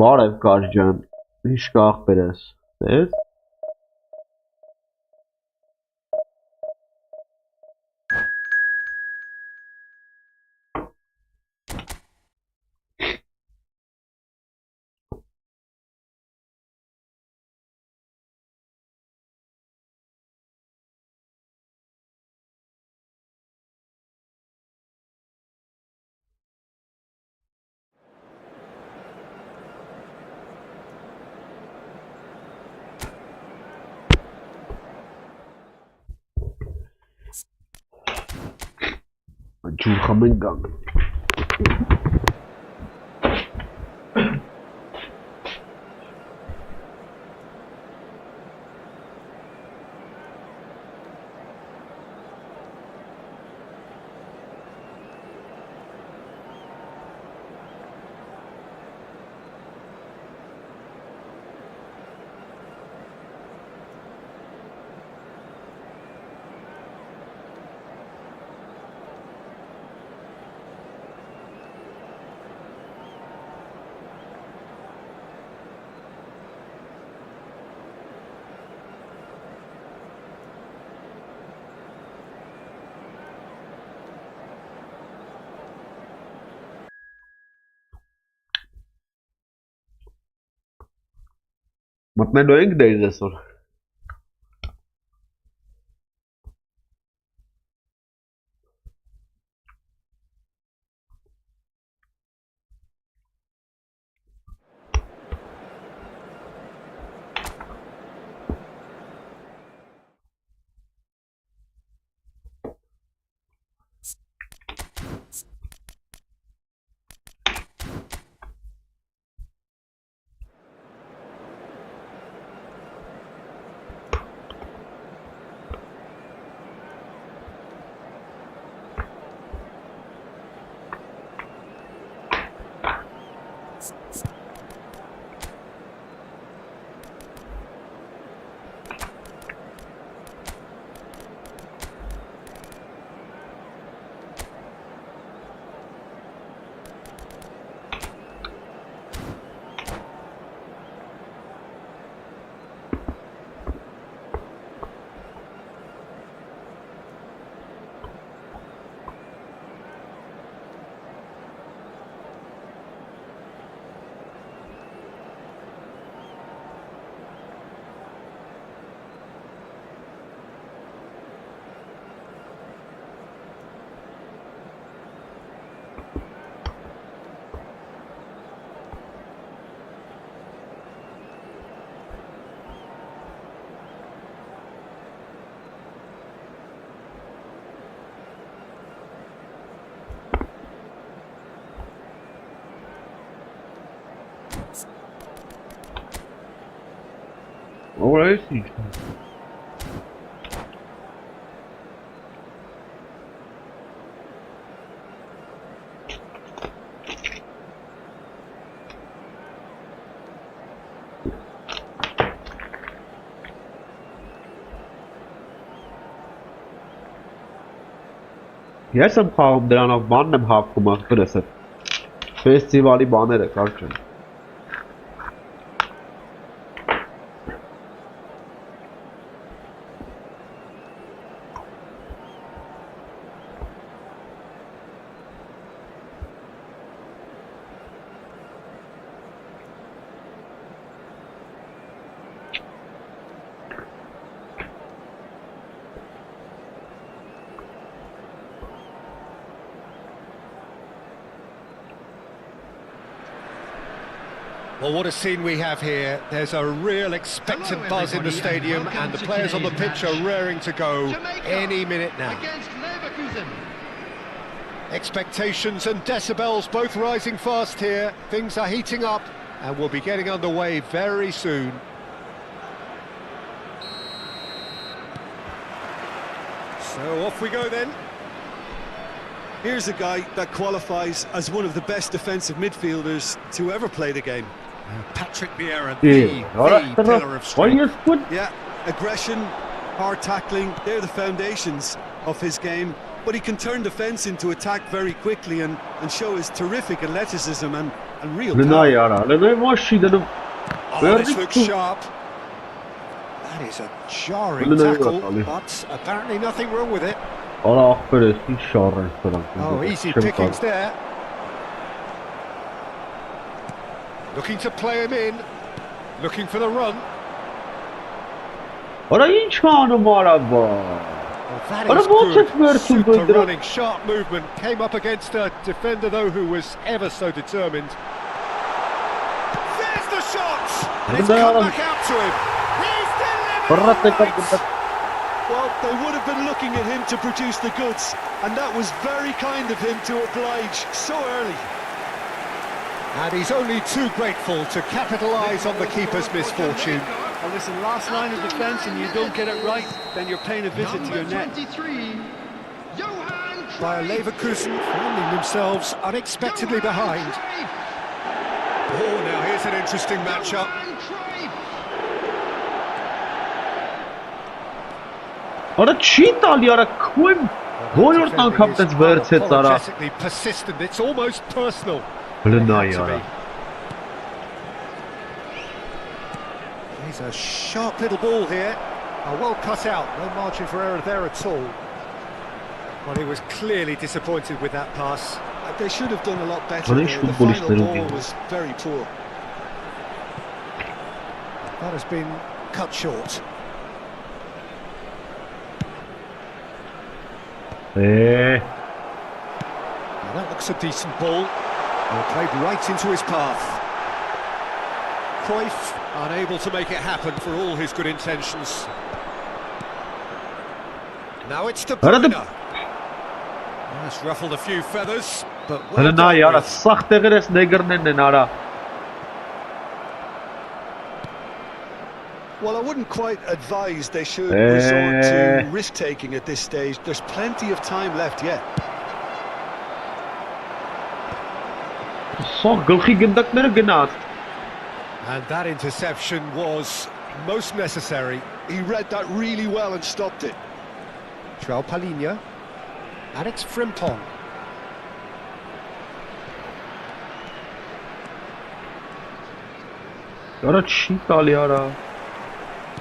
Բարև կար ջան, ինչ կա աղբերս, տես։ Ջուր խմենք գանք։ Մտնելու ենք դերից այսօր։ Օրեսիշ։ Ես եմ խաղում դրանով բանն եմ հապկում աղբերս է ֆեստիվալի բաները կարճ են Well, what a scene we have here. There's a real expectant buzz in the stadium and the players on the pitch are raring to go any minute now. Against Leverkusen. Expectations and decibels both rising fast here. Things are heating up and we'll be getting underway very soon. So off we go then. Here's a guy that qualifies as one of the best defensive midfielders to ever play the game. Patrick Vieira, Yeah, the pillar of strength. Yeah, aggression, hard tackling, they're the foundations of his game. But he can turn defence into attack very quickly and show his terrific athleticism and real power. Oh, this looks sharp. That is a jarring tackle, but apparently nothing wrong with it. Oh, easy pickings there. Looking to play him in. Looking for the run. Well, that is good. Super running, sharp movement. Came up against a defender, though, who was ever so determined. There's the shot! And it's come back out to him. He's delivered! Well, they would have been looking at him to produce the goods, and that was very kind of him to oblige so early. And he's only too grateful to capitalise on the keeper's misfortune. Well, listen, last line of defence and you don't get it right, then you're paying a visit to your net. 23, Johan Bayer Leverkusen finding themselves unexpectedly behind. Oh, now here's an interesting matchup. Apologetically persistent, it's almost personal. He's a sharp little ball here. Oh, well cut out, no margin for error there at all. Well, he was clearly disappointed with that pass. They should have done a lot better. The final ball was very poor. That has been cut short. Now that looks a decent ball. Well, played right into his path. Cruyff unable to make it happen for all his good intentions. Now it's De Bruyne. That's ruffled a few feathers, but well done with. Well, I wouldn't quite advise they should resort to risk-taking at this stage. There's plenty of time left yet. And that interception was most necessary. He read that really well and stopped it. João Palhinha. Alex Frimpong.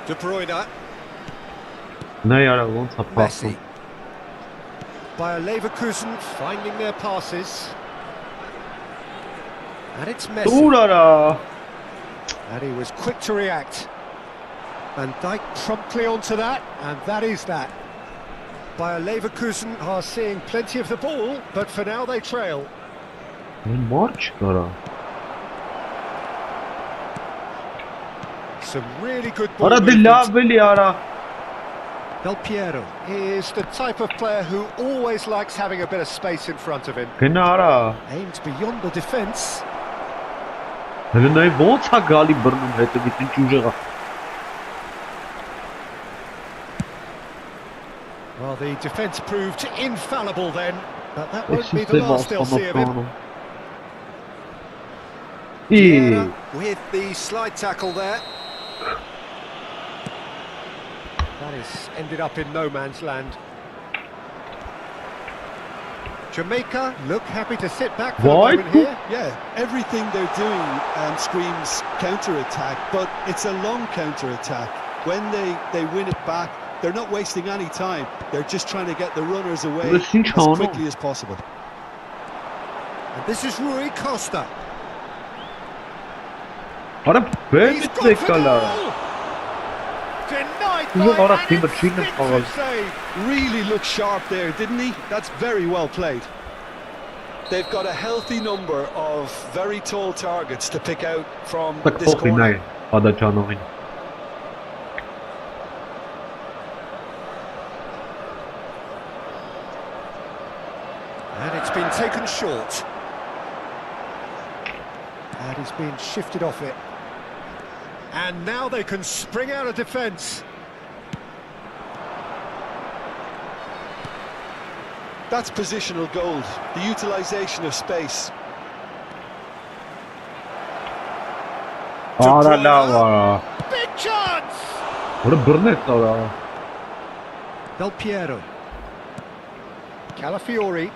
De Bruyne. Messi. Bayer Leverkusen finding their passes. And it's Messi. And he was quick to react. Van Dijk promptly onto that, and that is that. Bayer Leverkusen are seeing plenty of the ball, but for now they trail. Some really good ball movement. Del Piero is the type of player who always likes having a bit of space in front of him. Aimed beyond the defence. Well, the defence proved infallible then, but that won't be the last they'll see of him. Yeah. With the slide tackle there. That is ended up in no man's land. Jamaica look happy to sit back for What? the moment here. Yeah, everything they're doing screams counter-attack, but it's a long counter-attack. When they win it back, they're not wasting any time. They're just trying to get the runners away as quickly as possible. And this is Rui Costa. What a He's big gone for color. goal! Denied He's got by a team an of treatment instinctive powers. save. Really looked sharp there, didn't he? That's very well played. They've got a healthy number of very tall targets to pick out from Tak this corner. pochynej pada Canovi. And it's been taken short. And he's been shifted off it. And now they can spring out of defence. That's positional gold, the utilisation of space. Ara lava. Big chance! What a burnet color. Del Piero. Calafiori.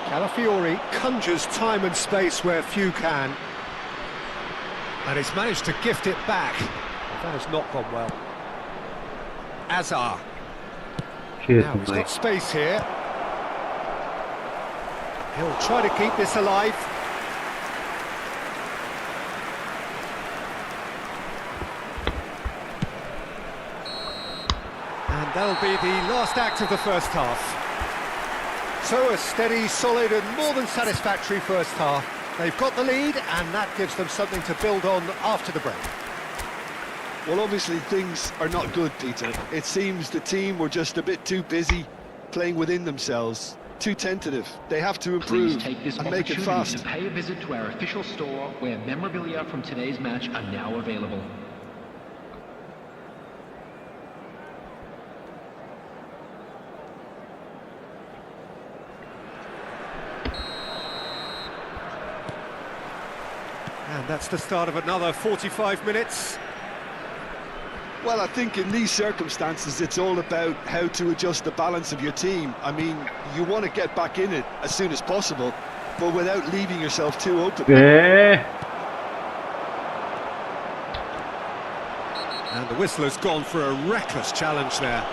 Calafiori conjures time and space where few can. And he's managed to gift it back. That has not gone well. Azar. Cheers, Now he's mate. got space here. He'll try to keep this alive. And that'll be the last act of the first half. So a steady, solid and more than satisfactory first half. They've got the lead and that gives them something to build on after the break. Well, obviously things are not good, Peter. It seems the team were just a bit too busy playing within themselves, too tentative. They have to Please improve take this and make it opportunity fast. to pay a visit to our official store where memorabilia from today's match are now available. And that's the start of another 45 minutes. Well, I think in these circumstances, it's all about how to adjust the balance of your team. I mean, you want to get back in it as soon as possible, but without leaving yourself too open. Yeah. And the whistler's gone for a reckless challenge there.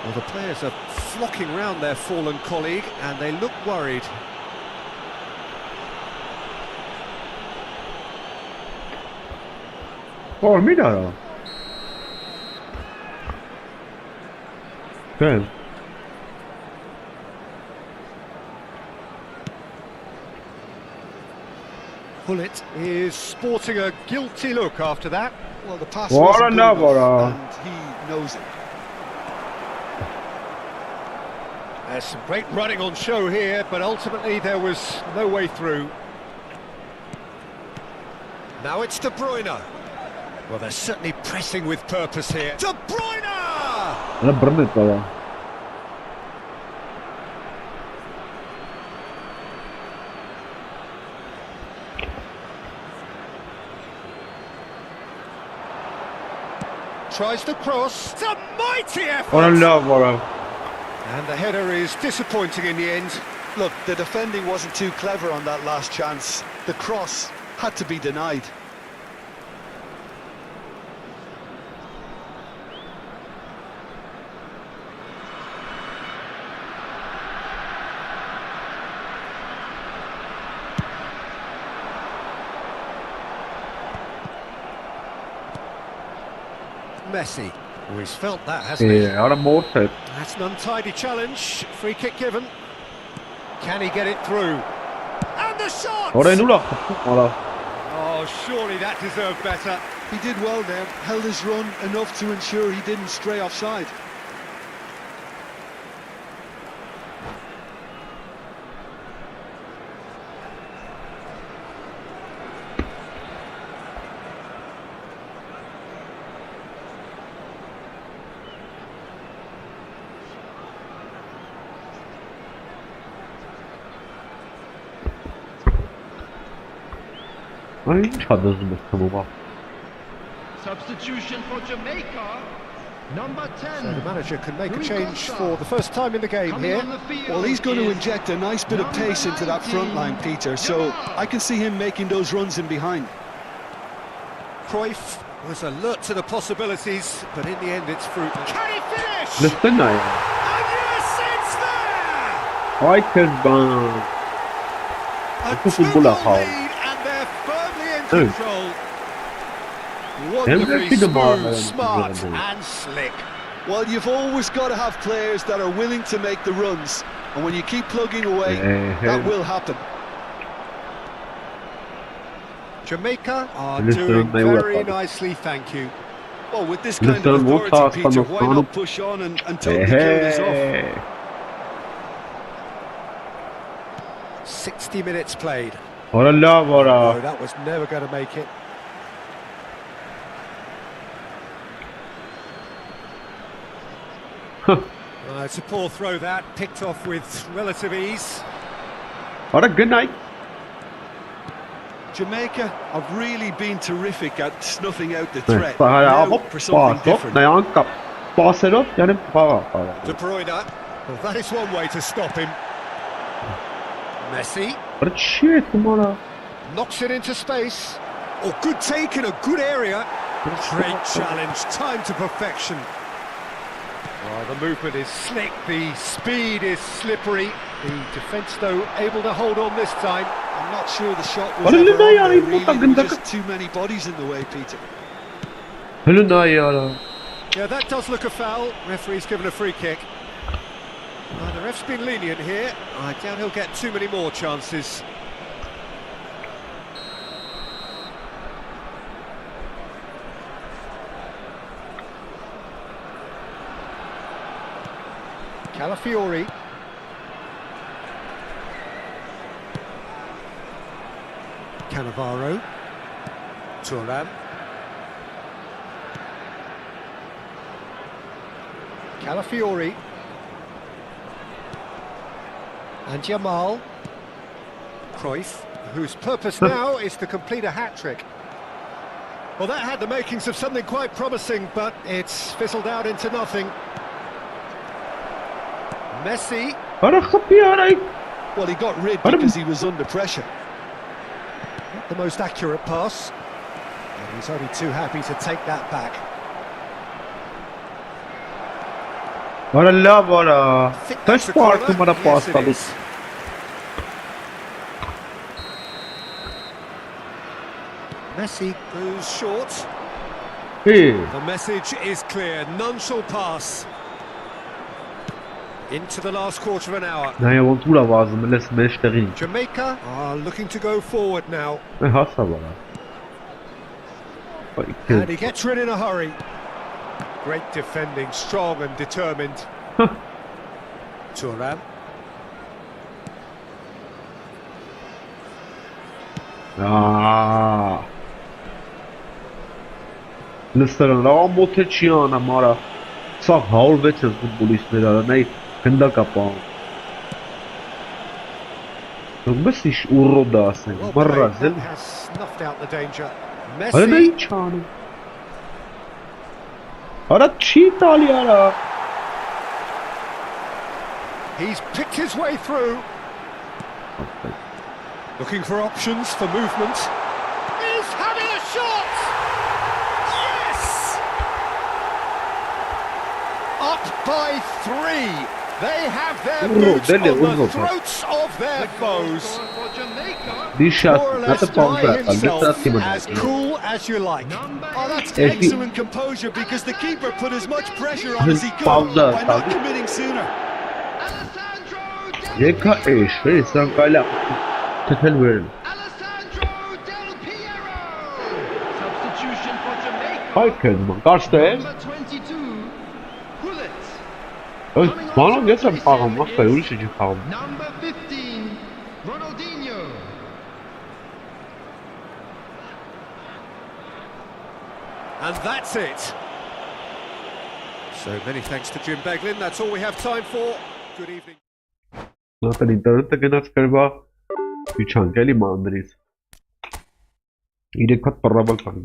Well, the players are flocking round their fallen colleague and they look worried. Oh, mira. Good. Pullet is sporting a guilty look after that. Well, the pass What wasn't good another, enough, and he knows it. There's some great running on show here, but ultimately there was no way through. Now it's De Bruyne. Well, they're certainly pressing with purpose here. De Bruyne! What a burnet color. Tries to cross. It's a mighty effort! What a love, what a... And the header is disappointing in the end. Look, the defending wasn't too clever on that last chance. The cross had to be denied. Messi. Oh, he's felt that, hasn't he? Yeah, what a mortar. That's an untidy challenge. Free kick given. Can he get it through? And the shot! What a nula. What a... Oh, surely that deserved better. He did well there, held his run enough to ensure he didn't stray offside. Ինչ ա դզում ես թվում, Substitution for Jamaica. Number 10. So the manager can make a change for the first time in the game Coming here. on the field Well, he's going to is inject a nice bit of pace into that front line, Peter, so I can see him making those runs in behind. Cruyff was alert to the possibilities, but in the end it's fruitless. Can he finish? Listen now. And yes, it's there! I can ban. A This is Bulla 2-goal Hall. lead, and they're firmly in Oh. control. Hem Wonderfully de Marlon smooth, smart Brando. and slick. Well, you've always got to have players that are willing to make the runs, and when you keep plugging away, that will happen. Jamaica are Listen, doing they were very fun. nicely, thank you. Well, with this kind of Listen, what authority, task Peter, on the why front? not push on and totally kill this off? Hey. 60 minutes played. Ora la, No, ora. that was never going to make it. It's a poor throw that, picked off with relative ease. Ora, good night. Jamaica have really been terrific at snuffing out the Ναι, threat. παρά Now από for something πάσο, different. να άνκα πάσερος, για να παρά. De Bruyne. Well, that is one way to stop him. Messi Ora, shit, kumara. knocks it into space. Oh, good take in a good area. Great challenge, time to perfection. Oh, the movement is slick, the speed is slippery. The defence, though, able to hold on this time. I'm not sure the shot was What ever did on they there, do? really. What There were the- just too many bodies in the way, Peter. Hello, Nayara. Yeah, that does look a foul. Referee's given a free kick. The ref's been lenient here. I doubt he'll get too many more chances. Calafiori. Cannavaro. Thuram. Calafiori. And Jamal. Cruyff, whose purpose now is to complete a hat-trick. Well, that had the makings of something quite promising, but it's fizzled out into nothing. Messi. Ora, خبي عليك. Well, he got rid because he was under pressure. Not the most accurate pass. And he's only too happy to take that back. Ora la, ora. Think Kaç that's a puan corner? kumara Yes, pas it aldık? is. Messi goes short. Hey. The message is clear, none shall pass. Into the last quarter of an hour. Naja, aventura vazım, les meşterin. Jamaica are looking to go forward now. Ne hasta var. And he gets rid in a hurry. Great defending, strong and determined. Thuram. Aa. Լստրան, ամոթեչյան ամարա, սա 106 ես ֆուտբոլիստներ արանայի գնդակապան։ Դուք ինչ ուրոդա ասեն, Well մռած played, էլ։ that has snuffed out the danger. Արա նա Messi. ինչ անում։ Արա չի տալի արա։ He's picked his way through. Looking for options for movement. He's having a shot! Yes! Up by 3. They have their boots on the throats of their foes. Score for Jamaica. Դիշա, More or նա less të by պամպրատ, himself, լստացի as cool as you like. Number Oh, that's 18. excellent composure because the keeper put as much pressure on as he could Pauza, by not pauza. committing sooner. Alessandro Del Եկա էշ, սան կայլա թթել վերել։ Alessandro Del Piero. Substitution for Jamaica. Հայքեն ման, կարճ է։ Number 22. Pullet. Մանոն ես եմ խաղում, ախպեր, ուրիշ չի խաղում։ Number 15. Ronaldinho. And that's it. So many thanks to Jim Beglin. That's all we have time for. Good evening. Նա տեն ինտերնետը գնաց կրվա, իչանք էլի մանրից։ 3 հատ պռավալ կան։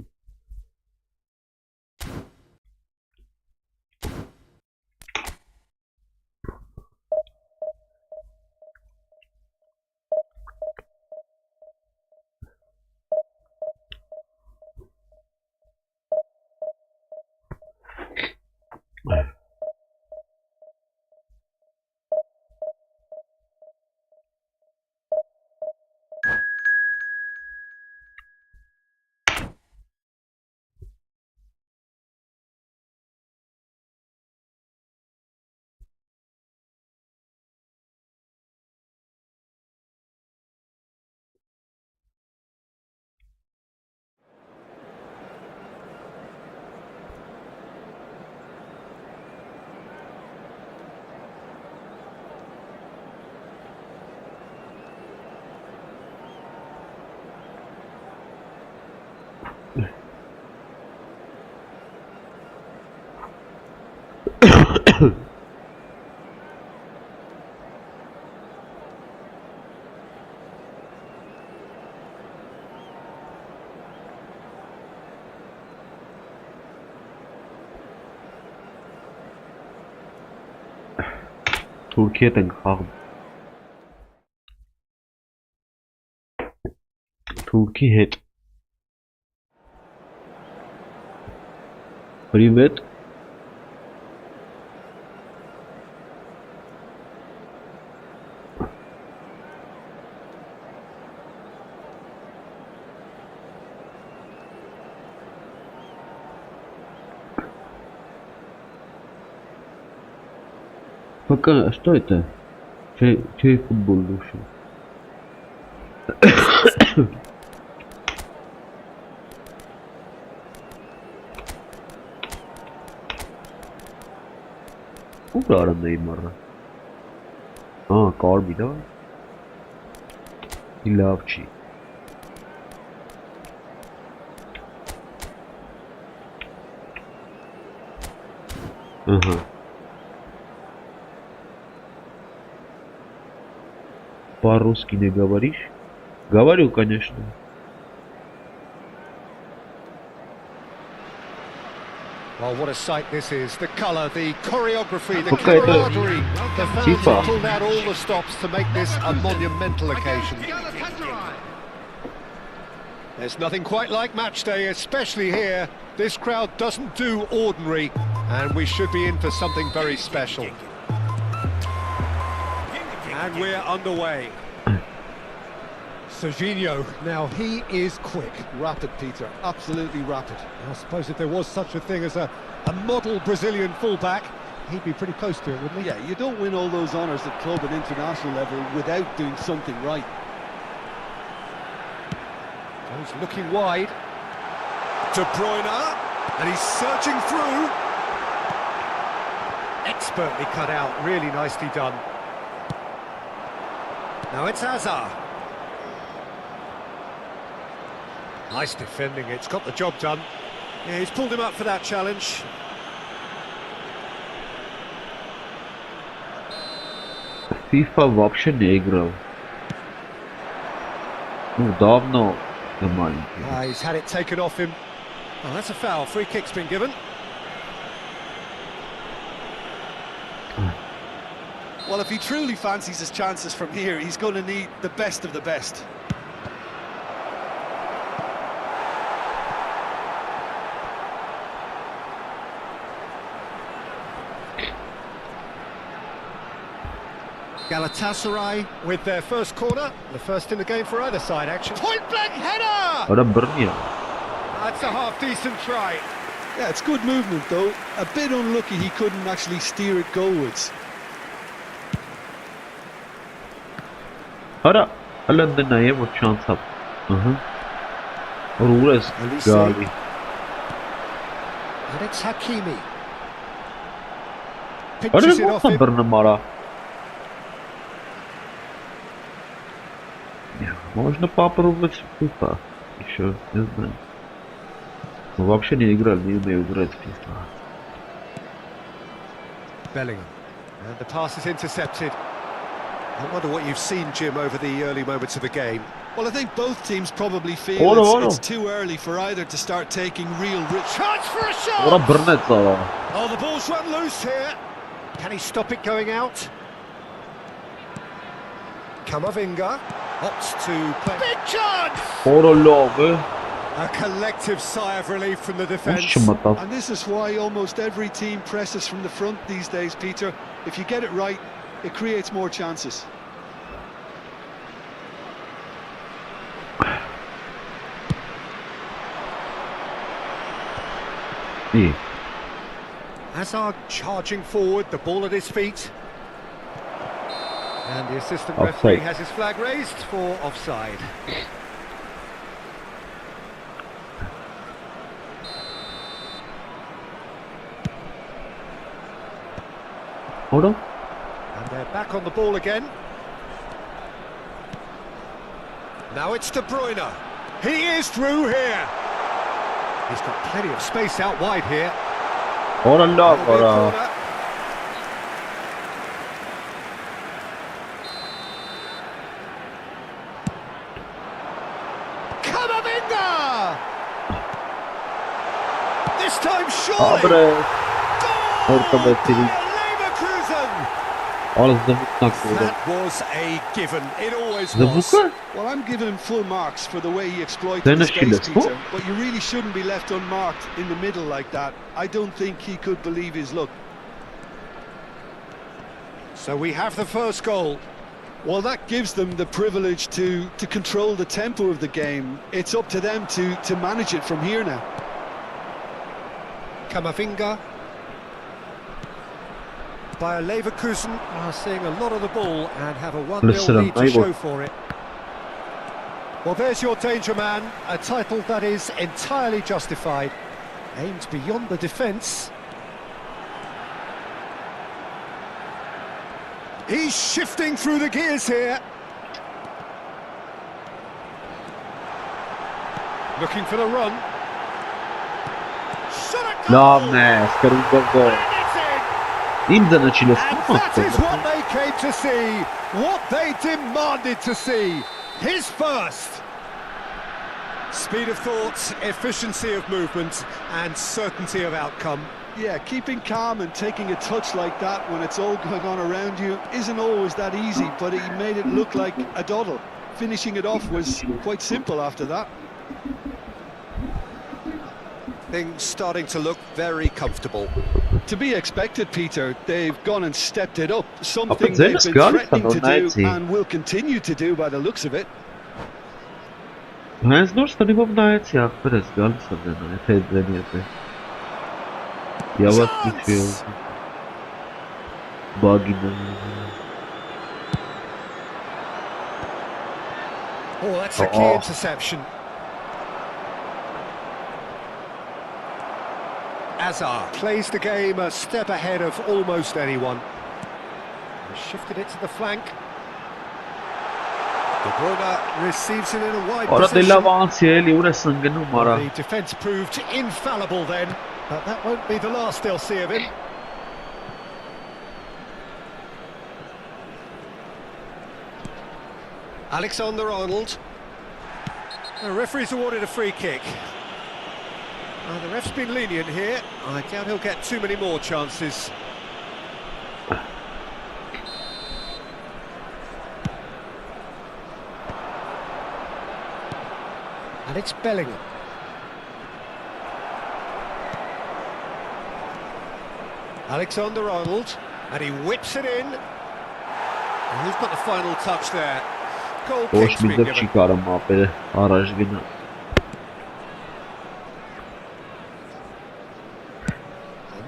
Թուրքի հետ ենք խաղում։ Թուրքի հետ։ Привет. Пока, что это? Чей футбол души? Ура, Неймара. Карби, да? И Лавчи. Ага. По-русски не говоришь? Говорю, конечно. Well, what a sight this is. The colour, the choreography, the camaraderie. The fans have pulled out all the stops to make this a monumental occasion. There's nothing quite like match day, especially here. This crowd doesn't do ordinary, and we should be in for something very special. And we're underway. Serginho, now he is quick. Rapid, Peter, absolutely rapid. I suppose if there was such a thing as a model Brazilian fullback, he'd be pretty close to it, wouldn't he? Yeah, you don't win all those honours at club and international level without doing something right. He's looking wide. De Bruyne, and he's searching through. Expertly cut out, really nicely done. Now it's Hazard. Nice defending, it's got the job done. Yeah, he's pulled him up for that challenge. FIFA вообще не играл. Ну, давно маленький. He's had it taken off him. Oh, that's a foul. Free kick's been given. Well, if he truly fancies his chances from here, he's going to need the best of the best. Galatasaray with their first corner, the first in the game for either side, actually. Point-blank header! Ora Bernia. That's a half-decent try. Yeah, it's good movement, though. A bit unlucky he couldn't actually steer it goalwards. Ora, alın da neye bu şans up. Rules Gali. And it's Hakimi. Ora Pitches it off bu him. Бернамара. Можно попробовать FIFA. Еще не знаю. Мы вообще не играли, не умею играть в FIFA. Bellingham. And the pass is intercepted. I wonder what you've seen, Jim, over the early moments of the game. Well, I think both teams probably feel it's too early for either to start taking real risks. Chance for a shot! Ora brnet zara. Oh, the ball's run loose here. Can he stop it going out? Camavinga opts to play. Big chance! Ora love. A collective sigh of relief from the defence. And this is why almost every team presses from the front these days, Peter. If you get it right, it creates more chances. Hazard charging forward, the ball at his feet. And the assistant referee has his flag raised for offside. Hold on. And they're back on the ball again. Now it's De Bruyne. He is through here. He's got plenty of space out wide here. Ora love, ora. Camavinga! This time surely. That was a given. It always was. Well, I'm giving him full marks for the way he exploited the space, Peter. But you really shouldn't be left unmarked in the middle like that. I don't think he could believe his luck. So we have the first goal. Well, that gives them the privilege to control the tempo of the game. It's up to them to manage it from here now. Camavinga. Bayer Leverkusen are seeing a lot of the ball and have a 1-0 lead to show for it. Well, there's your danger man, a title that is entirely justified. Aimed beyond the defence. He's shifting through the gears here. Looking for the run. No, man, go. And that is what they came to see, what they demanded to see. His first. Speed of thought, efficiency of movement, and certainty of outcome. Yeah, keeping calm and taking a touch like that when it's all going on around you isn't always that easy, but he made it look like a doddle. Finishing it off was quite simple after that. Things starting to look very comfortable. To be expected, Peter. They've gone and stepped it up. Something they've been threatening to do and will continue to do by the looks of it. Oh, that's a key interception. Hazard plays the game a step ahead of almost anyone. He shifted it to the flank. De Bruyne receives it in a wide position. The defence proved infallible then, but that won't be the last they'll see of him. Alexander-Arnold. The referee's awarded a free kick. The ref's been lenient here. I doubt he'll get too many more chances. And it's Bellingham. Alexander-Arnold. And he whips it in. And who's got the final touch there? Goal kick's been given.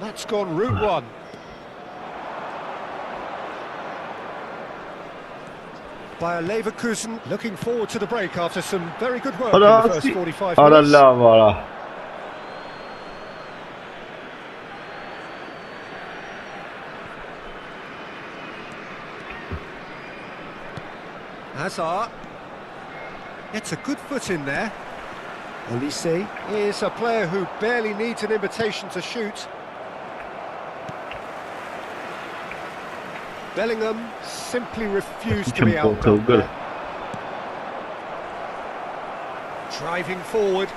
That's gone route one. Bayer Leverkusen looking forward to the break after some very good work in the first 45 minutes. Hazard gets a good foot in there. Olise is a player who barely needs an invitation to shoot. Bellingham simply refused to be outdone there. Driving forward.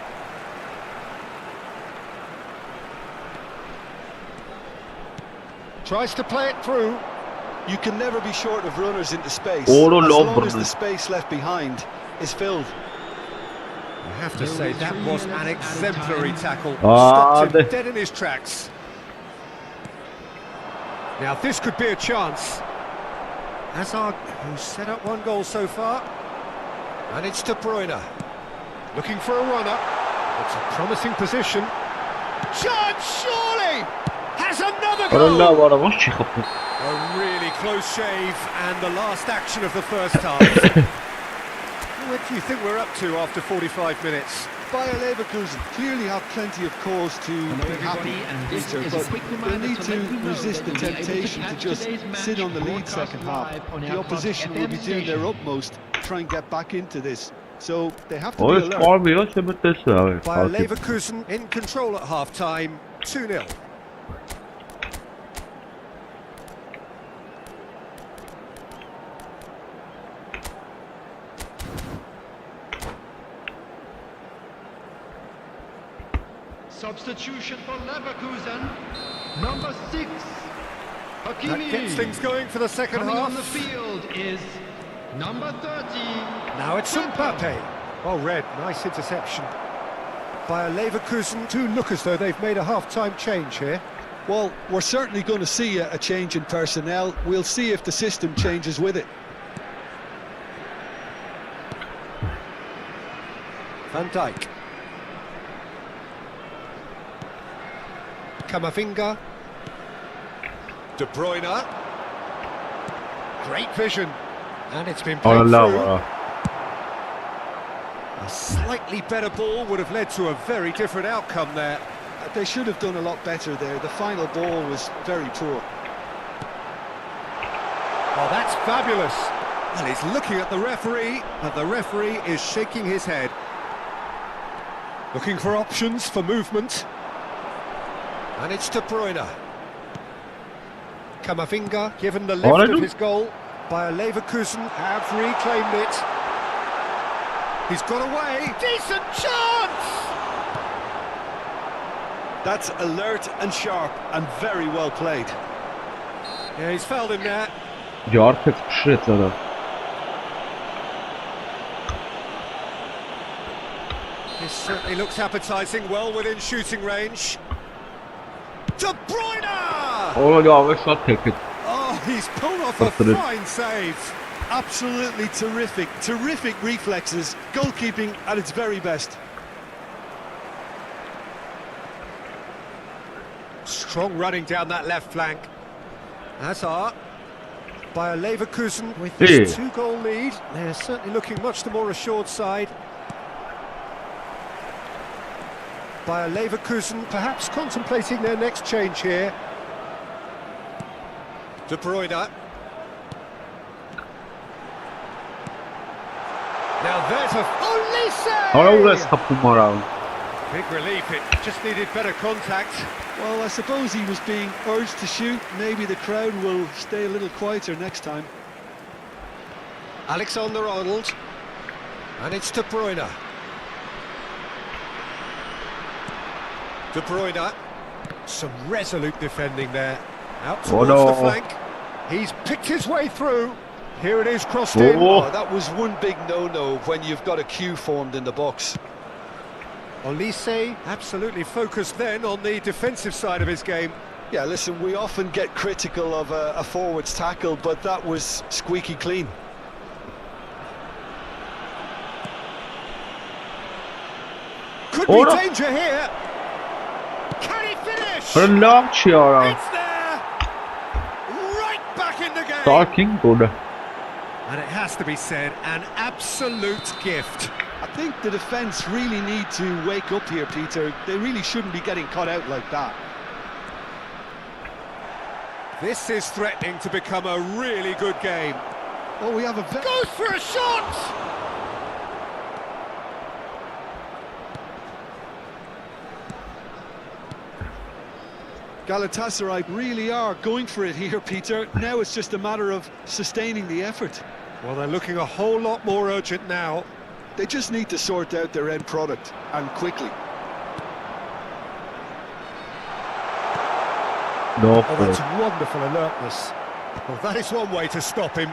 Tries to play it through. You can never be short of runners into space, Oh, no, as no, long as Bruno. the space left behind is filled. I have to say, that was an exemplary tackle. Ah, Stopped him dead in his tracks. Now this could be a chance. Hazard, who's set up one goal so far. And it's De Bruyne. Looking for a runner. It's a promising position. Chance, surely! Has another Allah goal! var ama çıkıp. A really close shave and the last action of the first half. What do you think we're up to after 45 minutes? Bayer Leverkusen clearly have plenty of cause to be happy, Peter, but they need to resist the temptation to just sit on the lead second half. The opposition will be doing their utmost to try and get back into this. So they have to be O alert. çıkarmıyor sebetesi abi. Bayer Leverkusen in control at half-time, 2-0. Substitution for Leverkusen. Number 6, That gets Hakimi. things going for the second Coming half. on the field is number 30. Now it's Mbappe. Well read, nice interception. Bayer Leverkusen do look as though they've made a half-time change here. Well, we're certainly going to see a change in personnel. We'll see if the system changes with it. Van Dijk. Camavinga. De Bruyne. Great vision. And it's been played Allah through. var. A slightly better ball would have led to a very different outcome there. They should have done a lot better there. The final ball was very poor. Oh, that's fabulous. And he's looking at the referee, but the referee is shaking his head. Looking for options for movement. And it's De Bruyne. Camavinga given the lift of his goal. Bayer Leverkusen have reclaimed it. He's got away. Decent chance! That's alert and sharp and very well played. Yeah, he's fouled him there. Jartek przyszedł zaraz. This certainly looks appetising, well within shooting range. De Bruyne! Ona gelmek saat tek. Oh, he's pulled off a Absolutely. fine save. Absolutely terrific, terrific reflexes. Goalkeeping at its very best. Strong running down that left flank. Hazard. Bayer Leverkusen with this two-goal lead. They're certainly looking much the more assured side. Bayer Leverkusen perhaps contemplating their next change here. De Bruyne. Now there's a... Ona Olise! uğraş kapılma round. Big relief, it just needed better contact. Well, I suppose he was being urged to shoot. Maybe the crowd will stay a little quieter next time. Alexander-Arnold. And it's De Bruyne. De Bruyne. Some resolute defending there. Out towards the flank. He's picked his way through. Here it is, crossed in. Oh, that was one big no-no when you've got a queue formed in the box. Olise absolutely focused then on the defensive side of his game. Yeah, listen, we often get critical of a forward's tackle, but that was squeaky clean. Could be danger here. Can he finish? Fırlam çıkıyor. It's there. Right back in the game. Sakin burada. And it has to be said, an absolute gift. I think the defence really need to wake up here, Peter. They really shouldn't be getting caught out like that. This is threatening to become a really good game. Oh, we have a... Goes for a shot! Galatasaray really are going for it here, Peter. Now it's just a matter of sustaining the effort. Well, they're looking a whole lot more urgent now. They just need to sort out their end product, and quickly. No. Oh, that's wonderful alertness. Well, that is one way to stop him.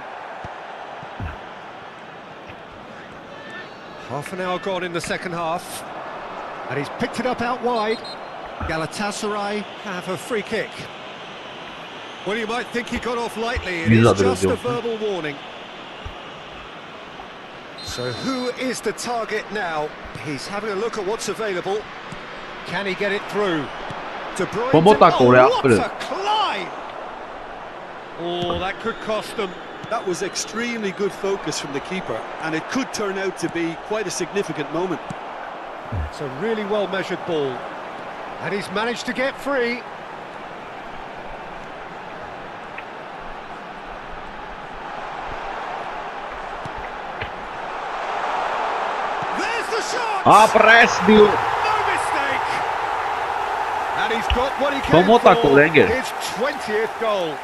Half an hour gone in the second half. And he's picked it up out wide. Galatasaray have a free kick. Well, you might think he got off lightly. It is just a verbal warning. So who is the target now? He's having a look at what's available. Can he get it through? De Bruyne. What a climb! Oh, that could cost them. That was extremely good focus from the keeper, and it could turn out to be quite a significant moment. It's a really well-measured ball. And he's managed to get free. There's the shot! Presbił! No mistake! And he's got what he came for, his 20th goal.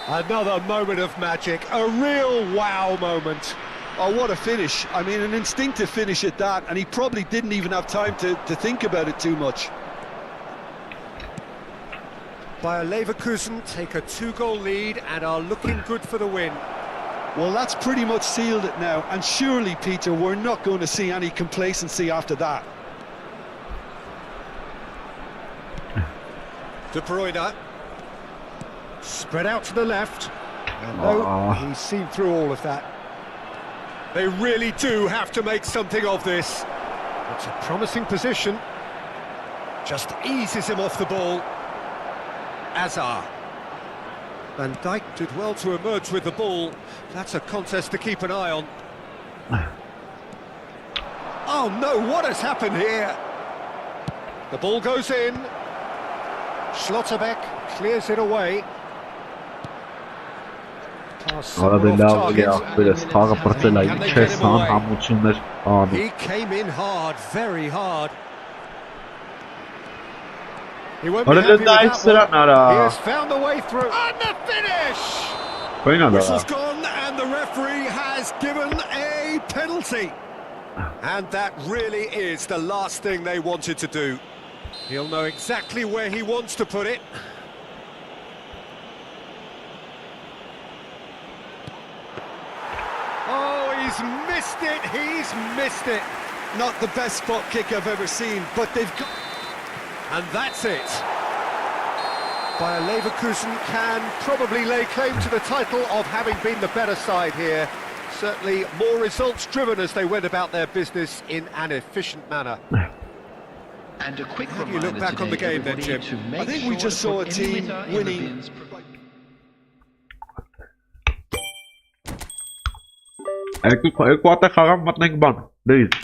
Another moment of magic, a real wow moment. Oh, what a finish. I mean, an instinctive finish at that, and he probably didn't even have time to think about it too much. Bayer Leverkusen take a 2-goal lead and are looking good for the win. Well, that's pretty much sealed it now, and surely, Peter, we're not going to see any complacency after that. De Bruyne. Spread out to the left. And no, he's seen through all of that. They really do have to make something of this. It's a promising position. Just eases him off the ball. Azar. Van Dijk did well to emerge with the ball. That's a contest to keep an eye on. Oh no, what has happened here? The ball goes in. Schlotterbeck clears it away. He came in hard, very hard. He won't be happy with that one. He has found the way through. And the finish! Whistle's gone and the referee has given a penalty. And that really is the last thing they wanted to do. He'll know exactly where he wants to put it. Oh, he's missed it. Not the best spot kick I've ever seen, but they've got... And that's it. Bayer Leverkusen can probably lay claim to the title of having been the better side here. Certainly more results-driven as they went about their business in an efficient manner. And a quick How do you look back on the game then, Jim? I think we just saw a team winning. Եկուատը խաղամ մտնենք բան, դրից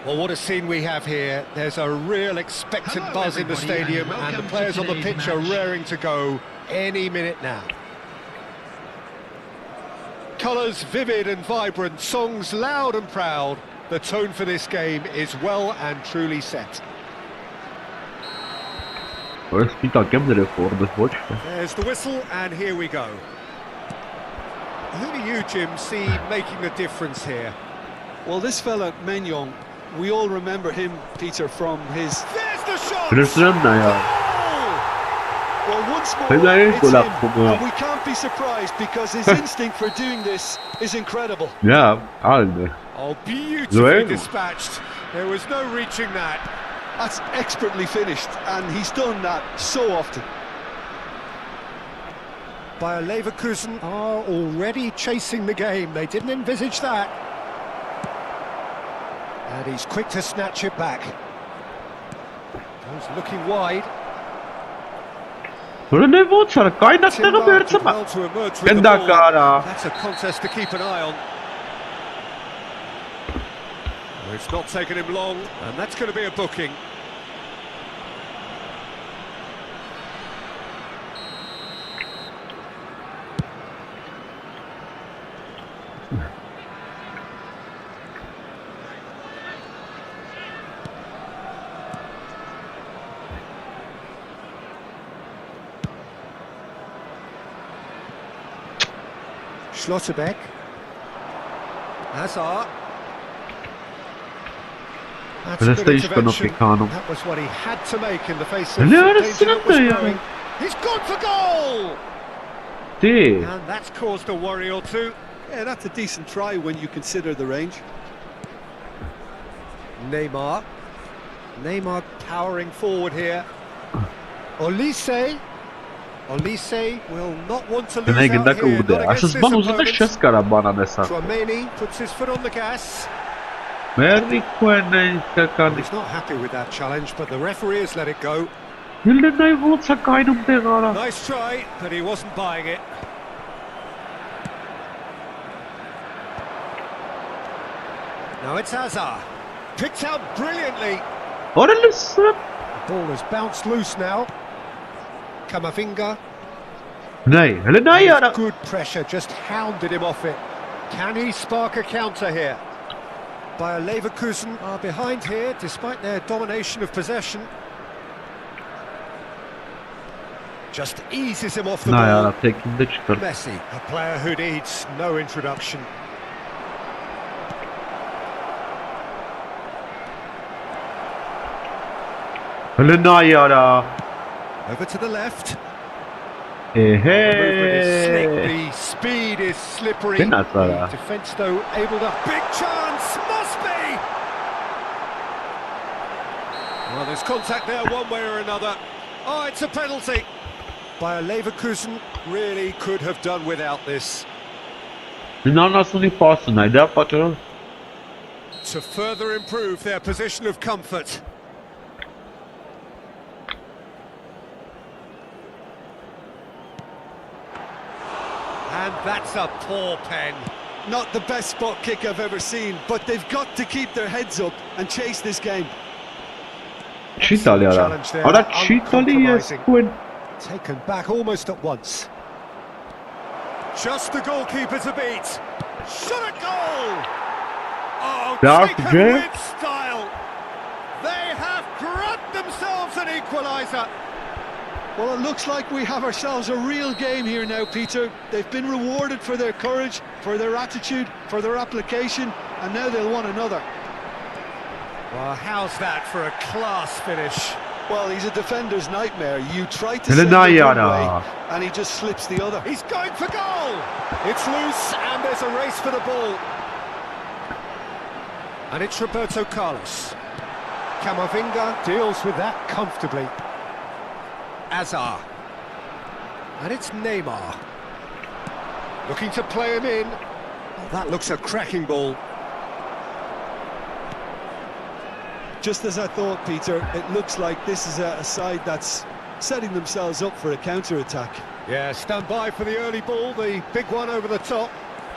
Well, what a scene we have here. There's a real expectant buzz in the stadium and the players on the pitch are raring to go any minute now. Colours vivid and vibrant, songs loud and proud. The tone for this game is well and truly set. Սպիտակ եմ դրել ֆորմը, ոչ թե։ There's the whistle, and here we go. Who do you, Jim, see making the difference here? Well, this fella, Maignan, we all remember him, Peter, from his... There's the shot! Գրսրեմ նա յա։ Well, once more, Penalty it's goal him, atma. and we can't be surprised because his instinct for doing this is incredible. Յա, ալն է։ Oh, beautifully Well. dispatched. There was no reaching that. That's expertly finished, and he's done that so often. Bayer Leverkusen are already chasing the game. They didn't envisage that. And he's quick to snatch it back. Goes looking wide. Որն է ոնց արա, կային այդտեղը Timber did վերցը։ well to emerge with the Գնդա ball. կարա։ That's a contest to keep an eye on. Well, it's not taken him long, and that's going to be a booking. Schlotterbeck. Hazard. That's a good intervention. That was what he had to make in the face of the danger that was growing. He's gone for goal! And that's caused a worry or two. Yeah, that's a decent try when you consider the range. Neymar. Neymar powering forward here. Olise. Olise will not want to lose out here, not against this opponent. Chouameni puts his foot on the gas. He's not happy with that challenge, but the referee has let it go. Nice try, but he wasn't buying it. Now it's Hazard. Picked out brilliantly. The ball has bounced loose now. Camavinga. Good pressure, just hounded him off it. Can he spark a counter here? Bayer Leverkusen are behind here, despite their domination of possession. Just eases him off the ball. Messi, a player who needs no introduction. Over to the left. The movement is slick, the speed is slippery. The defence, though, able to... Big chance! Must be! Well, there's contact there one way or another. Oh, it's a penalty. Bayer Leverkusen really could have done without this. To further improve their position of comfort. And that's a poor pen. Not the best spot kick I've ever seen, but they've got to keep their heads up and chase this game. Taken back almost at once. Just the goalkeeper to beat. Shot at goal! Oh, taken with style. They have grabbed themselves an equaliser. Well, it looks like we have ourselves a real game here now, Peter. They've been rewarded for their courage, for their attitude, for their application, and now they'll want another. Well, how's that for a class finish? Well, he's a defender's nightmare. You try to send him one way, and he just slips the other. He's going for goal! It's loose, and there's a race for the ball. And it's Roberto Carlos. Camavinga deals with that comfortably. Hazard. And it's Neymar. Looking to play him in. Oh, that looks a cracking ball. Just as I thought, Peter, it looks like this is a side that's setting themselves up for a counter-attack. Yeah, stand by for the early ball, the big one over the top.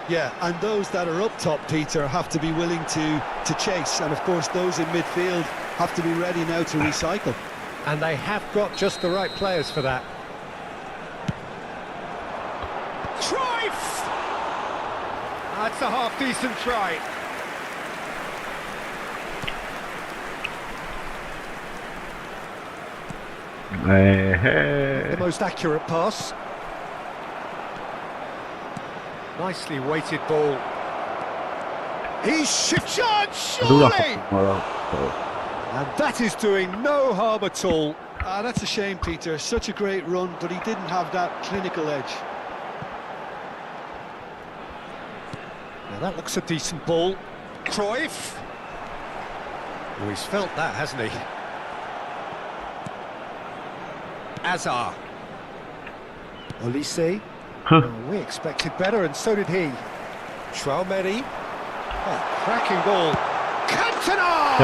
Yeah, and those that are up top, Peter, have to be willing to chase. And of course, those in midfield have to be ready now to recycle. And they have got just the right players for that. Trife! That's a half-decent try. The most accurate pass. Nicely weighted ball. He shot, surely! And that is doing no harm at all. That's a shame, Peter. Such a great run, but he didn't have that clinical edge. Now that looks a decent ball. Cruyff. Oh, he's felt that, hasn't he? Azar. Olise. Oh, we expected better, and so did he. Traumeri. Oh, cracking ball. Cantona!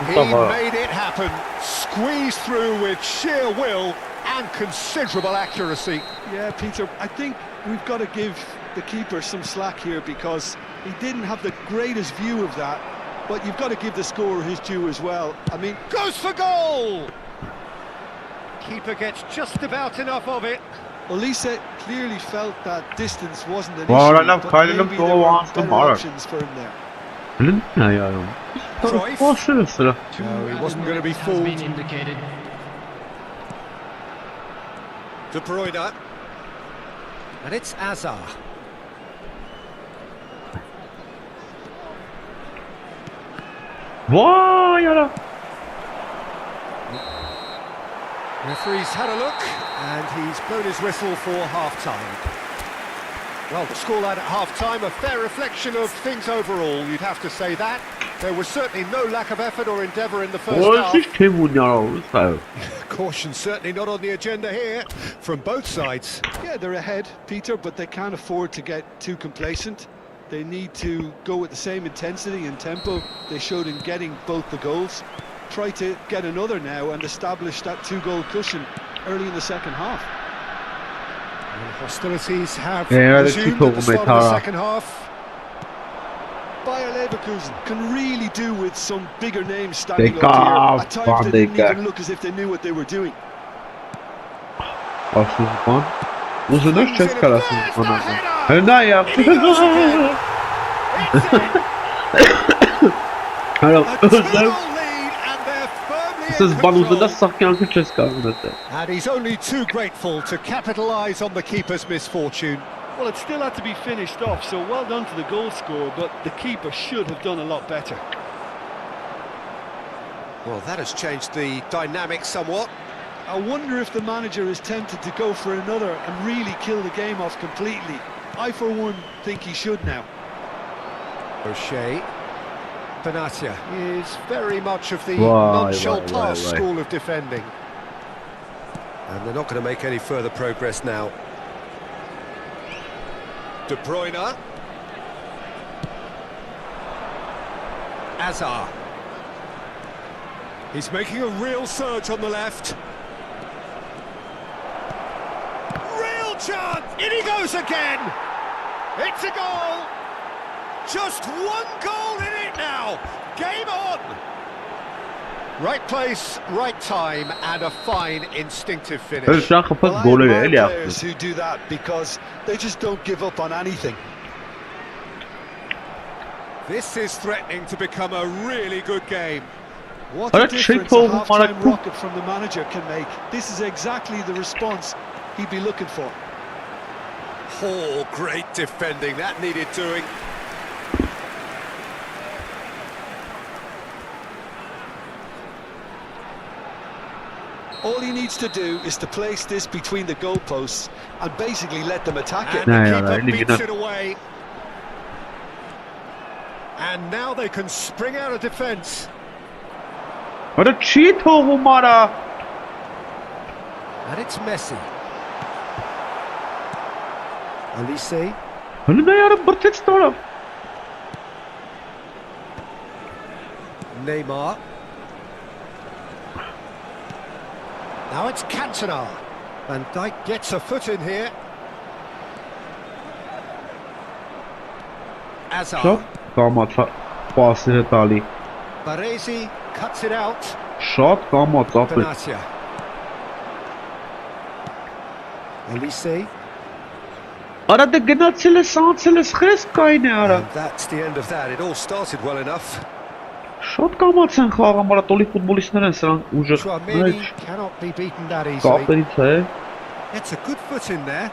He made it happen. Squeezed through with sheer will and considerable accuracy. Yeah, Peter, I think we've got to give the keeper some slack here because he didn't have the greatest view of that, but you've got to give the scorer his due as well. I mean, goes for goal! Keeper gets just about enough of it. Olise clearly felt that distance wasn't an issue, Well, but maybe there were better options for him there. Cruyff. No, he wasn't going to be fooled. Been indicated. De Bruyne. And it's Azar. Vay Referee's had a look, and he's blown his whistle for half-time. Well, the scoreline at half-time, a fair reflection of things overall, you'd have to say that. There was certainly no lack of effort or endeavour in the first half. Caution certainly not on the agenda here, from both sides. Yeah, they're ahead, Peter, but they can't afford to get too complacent. They need to go with the same intensity and tempo they showed in getting both the goals. Try to get another now and establish that two-goal cushion early in the second half. And hostilities have resumed at the start of the second half. Bayer Leverkusen can really do with some bigger names standing up here. At times they didn't even look as if they knew what they were doing. And he's only too grateful to capitalise on the keeper's misfortune. Well, it still had to be finished off, so well done to the goal scorer, but the keeper should have done a lot better. Well, that has changed the dynamic somewhat. I wonder if the manager is tempted to go for another and really kill the game off completely. I, for one, think he should now. O'Shea. Benatia is very much of the nonchalant pass school of defending. And they're not going to make any further progress now. De Bruyne. Azar. He's making a real surge on the left. Real chance! In he goes again! It's a goal! Just one goal in it now! Game on! Right place, right time, and a fine instinctive finish. Well, I admire players who do that because they just don't give up on anything. This is threatening to become a really good game. What a difference a half-time rocket from the manager can make. This is exactly the response he'd be looking for. Oh, great defending, that needed doing. All he needs to do is to place this between the goalposts and basically let them attack it. And the keeper beats it away. And now they can spring out of defence. What a cheat, Mara! And it's Messi. Olise. Neymar. Now it's Cantona. Van Dijk gets a foot in here. Azar. Baresi cuts it out. Benatia. Olise. And that's the end of that. It all started well enough. Շատ կամաց են խաղում, մարատոլի ֆուտբոլիստներ են սրանք ուժը Chouameni cannot be beaten that easily. կապերից է։ It's a good foot in there.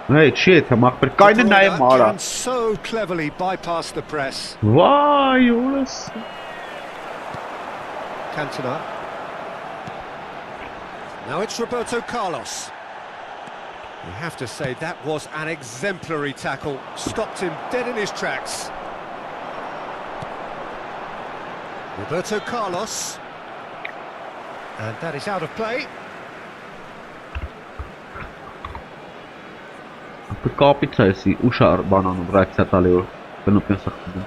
Հեյ, չի է թե մախբեր, կայնը նայեմ արա։ Can so cleverly bypass the press. Վայ, ուրս։ Cantona. Now it's Roberto Carlos. You have to say that was an exemplary tackle. Stopped him dead in his tracks. Roberto Carlos. And that is out of play. Կապից է էսի ուշար բանանում ռեակցիա տալի որ բնոպ են սխտում։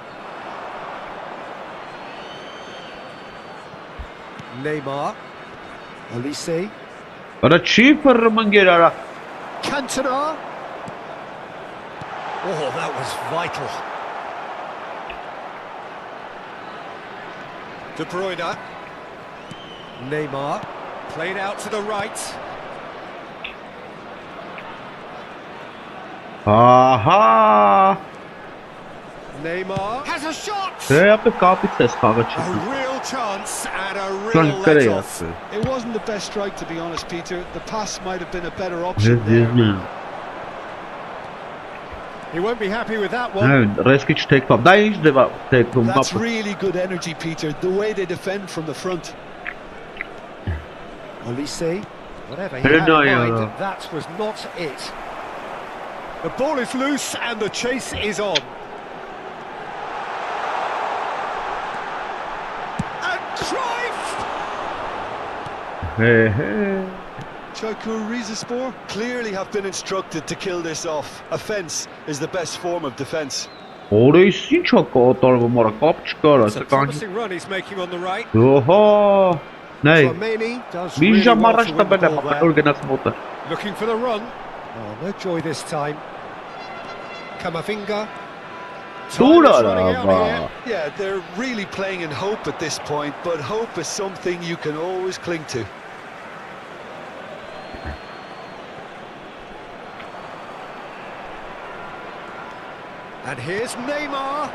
Neymar. Olise. Արա չի ֆռմն գեր արա։ Cantona. Oh, that was vital. De Bruyne. Neymar. Played out to the right. Ահա։ Neymar has a shot. Դե ապե կապից է խաղը չի։ A real chance and a real Frank Perez. let-off. It wasn't the best strike, to be honest, Peter. The pass might have been a better option there. He won't be happy with that one. Հա, ռեսկի չթեքվավ։ Դա ինչ դեպա թեքվում That's ապա։ really good energy, Peter. The way they defend from the front. Olise, whatever he had in mind, that was not it. The ball is loose and the chase is on. And Cruyff! Հե։ 𝐄𝐅𝐎𝐻𝐿 clearly have been instructed to kill this off. Offence is the best form of defence. Օրես ինչ է կատարվում, արա կապ չկար, It's a ասա կան։ promising run he's making on the right. Ահա։ Նայ։ Chouameni does Մի really ժամ well առաջ to win the տվել է, ball ապա there. որ գնաց մոտը։ Looking for the run. Oh, no joy this time. Camavinga. Time Դուր is արա, running out բա։ here. Yeah, they're really playing in hope at this point, but hope is something you can always cling to. And here's Neymar.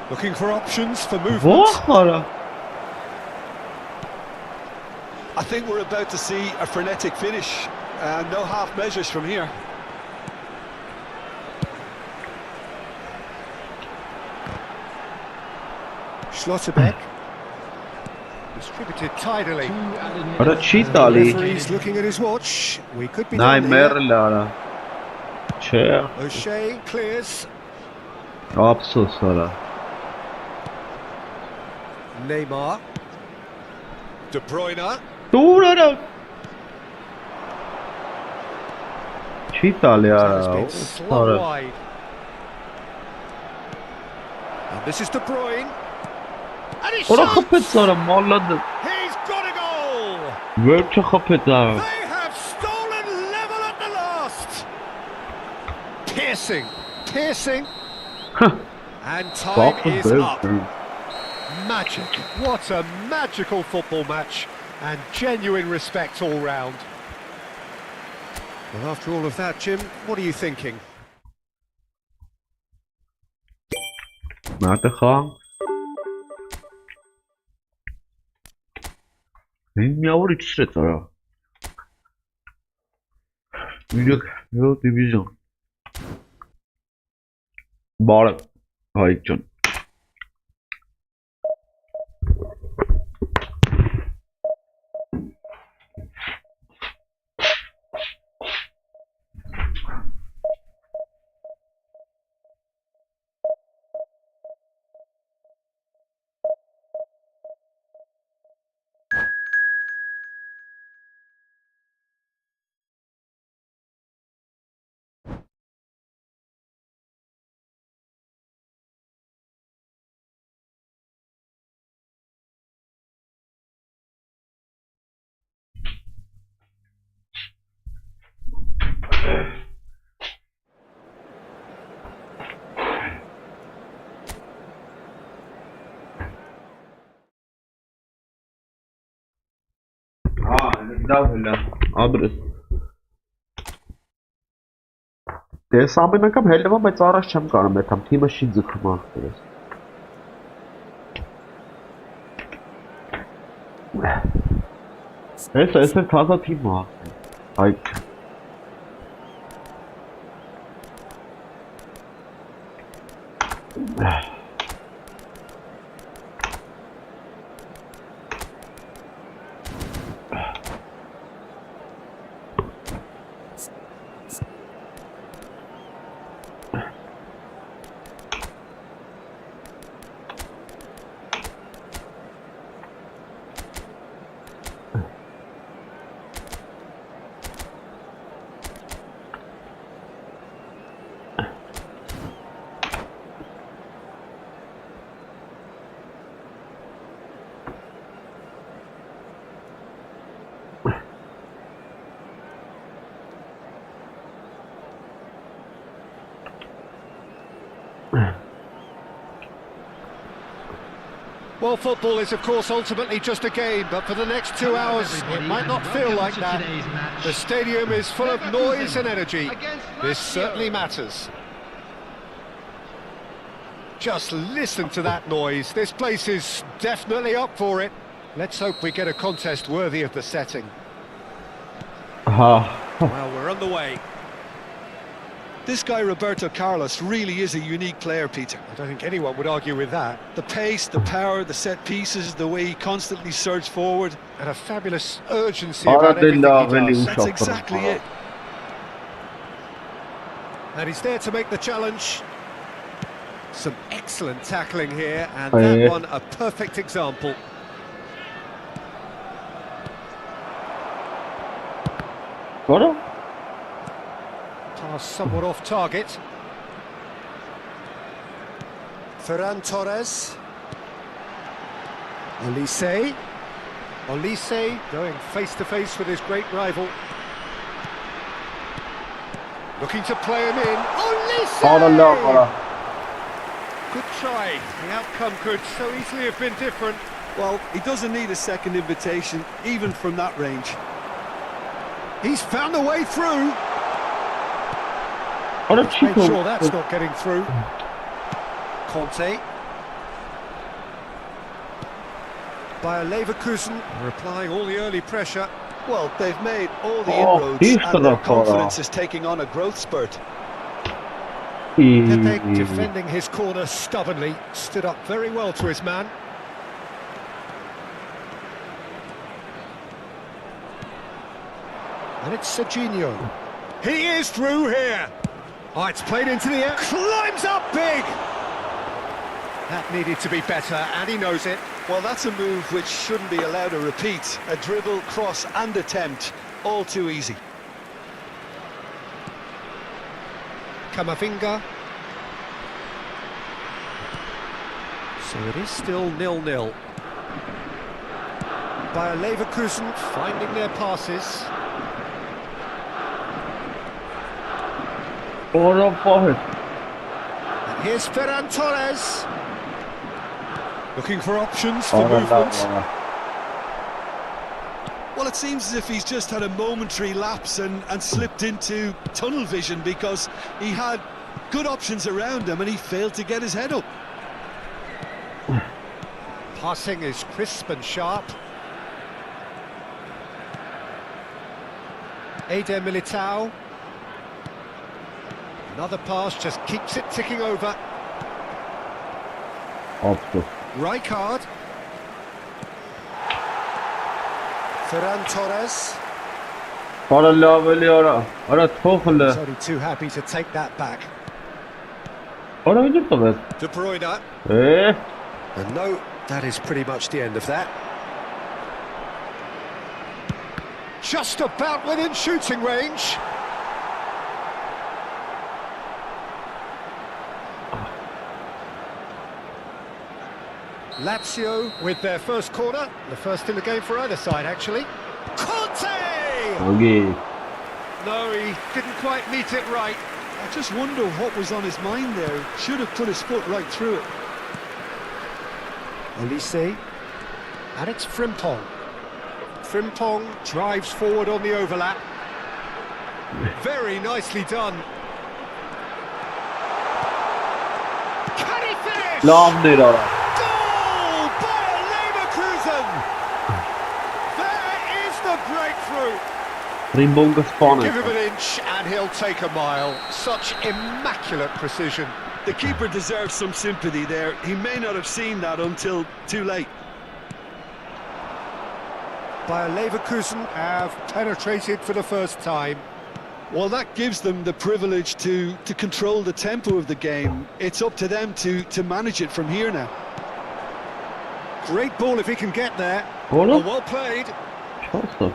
Looking for options for movement. Ո՞ղ արա։ I think we're about to see a frenetic finish. No half measures from here. Schlotterbeck. Distributed tidily. Արա չի տալի։ Referee's looking at his watch. We could be Նայ done here. մերել արա։ Չէ, O'Shea clears. ափսոս արա։ Neymar. De Bruyne. Դուր արա։ Չի տալի That արա։ has been Ո՞վ slung արա։ wide. And this is De Bruyne. And he Որա shoots! խփեց արա, մալադը։ He's got a goal! Վերջը խփեց արա։ They have stolen level at the last! Piercing, piercing. And time is up. Magic. What a magical football match. And genuine respect all round. Well, after all of that, Jim, what are you thinking? Մատը խաղ։ Միավոր իջրեց արա։ Յոթ դիվիզիոն։ Բարը, Հայկ ջան։ Լավ հələ, ադրես։ Ես ամեն անգամ հելնում եմ, բայց առաջ չեմ կարում այդ թիմը չի ձգում ախտերս։ Այս է թազա թիմը այք Well, football is, of course, ultimately just a game, but for the next 2 hours, it might not feel like that. The stadium is full of noise and energy. This certainly matters. Just listen to that noise. This place is definitely up for it. Let's hope we get a contest worthy of the setting. Well, we're on the way. This guy, Roberto Carlos, really is a unique player, Peter. I don't think anyone would argue with that. The pace, the power, the set pieces, the way he constantly surged forward. And a fabulous urgency about everything he does. That's exactly it. And he's there to make the challenge. Some excellent tackling here, and that one a perfect example. What? Pass somewhat off target. Ferran Torres. Olise. Olise going face to face with his great rival. Looking to play him in. Olise! Good try. The outcome could so easily have been different. Well, he doesn't need a second invitation, even from that range. He's found a way through. Make sure that's not getting through. Conte. Bayer Leverkusen are applying all the early pressure. Well, they've made all the inroads and their confidence is taking on a growth spurt. Pepe defending his corner stubbornly, stood up very well to his man. And it's Serginho. He is through here. Oh, it's played into the air, climbs up big! That needed to be better, and he knows it. Well, that's a move which shouldn't be allowed to repeat. A dribble, cross and attempt, all too easy. Camavinga. So it is still 0-0. Bayer Leverkusen finding their passes. And here's Ferran Torres. Looking for options for movement. Well, it seems as if he's just had a momentary lapse and slipped into tunnel vision because he had good options around him and he failed to get his head up. Passing is crisp and sharp. Eder Militao. Another pass just keeps it ticking over. Rijkaard. Ferran Torres. He's only too happy to take that back. De Bruyne. And no, that is pretty much the end of that. Just about within shooting range. Lazio with their first corner, the first in the game for either side actually. Conte! No, he didn't quite meet it right. I just wonder what was on his mind there. Should have put his foot right through it. Olise, and it's Frimpong. Frimpong drives forward on the overlap. Very nicely done. finish! Lavner ara. Goal by Leverkusen! There is the breakthrough! Rimbonga spawn. Give him an inch and he'll take a mile. Such immaculate precision. The keeper deserves some sympathy there. He may not have seen that until too late. Bayer Leverkusen have penetrated for the first time. Well, that gives them the privilege to control the tempo of the game. It's up to them to manage it from here now. Great ball if he can get there. Oğlum. Well played. Şanslı.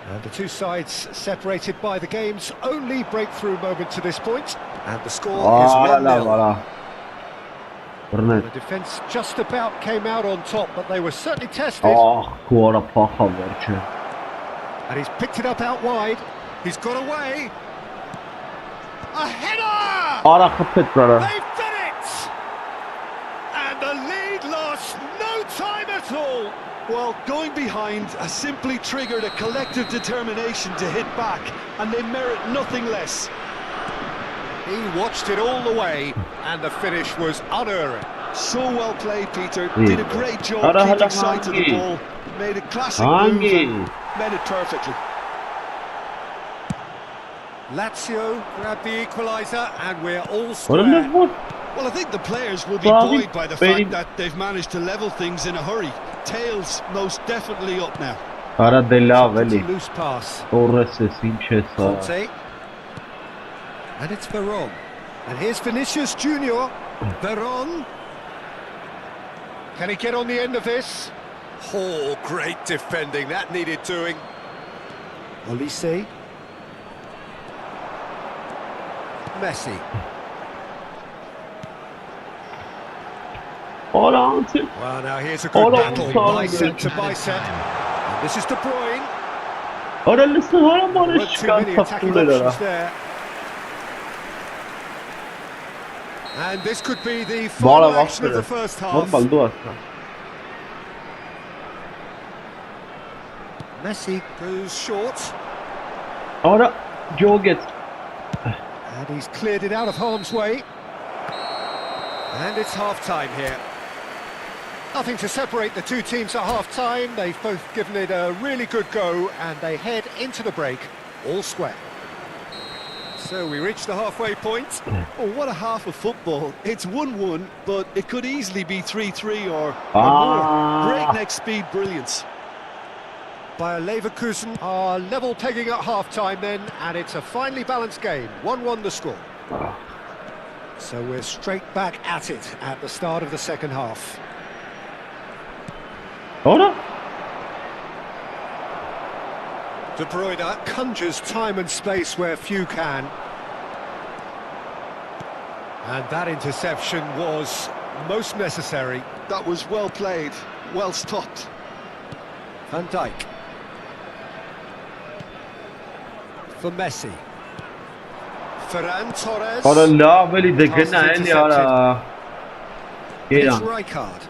And the two sides separated by the game's only breakthrough moment to this point. And the score is 1-0. Valla. Burnett. The defence just about came out on top, but they were certainly tested. Kuara paha verče. And he's picked it up out wide. He's got away. A header! Ara kapet brara. They've done it! And the lead lost no time at all. Well, going behind has simply triggered a collective determination to hit back, and they merit nothing less. He watched it all the way, and the finish was unerring. So well played, Peter. Did a great job keeping sight of the ball. Made a classic move and made it perfectly. Lazio grabbed the equaliser, and we're all square. Well, I think the players will be buoyed by the fact that they've managed to level things in a hurry. Tails most definitely up now. Ara de la veli. Loose pass. Orası simçesa. Conte. And it's Veron. And here's Vinicius Junior. Veron. Can he get on the end of this? Oh, great defending. That needed doing. Olise. Messi. Well, now here's a good battle, bicep to bicep. And this is De Bruyne. Weren't too many attacking options there. And this could be the final action of the first half. Messi goes short. Ora Joe gets. And he's cleared it out of harm's way. And it's half-time here. Nothing to separate the two teams at half-time. They've both given it a really good go, and they head into the break all square. So we reach the halfway point. Oh, what a half of football. It's 1-1, but it could easily be 3-3 or more. Breakneck speed brilliance. Bayer Leverkusen are level pegging at half-time then, and it's a finely balanced game. 1-1 the score. So we're straight back at it at the start of the second half. Ora. De Bruyne conjures time and space where few can. And that interception was most necessary. That was well played, well stopped. Van Dijk. For Messi. Ferran Torres. Ora la veli de gena eli ara. It's Rijkaard.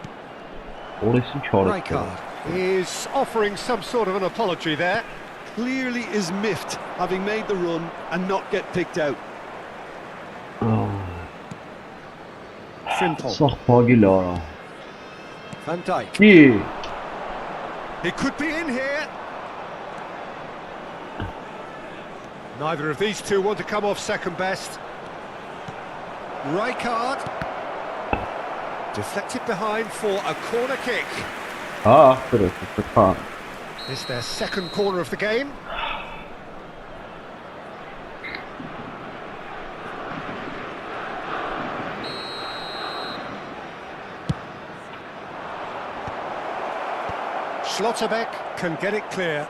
Orası çoruk. Rijkaard is offering some sort of an apology there. Clearly is miffed, having made the run and not get picked out. Frimpong. Sağ pagila. Van Dijk. İyi. He could be in here. Neither of these two want to come off second best. Rijkaard. Deflected behind for a corner kick. It's their second corner of the game. Schlotterbeck can get it clear.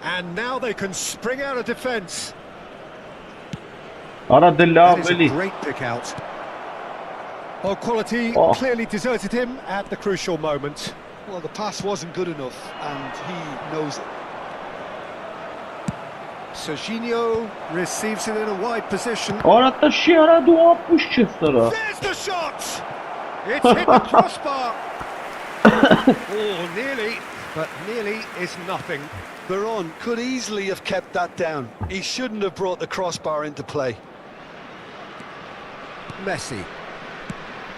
And now they can spring out of defence. That is a great pick out. Well, quality clearly deserted him at the crucial moment. Well, the pass wasn't good enough, and he knows it. Serginho receives it in a wide position. There's the shot! It's hit the crossbar. Oh, nearly. but nearly is nothing. Veron could easily have kept that down. He shouldn't have brought the crossbar into play. Messi.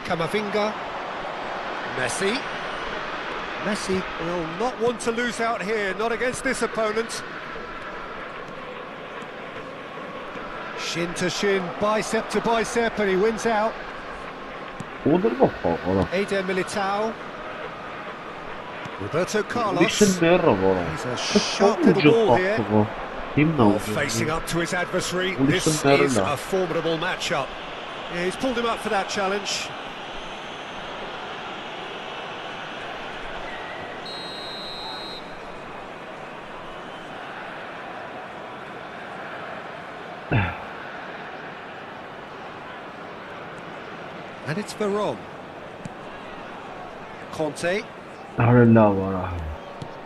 Camavinga. Messi. Messi will not want to lose out here, not against this opponent. Shin to shin, bicep to bicep, and he wins out. Eder Militao. Roberto Carlos. He's a sharp little ball here. Oh, facing up to his adversary. This is a formidable matchup. Yeah, he's pulled him up for that challenge. And it's Veron. Conte.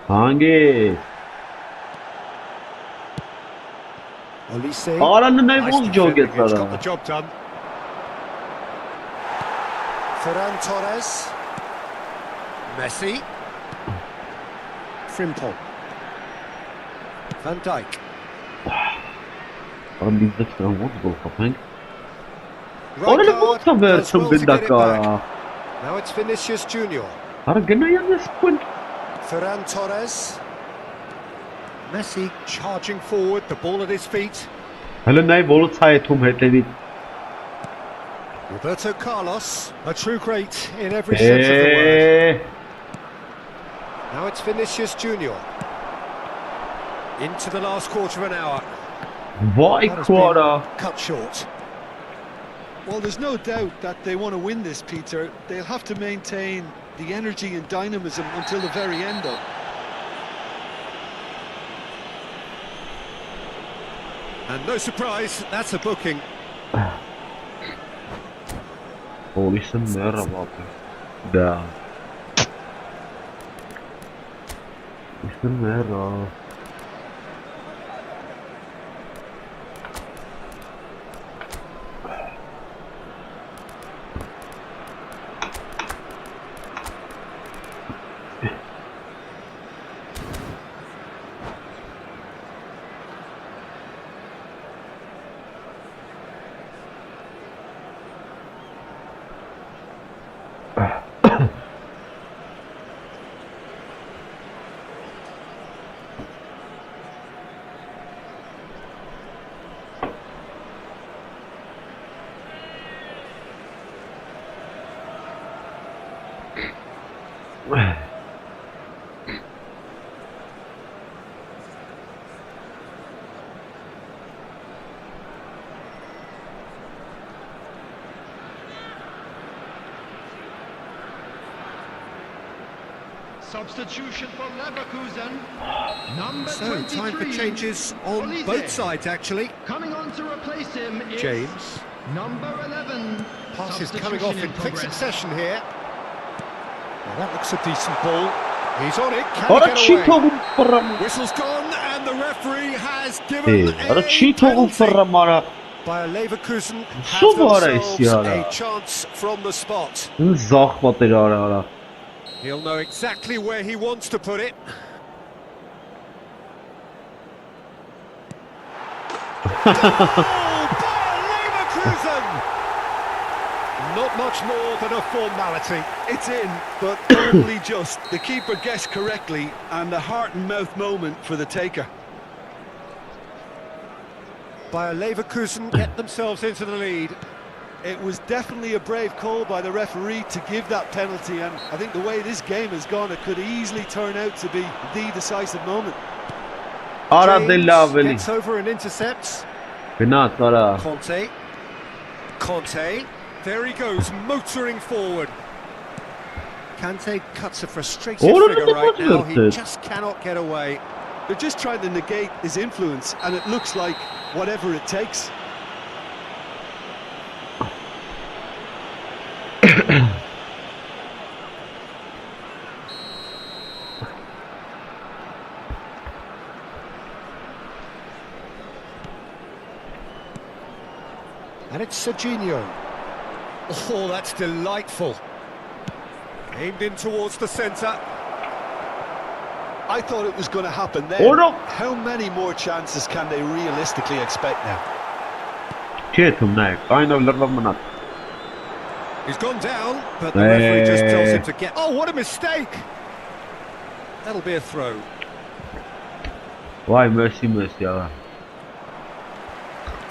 Hangi? Olise. Nicely got the job done. Ferran Torres. Messi. Frimpong. Van Dijk. Rijkaard does well to get it back. Now it's Vinicius Junior. Ferran Torres. Messi charging forward, the ball at his feet. Roberto Carlos, a true great in every sense of the word. Now it's Vinicius Junior. Into the last quarter of an hour. Cut short. Well, there's no doubt that they want to win this, Peter. They'll have to maintain the energy and dynamism until the very end, though. And no surprise, that's a booking. Listen there about it. Listen there. Substitution for Leverkusen. Number So, 23. time for changes on Olise. both sides, actually. Coming on to replace him is James. number 11. Passes coming off in quick progress. succession here. Well, that looks a decent ball. He's on it. Can he get away? Whistle's gone, and the referee has given a penalty. Bayer Leverkusen have themselves a chance from the spot. He'll know exactly where he wants to put it. Bayer Leverkusen! Not much more than a formality. It's in, but only just. The keeper guessed correctly, and a heart and mouth moment for the taker. Bayer Leverkusen get themselves into the lead. It was definitely a brave call by the referee to give that penalty, and I think the way this game has gone, it could easily turn out to be the decisive moment. James gets over and intercepts. Conte. There he goes, motoring forward. Kante cuts a frustrated figure right now. He just cannot get away. They're just trying to negate his influence, and it looks like whatever it takes. And it's Serginho. Oh, that's delightful. Aimed in towards the centre. I thought it was going to happen then. Oh no! How many more chances can they realistically expect now? Kind of little. He's gone down, but the referee just tells him to get... Oh, what a mistake! That'll be a throw. Why mercy,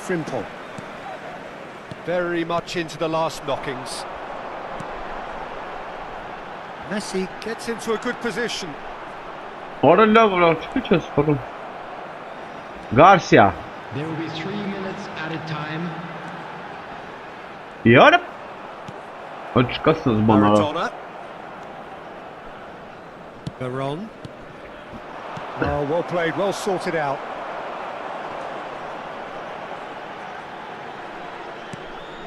Frimpong. Very much into the last knockings. Messi gets into a good position. What a level of pitches for him. Garcia. There will be 3 minutes added time. Yep. Açıkçası bana. Maradona. Veron. Oh, well played, well sorted out.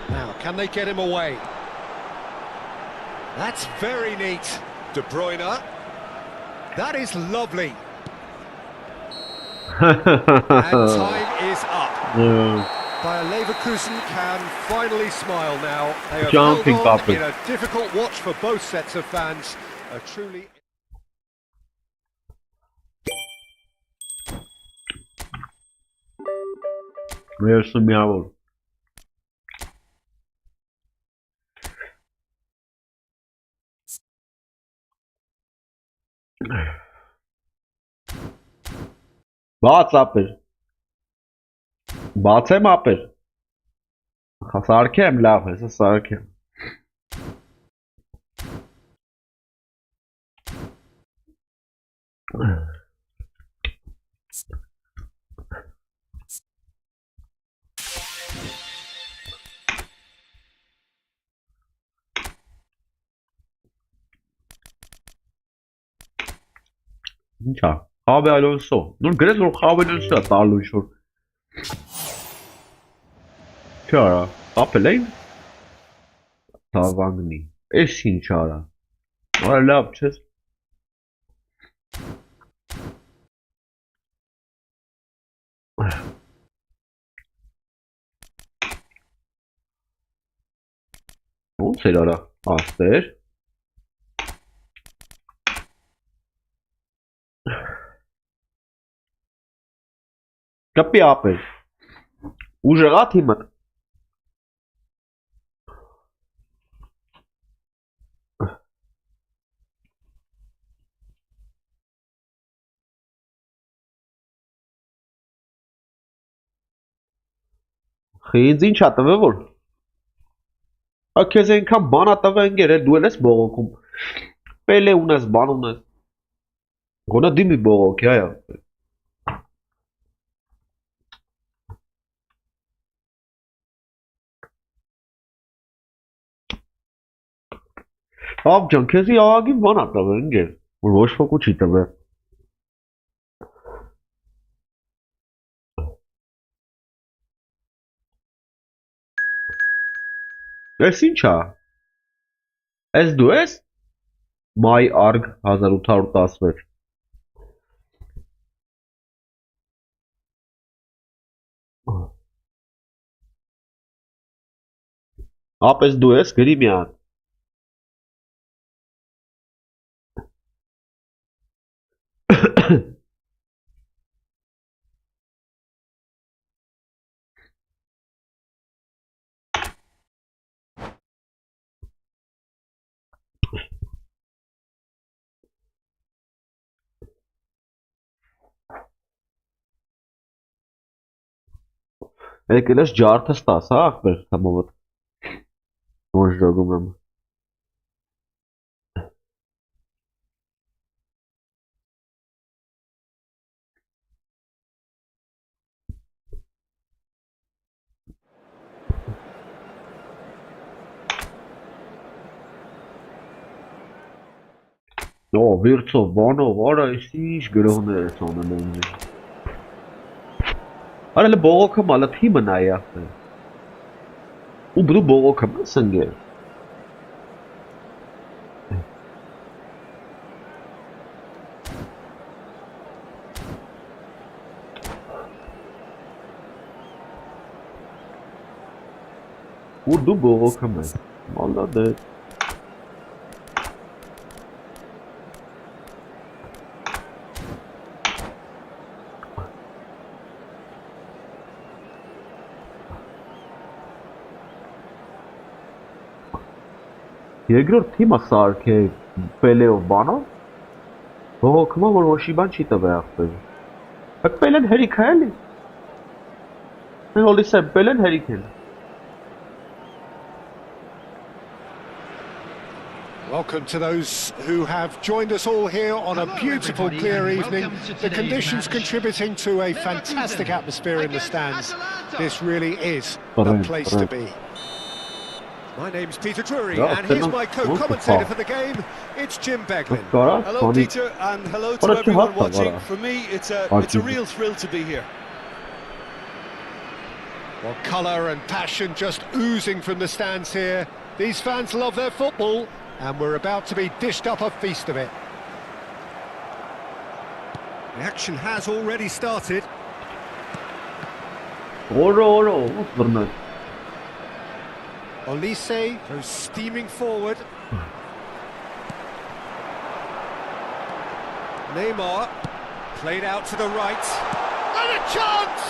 Now, can they get him away? That's very neat. De Bruyne. That is lovely. And time is up. Bayer Leverkusen can finally smile now. They have Jumping held on up. in a difficult watch for both sets of fans. A truly... Where's the meow? What's up? Բացեմ ապեր։ Սարքեմ լավ է, սա սարքեմ։ Ինչա, Խավե Ալոնսո։ Նոր գրես որ Խավե Ալոնսոյա տալու ինչ-որ։ Չէ արա, ապել էին։ Թավանգնի։ Էս ինչ արա։ Արա լավ չես։ Ոնց էր արա, աստեր։ Կպի ապեր։ Ուժեղա թիմը։ Ինձ ինչ ա տվել որ։ Քեզ այնքան բան ա տվել ընկեր, դու էլ ես բողոքում։ Պելե ունես, բան ունես։ Գոնա դիմի բողոքի, այա։ Ավ ջան, քեզի աղագին բան ա տվել ընկեր, որ ոչ ոք չի տվել։ Ես ինչ ա։ Ես դու ես։ Մայ արգ 1816։ Ապես դու ես, գրի մի հատ։ Եկել ես ջարդս տաս, հա, ախպեր, համովդ։ Ոչ ժողում եմ։ Ո, վիրծով, բանով, արա, ես ինչ գրողներ ես անել են։ Արա լը բողոքը մալը թիմը նայի ախպեր։ Ու բրու բողոքը մս ընգեր։ Ու դու բողոքը մես, մալադետ։ Երկրորդ թիմը սարք է Պելեով բանով։ Բողոքումա որ ոչի բան չի տվել ախպեր։ Բայց Պելեն հերիք է էլի։ Մենք հոլիսը Պելեն հերիք է։ Welcome to those who have joined us all here on a beautiful, clear evening. The conditions contributing to a fantastic atmosphere in the stands. This really is the place to be. My name's Peter Drury, and here's my co-commentator for the game. It's Jim Beglin. Hello, Peter, and hello to everyone watching. For me, it's a real thrill to be here. Well, colour and passion just oozing from the stands here. These fans love their football, and we're about to be dished up a feast of it. The action has already started. Olise goes steaming forward. Neymar played out to the right. And a chance!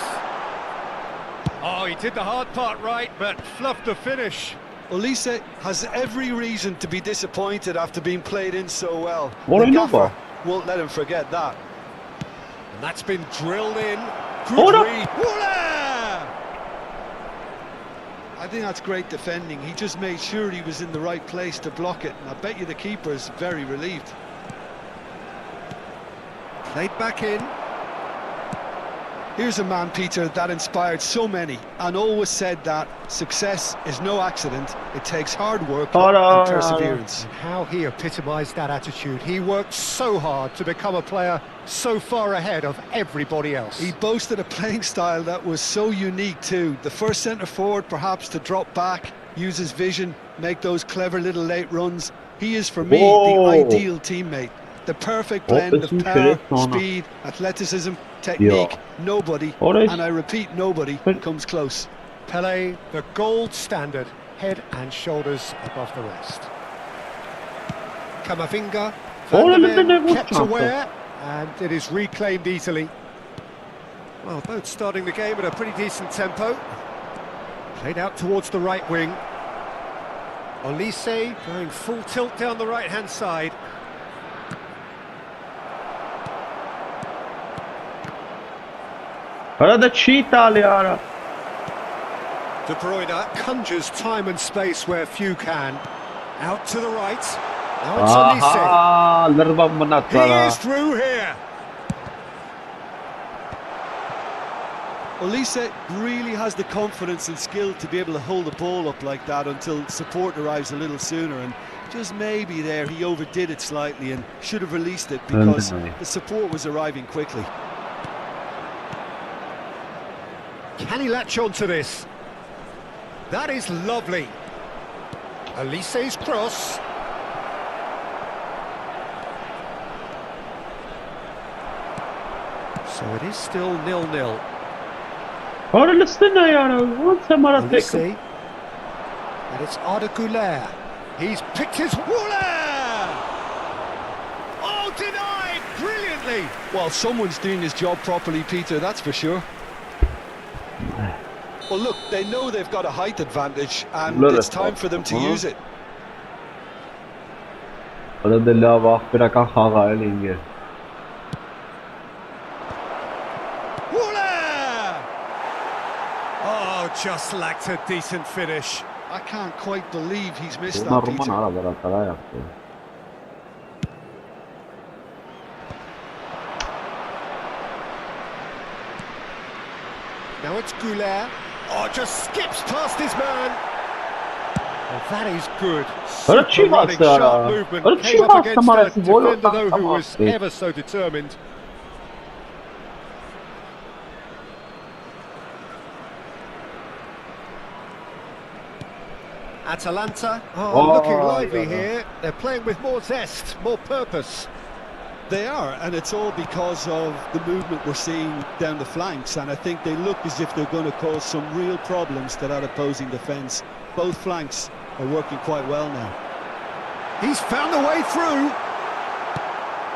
Oh, he did the hard part right, but fluffed the finish. Olise has every reason to be disappointed after being played in so well. What The a gaffer number. won't let him forget that. And that's been drilled in. Good read. I think that's great defending. He just made sure he was in the right place to block it. And I bet you the keeper's very relieved. Played back in. Here's a man, Peter, that inspired so many and always said that success is no accident. It takes hard work and perseverance. And how he epitomised that attitude. He worked so hard to become a player so far ahead of everybody else. He boasted a playing style that was so unique too. The first centre-forward perhaps to drop back, use his vision, make those clever little late runs. He is for me the ideal teammate. The perfect blend of power, speed, athleticism, technique. Nobody, and I repeat nobody, comes close. Pelé, the gold standard, head and shoulders above the rest. Camavinga, Van der Ven kept aware, and it is reclaimed easily. Well, both starting the game at a pretty decent tempo. Played out towards the right wing. Olise going full tilt down the right-hand side. De Bruyne conjures time and space where few can. Out to the right. Now it's Olise. He is through here. Olise really has the confidence and skill to be able to hold the ball up like that until support arrives a little sooner, and just maybe there he overdid it slightly and should have released it because the support was arriving quickly. Can he latch on to this? That is lovely. Olise's cross. So it is still 0-0. Olise. And it's 𝐄𝐅𝐻𝐿𝐴. He's picked his... Oh, denied! Brilliantly! Well, someone's doing his job properly, Peter, that's for sure. Well, look, they know they've got a height advantage, and it's time for them to use it. Oh, just lacked a decent finish. I can't quite believe he's missed that, Peter. Now it's 𝐄𝐅𝐻𝐿𝐴. Oh, just skips past his man. Oh, that is good. Super running, sharp movement. Came up against a defender, though, who was ever so determined. Atalanta looking lively here. They're playing with more zest, more purpose. They are, and it's all because of the movement we're seeing down the flanks, and I think they look as if they're going to cause some real problems to that opposing defence. Both flanks are working quite well now. He's found a way through.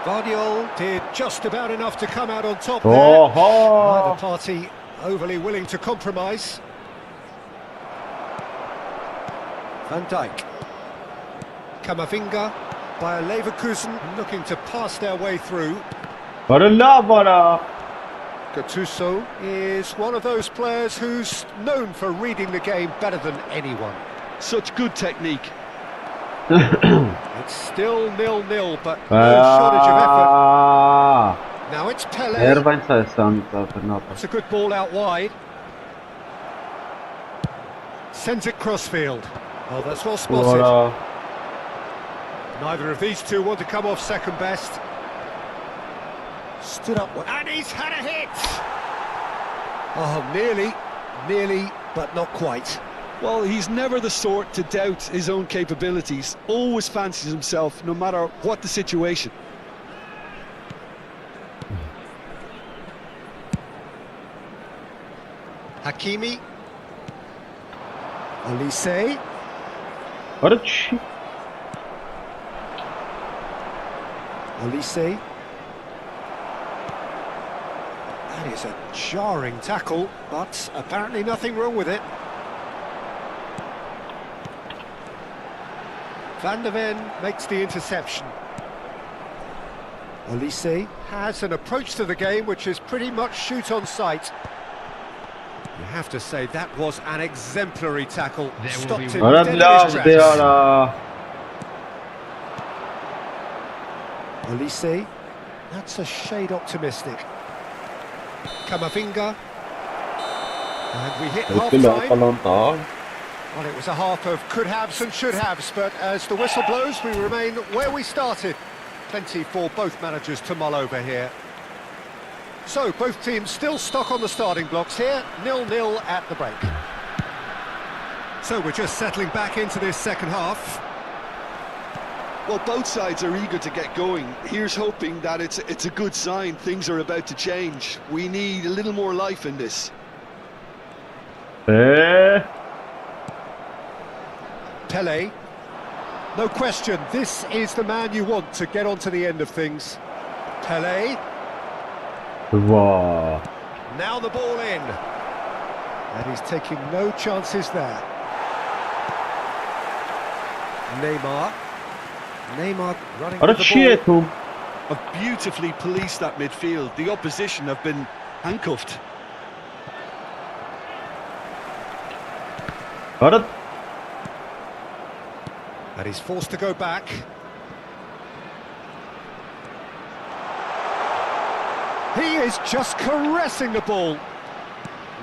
Guardiola did just about enough to come out on top there. Neither party overly willing to compromise. Van Dijk. Camavinga by Leverkusen, looking to pass their way through. Gattuso is one of those players who's known for reading the game better than anyone. Such good technique. It's still 0-0, but no shortage of effort. Now it's Pele. It's a good ball out wide. Sends it crossfield. Oh, that's well spotted. Neither of these two want to come off second best. Stood up, and he's had a hit! Oh, nearly, but not quite. Well, he's never the sort to doubt his own capabilities. Always fancies himself, no matter what the situation. Hakimi. Olise. Olise. That is a jarring tackle, but apparently nothing wrong with it. Van der Ven makes the interception. Olise has an approach to the game which is pretty much shoot on sight. You have to say that was an exemplary tackle. Stopped him dead in his tracks. Olise, that's a shade optimistic. Camavinga, and we hit half-time. Well, it was a half of could-haves and should-haves, but as the whistle blows, we remain where we started. Plenty for both managers to mull over here. So, both teams still stuck on the starting blocks here, 0-0 at the break. So, we're just settling back into this second half. Well, both sides are eager to get going. Here's hoping that it's a good sign. Things are about to change. We need a little more life in this. Pele. No question, this is the man you want to get onto the end of things. Pele. Wow. Now the ball in. And he's taking no chances there. Neymar running with the ball. Have beautifully policed that midfield. The opposition have been handcuffed. And he's forced to go back. He is just caressing the ball.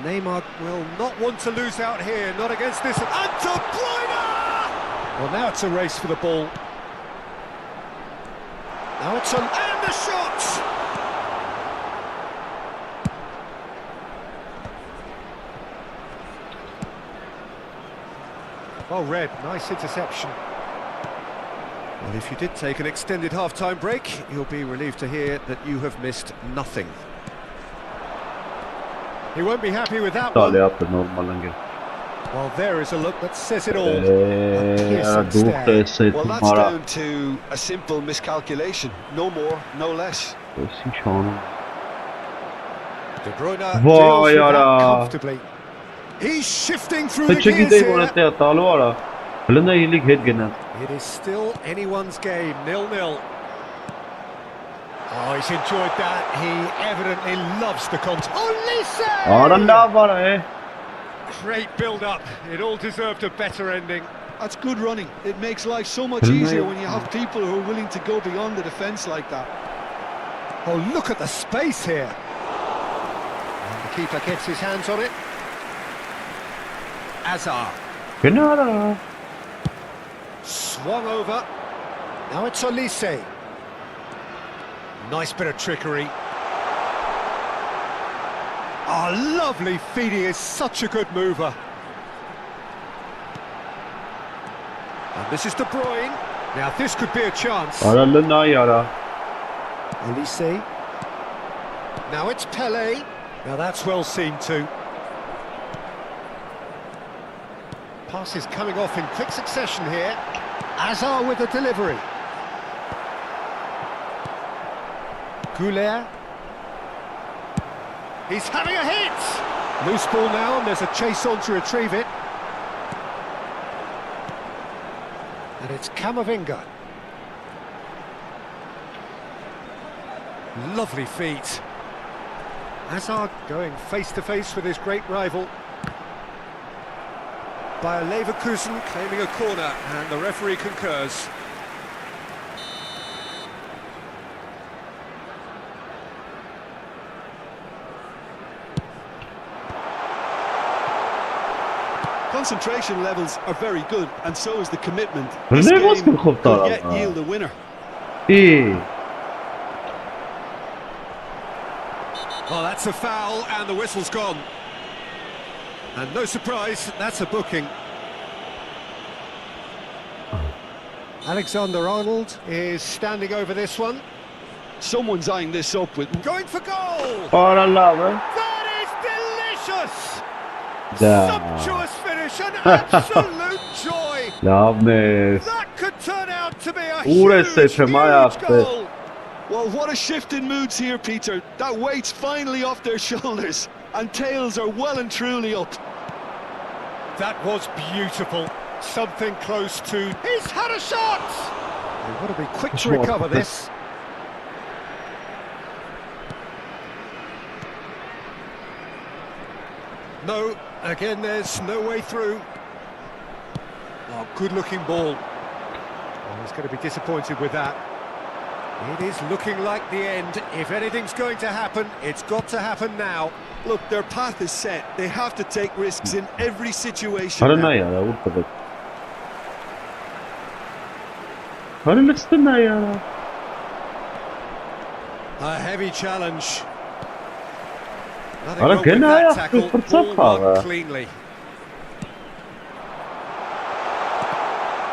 Neymar will not want to lose out here, not against this. And De Bruyne! Well, now it's a race for the ball. Now it's on, and the shot! Well read, nice interception. Well, if you did take an extended half-time break, you'll be relieved to hear that you have missed nothing. He won't be happy with that one. Well, there is a look that says it all. Well, that's down to a simple miscalculation. No more, no less. De Bruyne deals with that comfortably. He's shifting through the gears here. It is still anyone's game, 0-0. Oh, he's enjoyed that. He evidently loves the contact. Olise! Great build-up. It all deserved a better ending. That's good running. It makes life so much easier when you have people who are willing to go beyond the defence like that. Oh, look at the space here. And the keeper gets his hands on it. Azar. Swung over. Now it's Olise. Nice bit of trickery. Oh, lovely feed. He is such a good mover. And this is De Bruyne. Now this could be a chance. Olise. Now it's Pele. Now that's well seen too. Passes coming off in quick succession here. Azar with the delivery. 𝐄𝐅𝐎𝐎𝐻. He's having a hit! Loose ball now, and there's a chase on to retrieve it. And And it's Camavinga. Lovely feet. Hazard going face-to-face with his great rival. Bayer Leverkusen claiming a corner, and the referee concurs. Concentration levels are very good, and so is the commitment. Ne This was game goed could daar, yet ah. yield a winner. Oh, that's a foul, and the whistle's gone. And no surprise, that's a booking. Alexander-Arnold is standing over this one. Someone's eyeing this up with... Going for goal! Ora lá, velho. That is delicious! Da. Sumptuous finish, an absolute joy! Lavnes. That could turn out to be a Urese huge goal! Well, what a shift in moods here, Peter. That weight's finally off their shoulders, and tails are well and truly up. That was beautiful. Something close to... He's had a shot! They've got to be quick to recover this. No, again there's no way through. Oh, good-looking ball. Oh, he's going to be disappointed with that. It is looking like the end. If anything's going to happen, it's got to happen now. Look, their path is set. They have to take risks in every situation. Arana ya, urtada. Arana ya. A heavy challenge. Nothing Ara wrong with gene that ayak tackle. fırsat Ball won var. cleanly.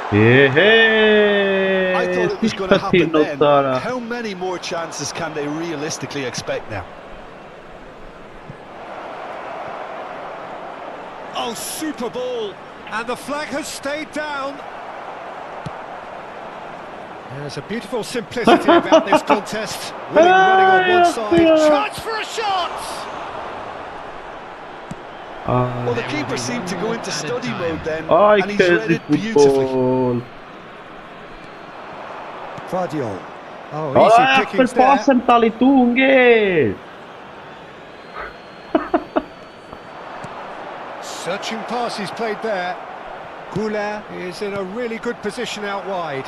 Hey. I thought it was going to happen then. How many more chances can they realistically expect now? Oh, super ball. And the flag has stayed down. There's a beautiful simplicity about this contest. Winning running on one side. Chance for a shot! Well, the keeper seemed to go into study mode then, Ay, and he's read it beautifully. futbol. Guardiola. Oh, easy Ay, pickings per there. passen talitunge. Searching pass he's played there. 𝐄𝐅𝐎𝐓 is in a really good position out wide.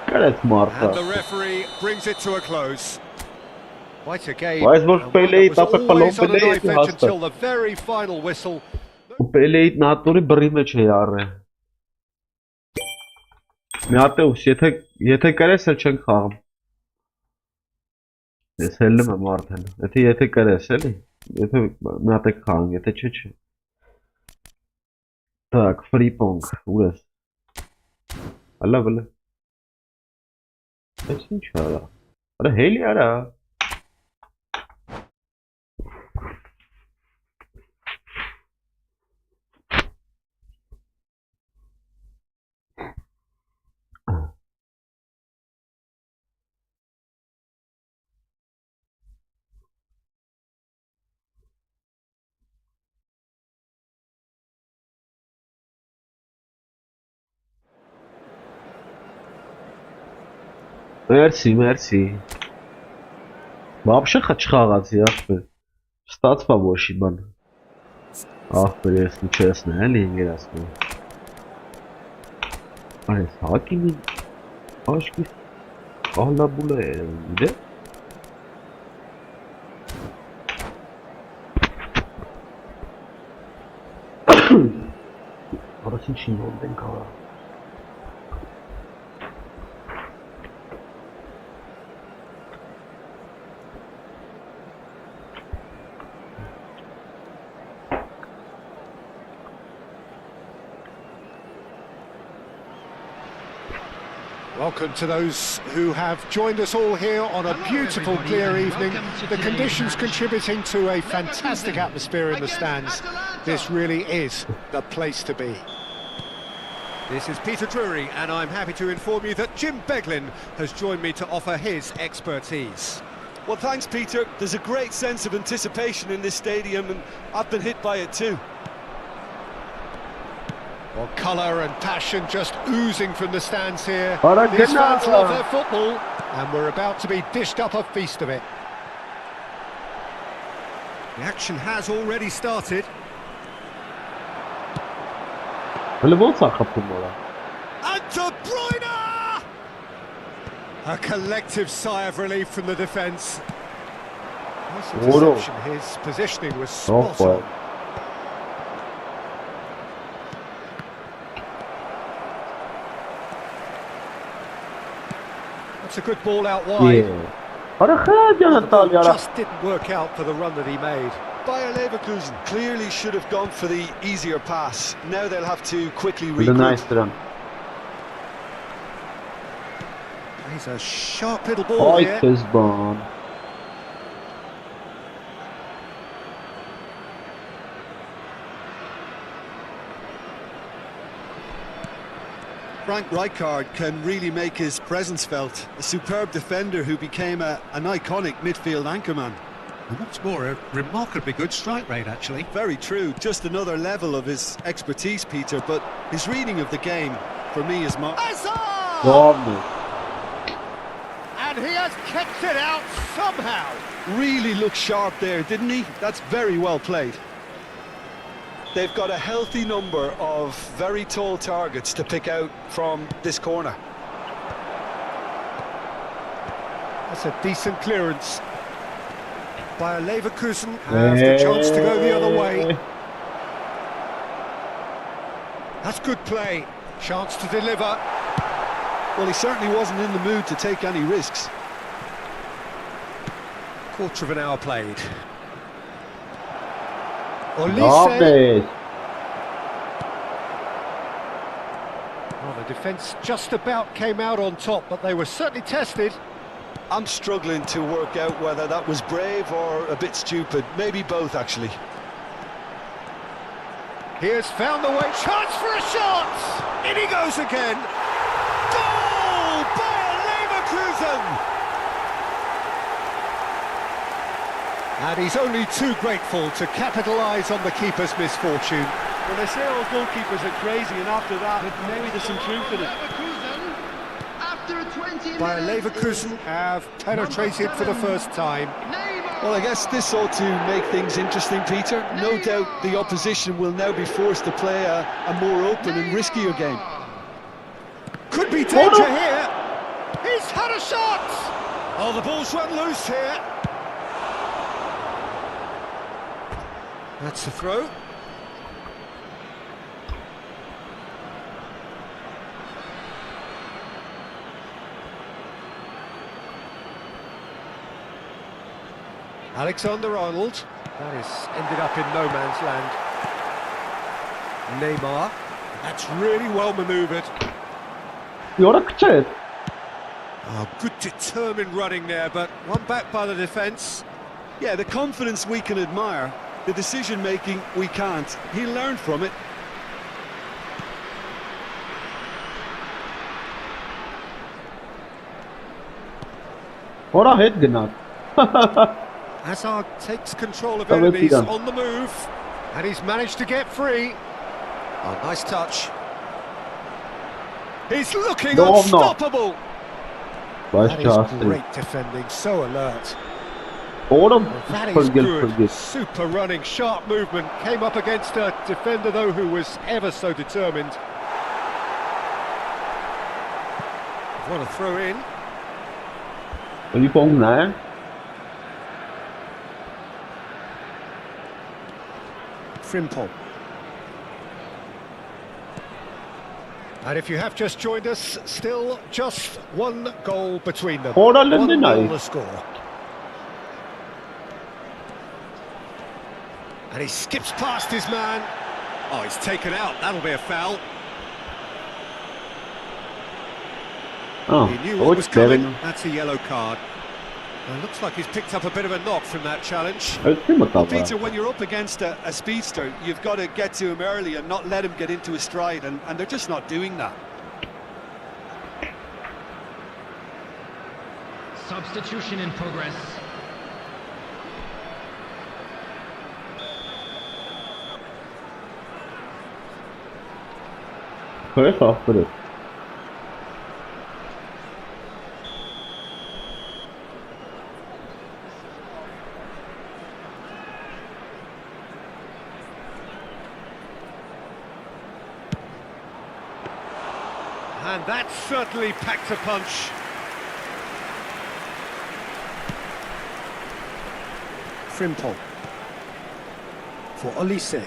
Care smarta. And the referee brings it to a close. Quite a game. Why is not and one Pele that was tapet always palom on a Pele knife edge hasta. until the very final whistle. Պելեիդ նատորի բռի մեջ է յարը։ Միատեուս, եթե կրես էլ չենք խաղում։ Ես հելնում եմ արդեն։ Եթե կրես էլի, եթե միատեք խաղանք, եթե չէ։ Так, ֆրիպոնք, ուր ես։ Ալա վլը։ Ես ինչ արա։ Արա հելի արա։ Մերսի։ Вообще չխաղացի, ախպեր։ Ստացվա ոչի բան։ Ախպեր, ես նիչեսն է, էլի ինգերասնում։ Այս հակիմի աշկի ալաբուլը է, իդե։ Արասին չի նոտ ենք հարա։ Welcome to those who have joined us all here on a beautiful, clear evening. The conditions contributing to a fantastic atmosphere in the stands. This really is the place to be. This is Peter Drury, and I'm happy to inform you that Jim Beglin has joined me to offer his expertise. Well, thanks, Peter. There's a great sense of anticipation in this stadium, and I've been hit by it too. Well, colour and passion just oozing from the stands here. Ora, These fans genau. love their football, and we're about to be dished up a feast of it. The action has already started. Hele ոնց է խփում ora։ And De Bruyne! A collective sigh of relief from the defence. Nice interception. His positioning was spot on. That's a good ball out wide. Ora խաղը տալի արա։ Just didn't work out for the run that he made. Bayer Leverkusen clearly should have gone for the easier pass. Now they'll have to quickly The nice regroup. run. He's a sharp little ball Ay here. Kezban. Frank Rijkaard can really make his presence felt. A superb defender who became an iconic midfield anchorman. And what's more, a remarkably good strike rate, actually. Very true, just another level of his expertise, Peter, but his reading of the game, for me, is Hazard! Doğru. And he has kept it out somehow. really looked sharp there, didn't he? That's very well played. They've got a healthy number of very tall targets to pick out from this corner. That's a decent clearance. Bayer Leverkusen have the chance to go the other way. That's good play. Chance to deliver. Well, he certainly wasn't in the mood to take any risks. Quarter of an hour played. Lopez. Well, the defence just about came out on top, but they were certainly tested. I'm struggling to work out whether that was brave or a bit stupid. Maybe both, actually. He has found the way. Chance for a shot! In he goes again. Goal! Bayer Leverkusen! And he's only too grateful to capitalise on the keeper's misfortune. Well, they say all goalkeepers are crazy, and after that, maybe there's some truth in it. Leverkusen, after 20 Bayer minutes, Leverkusen have penetrated for the first time. Neymar. Well, I guess this ought to make things interesting, Peter. No doubt the opposition will now be forced to play a more open and riskier game. Could be danger here. He's had a shot. Oh, the ball's run loose here. That's a throw. Alexander-Arnold. That has ended up in no man's land. Neymar. That's really well manoeuvred. Yorakçı. Oh, good determined running there, but one back by the defence. Yeah, the confidence we can admire, the decision-making we can't. He learned from it. Ora head gnar. Hazard takes control of Tabii ki enemies de. on the move, and he's managed to get free. Oh, nice touch. He's looking No, no. unstoppable. That is Başka. great defending, so alert. Oğlum That is forget, good. forget. Super running, sharp movement. Came up against a defender, though, who was ever so determined. Want to throw in. Oni pomne. Frimpong. And if you have just joined us, still just one goal between them. Ora 1-0 Lindinay. the score. And he skips past his man. Oh, he's taken out. That'll be a foul. Oh, He knew what was hoş coming. geldin. That's a yellow card. Well, looks like he's picked up a bit of a knock from that challenge. Öldü mü tabi? Peter, when you're up against a speedster, you've got to get to him early and not let him get into a stride, and they're just not doing that. Substitution in progress. Քրես ախպրը։ And that certainly packed a punch. Frimpong for Olise.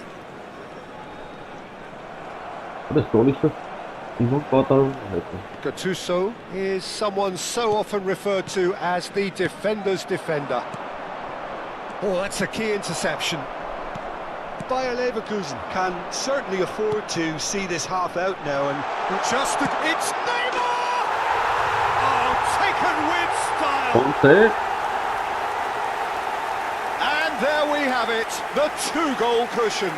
Gattuso is someone so often referred to as the defender's defender. Oh, that's a key interception. Bayer Leverkusen can certainly afford to see this half out now, and it's Neymar! Oh, taken with style. And there we have it, the 2-goal cushion.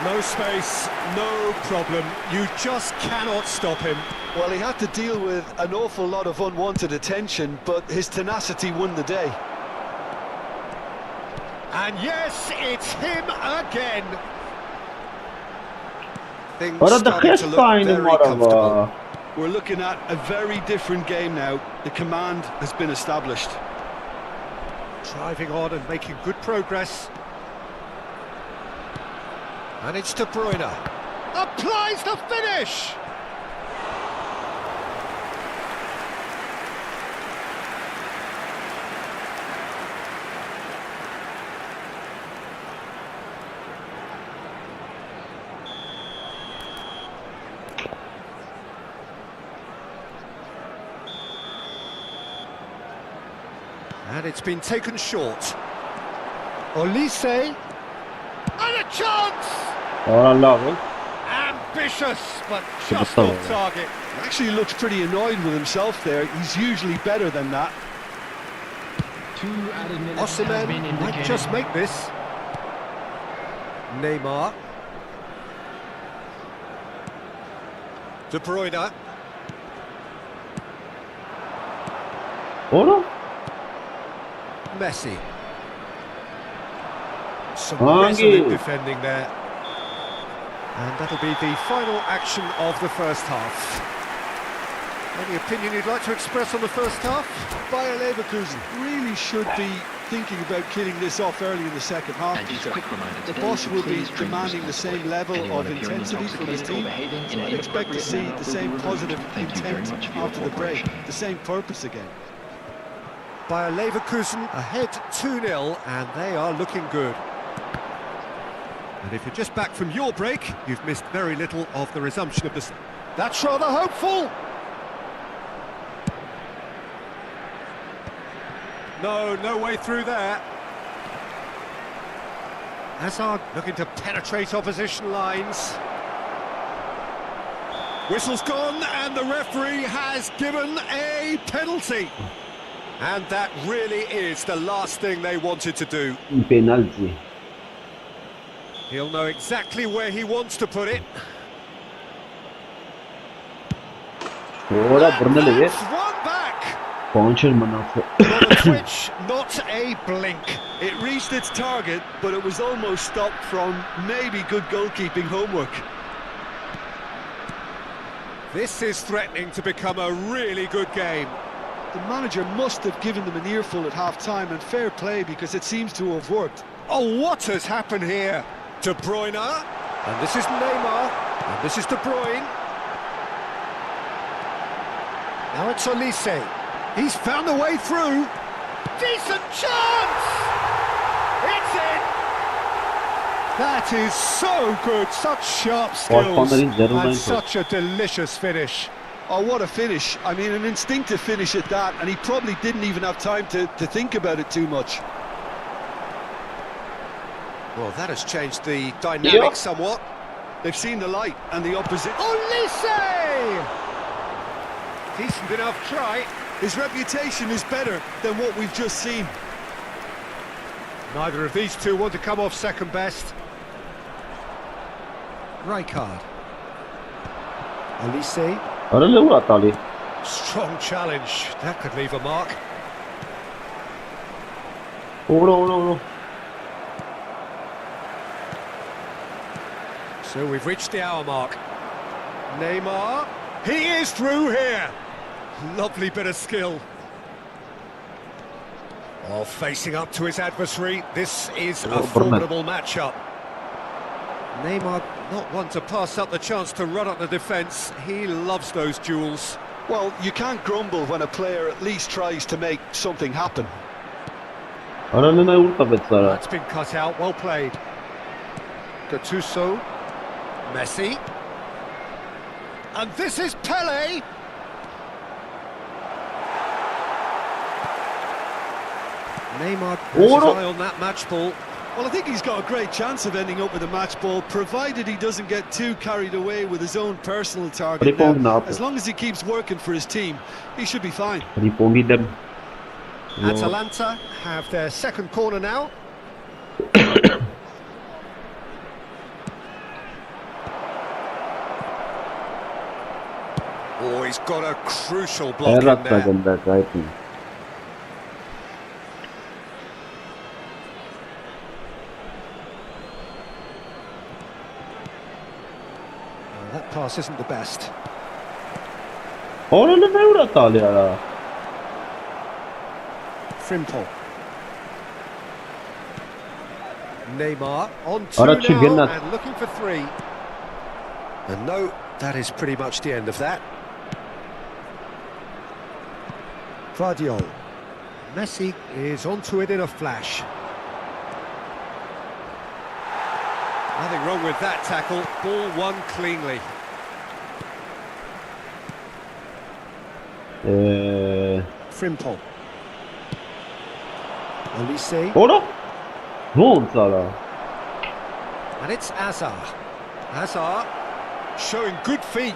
No space, no problem. You just cannot stop him. well, he had to deal with an awful lot of unwanted attention, but his tenacity won the day. And yes, it's him again. Things starting to look very comfortable. We're looking at a very different game now. The command has been established. Driving on and making good progress. And it's De Bruyne. Applies the finish! And it's been taken short. Olise. And a chance! Ambitious, but just off target. He actually looks pretty annoyed with himself there. He's usually better than that. 2 added minutes has been Osimhen indicated. might just make this. Neymar. De Bruyne. Messi. Some resolute defending there. And that'll be the final action of the first half. Any opinion you'd like to express on the first half? Bayer Leverkusen really should be thinking about killing this off early in the second half. And just a quick reminder, The today boss will be please drink demanding the same level Anyone of appearing intensity from his intoxicated or team. behaving in So I'd an expect to inappropriate see manner the will same be removed. positive Thank you very intent much for your after the break, cooperation. the same purpose again. Bayer Leverkusen ahead 2-0, and they are looking good. And if you're just back from your break, you've missed very little of the resumption of the... That's rather hopeful! No way through there. Hazard looking to penetrate opposition lines. Whistle's gone, and the referee has given a penalty. And that really is the last thing they wanted to do. Penalty. He'll know exactly where he wants to put it. That's one back. Not a twitch, not a blink. It reached its target, but it was almost stopped from maybe good goalkeeping homework. This is threatening to become a really good game. The manager must have given them an earful at half-time, and fair play, because it seems to have worked. Oh, what has happened here? De Bruyne, and this is Neymar, and this is De Bruyne. Now it's Olise. He's found a way through. Decent chance! It's in! That is so good, such sharp skills, and such a delicious finish. Oh, what a finish. I mean, an instinctive finish at that, and he probably didn't even have time to think about it too much. Well, that has changed the dynamic somewhat. They've seen the light, and the opposite... Olise! Decent enough try. His reputation is better than what we've just seen. Neither of these two want to come off second best. Rijkaard. Olise. Strong challenge. That could leave a mark. No. So we've reached the hour mark. Neymar, he is through here. Lovely bit of skill. Oh, facing up to his adversary, this is a formidable matchup. Neymar, not one to pass up the chance to run up the defence. He loves those duels. Well, you can't grumble when a player at least tries to make something happen. That's been cut out, well played. Gattuso, Messi. And this is Pele. Neymar has his eye on that match ball. Well, I think he's got a great chance of ending up with a match ball, provided he doesn't get too carried away with his own personal target. Now, as long as he keeps working for his team, he should be fine. Atalanta have their second corner now. Oh, he's got a crucial block in there. That pass isn't the best. Frimpong. Neymar on two now and looking for three. And no, that is pretty much the end of that. Guardiola. Messi is onto it in a flash. Nothing wrong with that tackle. Ball won cleanly. Frimpong. Olise. And it's Azar. Azar showing good feet.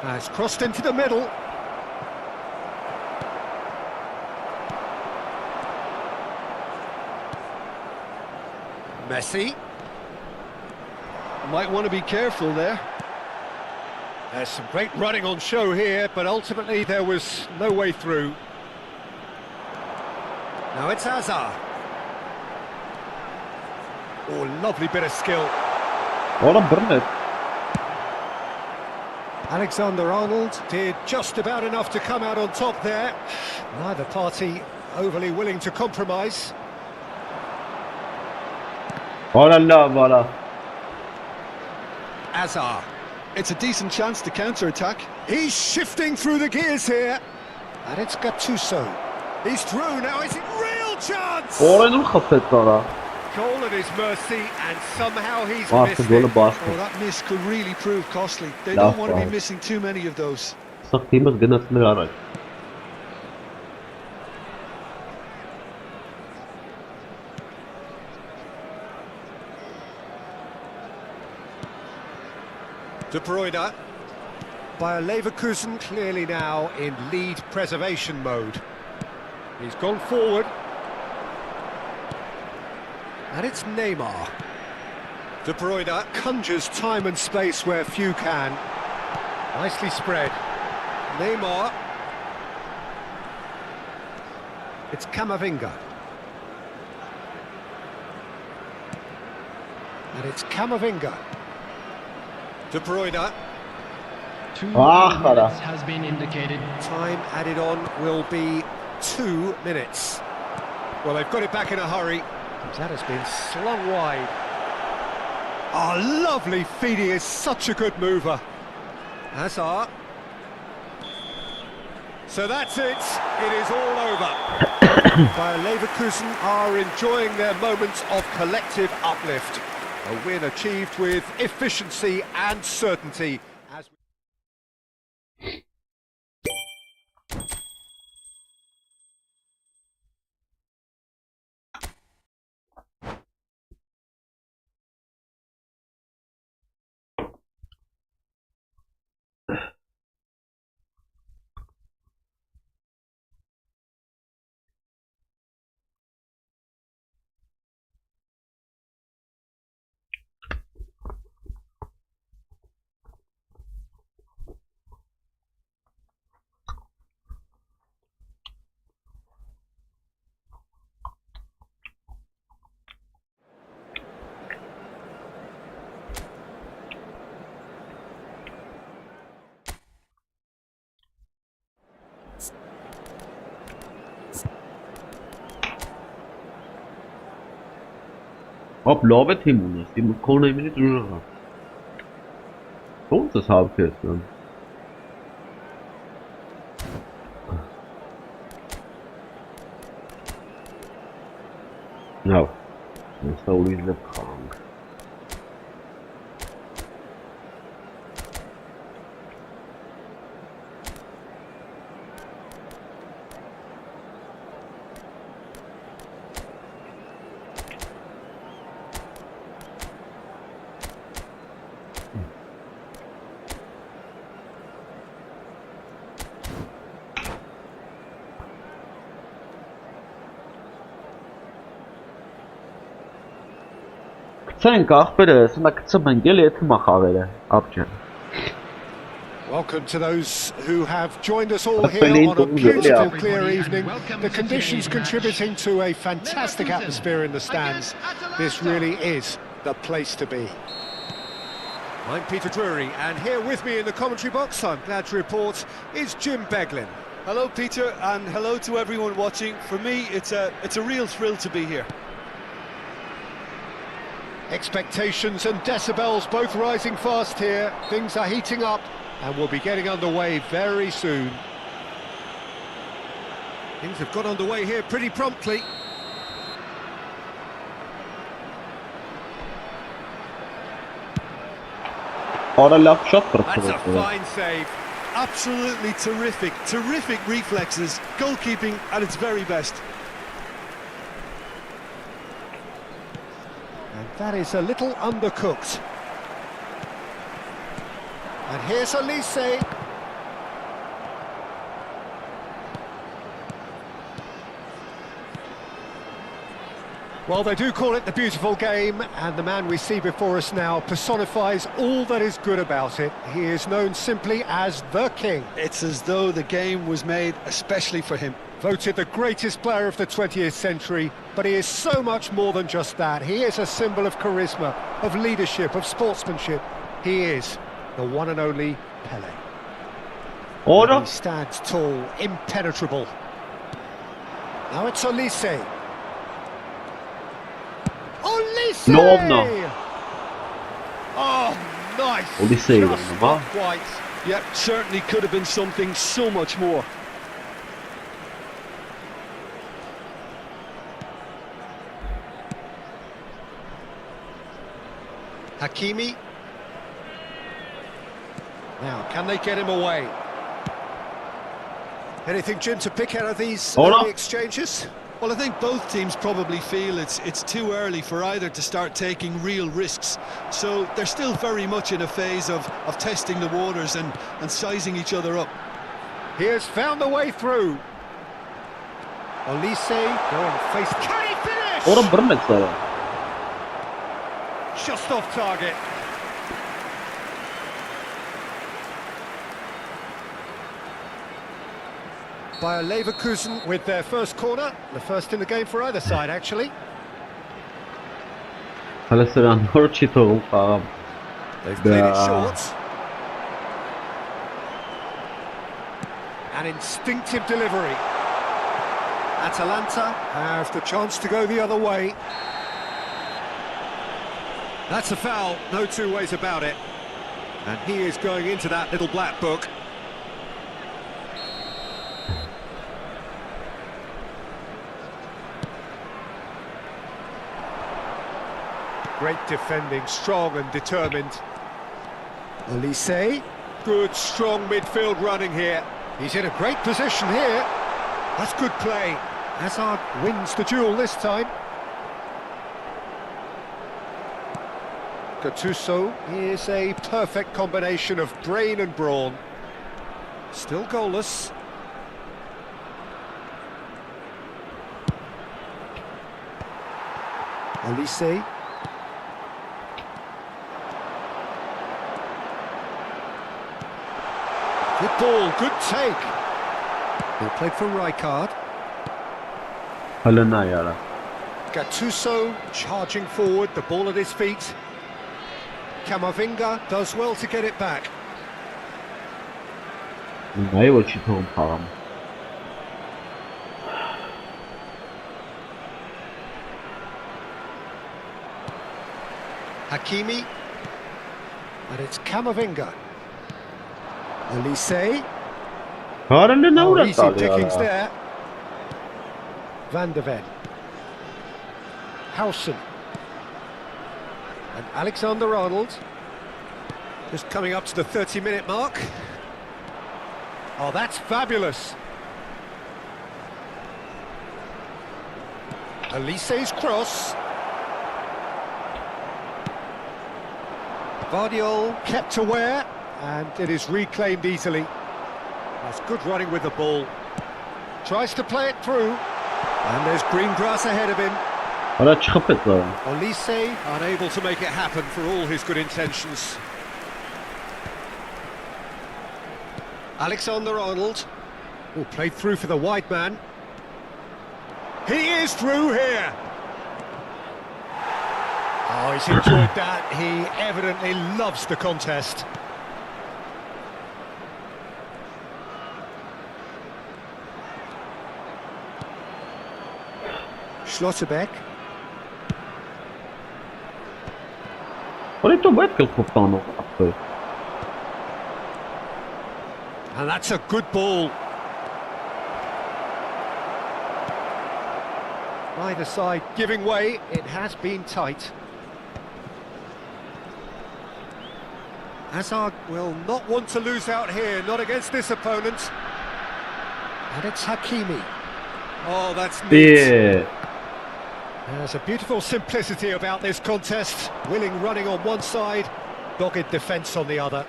Has crossed into the middle. Messi. Might want to be careful there. There's some great running on show here, but ultimately there was no way through. Now it's Hazard. Oh, lovely bit of skill. Alexander-Arnold did just about enough to come out on top there. Neither party overly willing to compromise. Azar. It's a decent chance to counter-attack. He's shifting through the gears here. And it's Gattuso. He's through now, is it real chance? Goal at his mercy, and somehow he's missed it. Oh, that miss could really prove costly. They don't want to be missing too many of those. De Bruyne. Bayer Leverkusen clearly now in lead preservation mode. He's gone forward. And it's Neymar. De Bruyne conjures time and space where few can. Nicely spread. Neymar. It's Camavinga. And it's Camavinga. De Bruyne. 2 minutes has been indicated. Time added on will be 2 minutes. Well, they've got it back in a hurry. That has been slung wide. Oh, lovely feed. He is such a good mover. Hazard. So that's it. It is all over. Bayer Leverkusen are enjoying their moments of collective uplift. A win achieved with efficiency and certainty. Ապ լավ է թիմ ունես, թիմ քոնը իմինի դժվար։ Ոնց ես հավքես։ Now, let's always the Kong. Welcome to those who have joined us all here on a beautiful, clear evening. The conditions contributing to a fantastic atmosphere in the stands. This really is the place to be. I'm Peter Drury, and here with me in the commentary box, I'm glad to report, is Jim Beglin. Hello, Peter, and hello to everyone watching. For me, it's a real thrill to be here. Expectations and decibels both rising fast here. Things are heating up and we'll be getting underway very soon. Things have got underway here pretty promptly. That's a fine save. Absolutely terrific. Terrific reflexes. Goalkeeping at its very best. And that is a little undercooked. And here's Elise. Well, they do call it the beautiful game, and the man we see before us now personifies all that is good about it. He is known simply as the King. It's as though the game was made especially for him. Voted the greatest player of the 20th century, but he is so much more than just that. He is a symbol of charisma, of leadership, of sportsmanship. He is the one and only Pelé. And he stands tall, impenetrable. Now it's Olise. Olise! No. Oh, nice! Olise, just not quite. Yep, certainly could have been something so much more. Hakimi. Now, can they get him away? Anything, Jim, to pick out of these early exchanges? Well, I think both teams probably feel it's too early for either to start taking real risks. So they're still very much in a phase of testing the waters and sizing each other up. He has found the way through. Olise, go and face... Can he finish? Just off target. By Leverkusen with their first corner, the first in the game for either side, actually. They've played it short. An instinctive delivery. Atalanta have the chance to go the other way. That's a foul, no two ways about it. And he is going into that little black book. Great defending, strong and determined. Olise, good strong midfield running here. He's in a great position here. That's good play. Hazard wins the duel this time. Gattuso is a perfect combination of brain and brawn. Still goalless. Olise. Good ball, good take. Well played from Rijkaard. Gattuso charging forward, the ball at his feet. Camavinga does well to get it back. Hakimi. And it's Camavinga. Elise. Oh, easy pickings there. Van der Ven. Howson. And Alexander-Arnold. Just coming up to the 30-minute mark. Oh, that's fabulous. Elise's cross. Vardiol kept aware, and it is reclaimed easily. That's good running with the ball. Tries to play it through, and there's green grass ahead of him. Elise unable to make it happen for all his good intentions. Alexander-Arnold. Oh, played through for the wide man. He is through here. Oh, he's enjoyed that. He evidently loves the contest. Schlotterbeck. And that's a good ball. Either side giving way, it has been tight. Hazard will not want to lose out here, not against this opponent. And it's Hakimi. Oh, that's neat. Yeah. There's a beautiful simplicity about this contest. Willing running on one side, dogged defence on the other.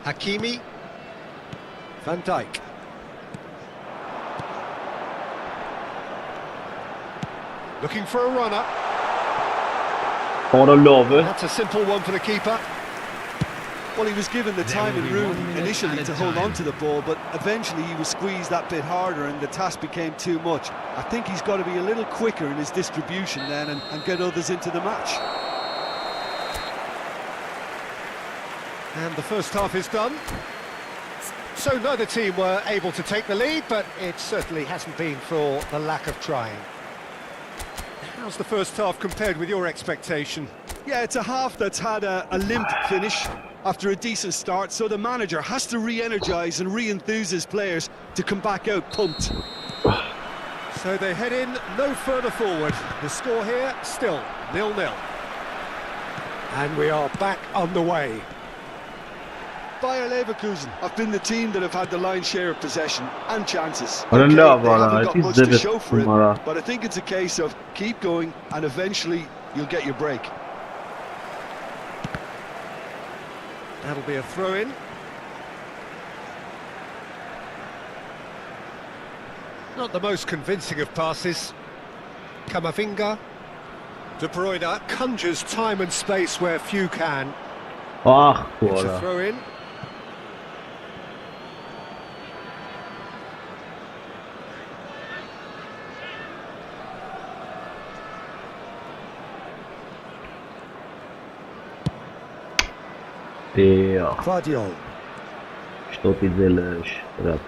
Hakimi. Van Dijk. Looking for a runner. That's a simple one for the keeper. Well, he was given the time and room initially to hold on to the ball, but eventually he was squeezed that bit harder and the task became too much. I think he's got to be a little quicker in his distribution then and get others into the match. And the first half is done. So neither team were able to take the lead, but it certainly hasn't been for the lack of trying. How's the first half compared with your expectation? Yeah, it's a half that's had a limp finish after a decent start, so the manager has to re-energise and re-enthuse his players to come back out pumped. So they head in no further forward. The score here still 0-0. And we are back on the way. Bayer Leverkusen have been the team that have had the lion's share of possession and chances. I don't know, they haven't got much to show for it, Mara. but I think it's a case of keep going and eventually you'll get your break. That'll be a throw-in. Not the most convincing of passes. Camavinga. De Bruyne conjures time and space where few can. It's a throw-in. Vardiol. Что ты делаешь, брат?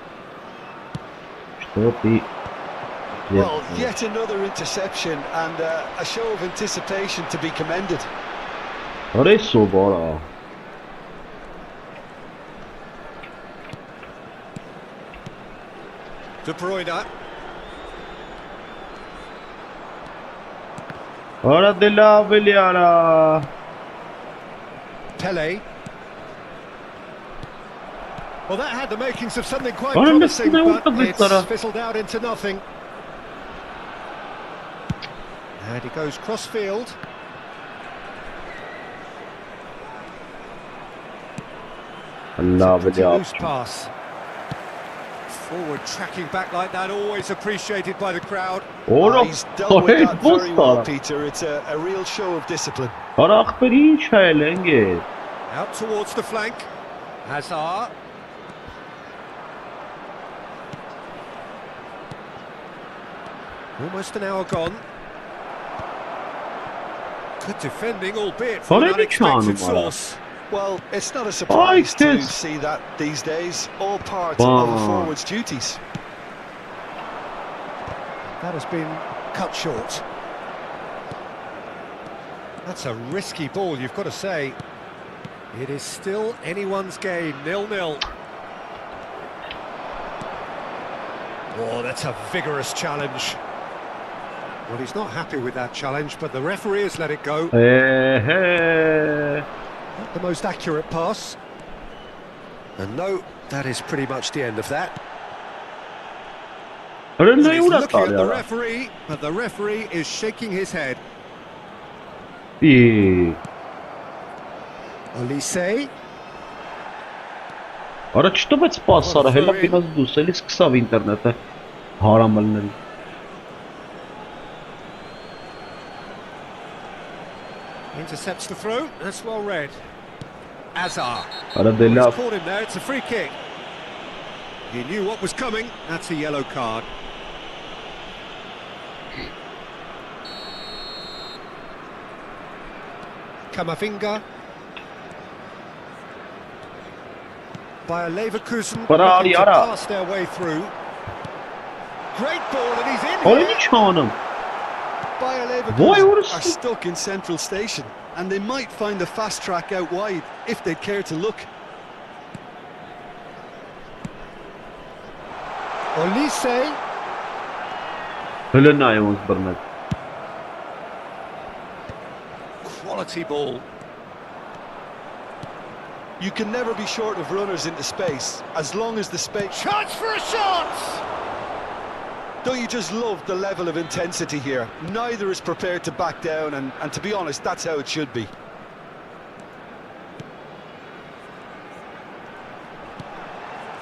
Что ты Well, yet another interception and a show of anticipation to be commended. Adesso bora. De Bruyne. Ora de la Veliara. Pele. Well, that had the makings of something quite promising, but it's fizzled out into nothing. And he goes cross-field. Loose pass. Forward tracking back like that, always appreciated by the crowd. He's dealt with that very well, Peter. It's a real show of discipline. Out towards the flank. Hazard. Almost an hour gone. Good defending, albeit from an unexpected source. Well, it's not a surprise to see that these days. All part of a forward's duties. That has been cut short. That's a risky ball, you've got to say. It is still anyone's game, 0-0. Oh, that's a vigorous challenge. Well, he's not happy with that challenge, but the referee has let it go. Not the most accurate pass. And no, that is pretty much the end of that. He's looking at the referee, but the referee is shaking his head. Olise. Արա չտվեց պասարը, հելա պինած դուս, էլի սկսավ ինտերնետը հարամալների։ Intercepts the throw, that's well read. Azar. Արա դե He's լավ։ caught him there, it's a free kick. He knew what was coming, that's a yellow card. Kamavinga. By a Leverkusen looking to pass their way through. Great ball and he's in here. Bayer Leverkusen are stuck in central station and they might find a fast track out wide if they care to look. Olise. Quality ball. You can never be short of runners into space, as long as the space... Chance for a shot! Don't you just love the level of intensity here? Neither is prepared to back down, and to be honest, that's how it should be.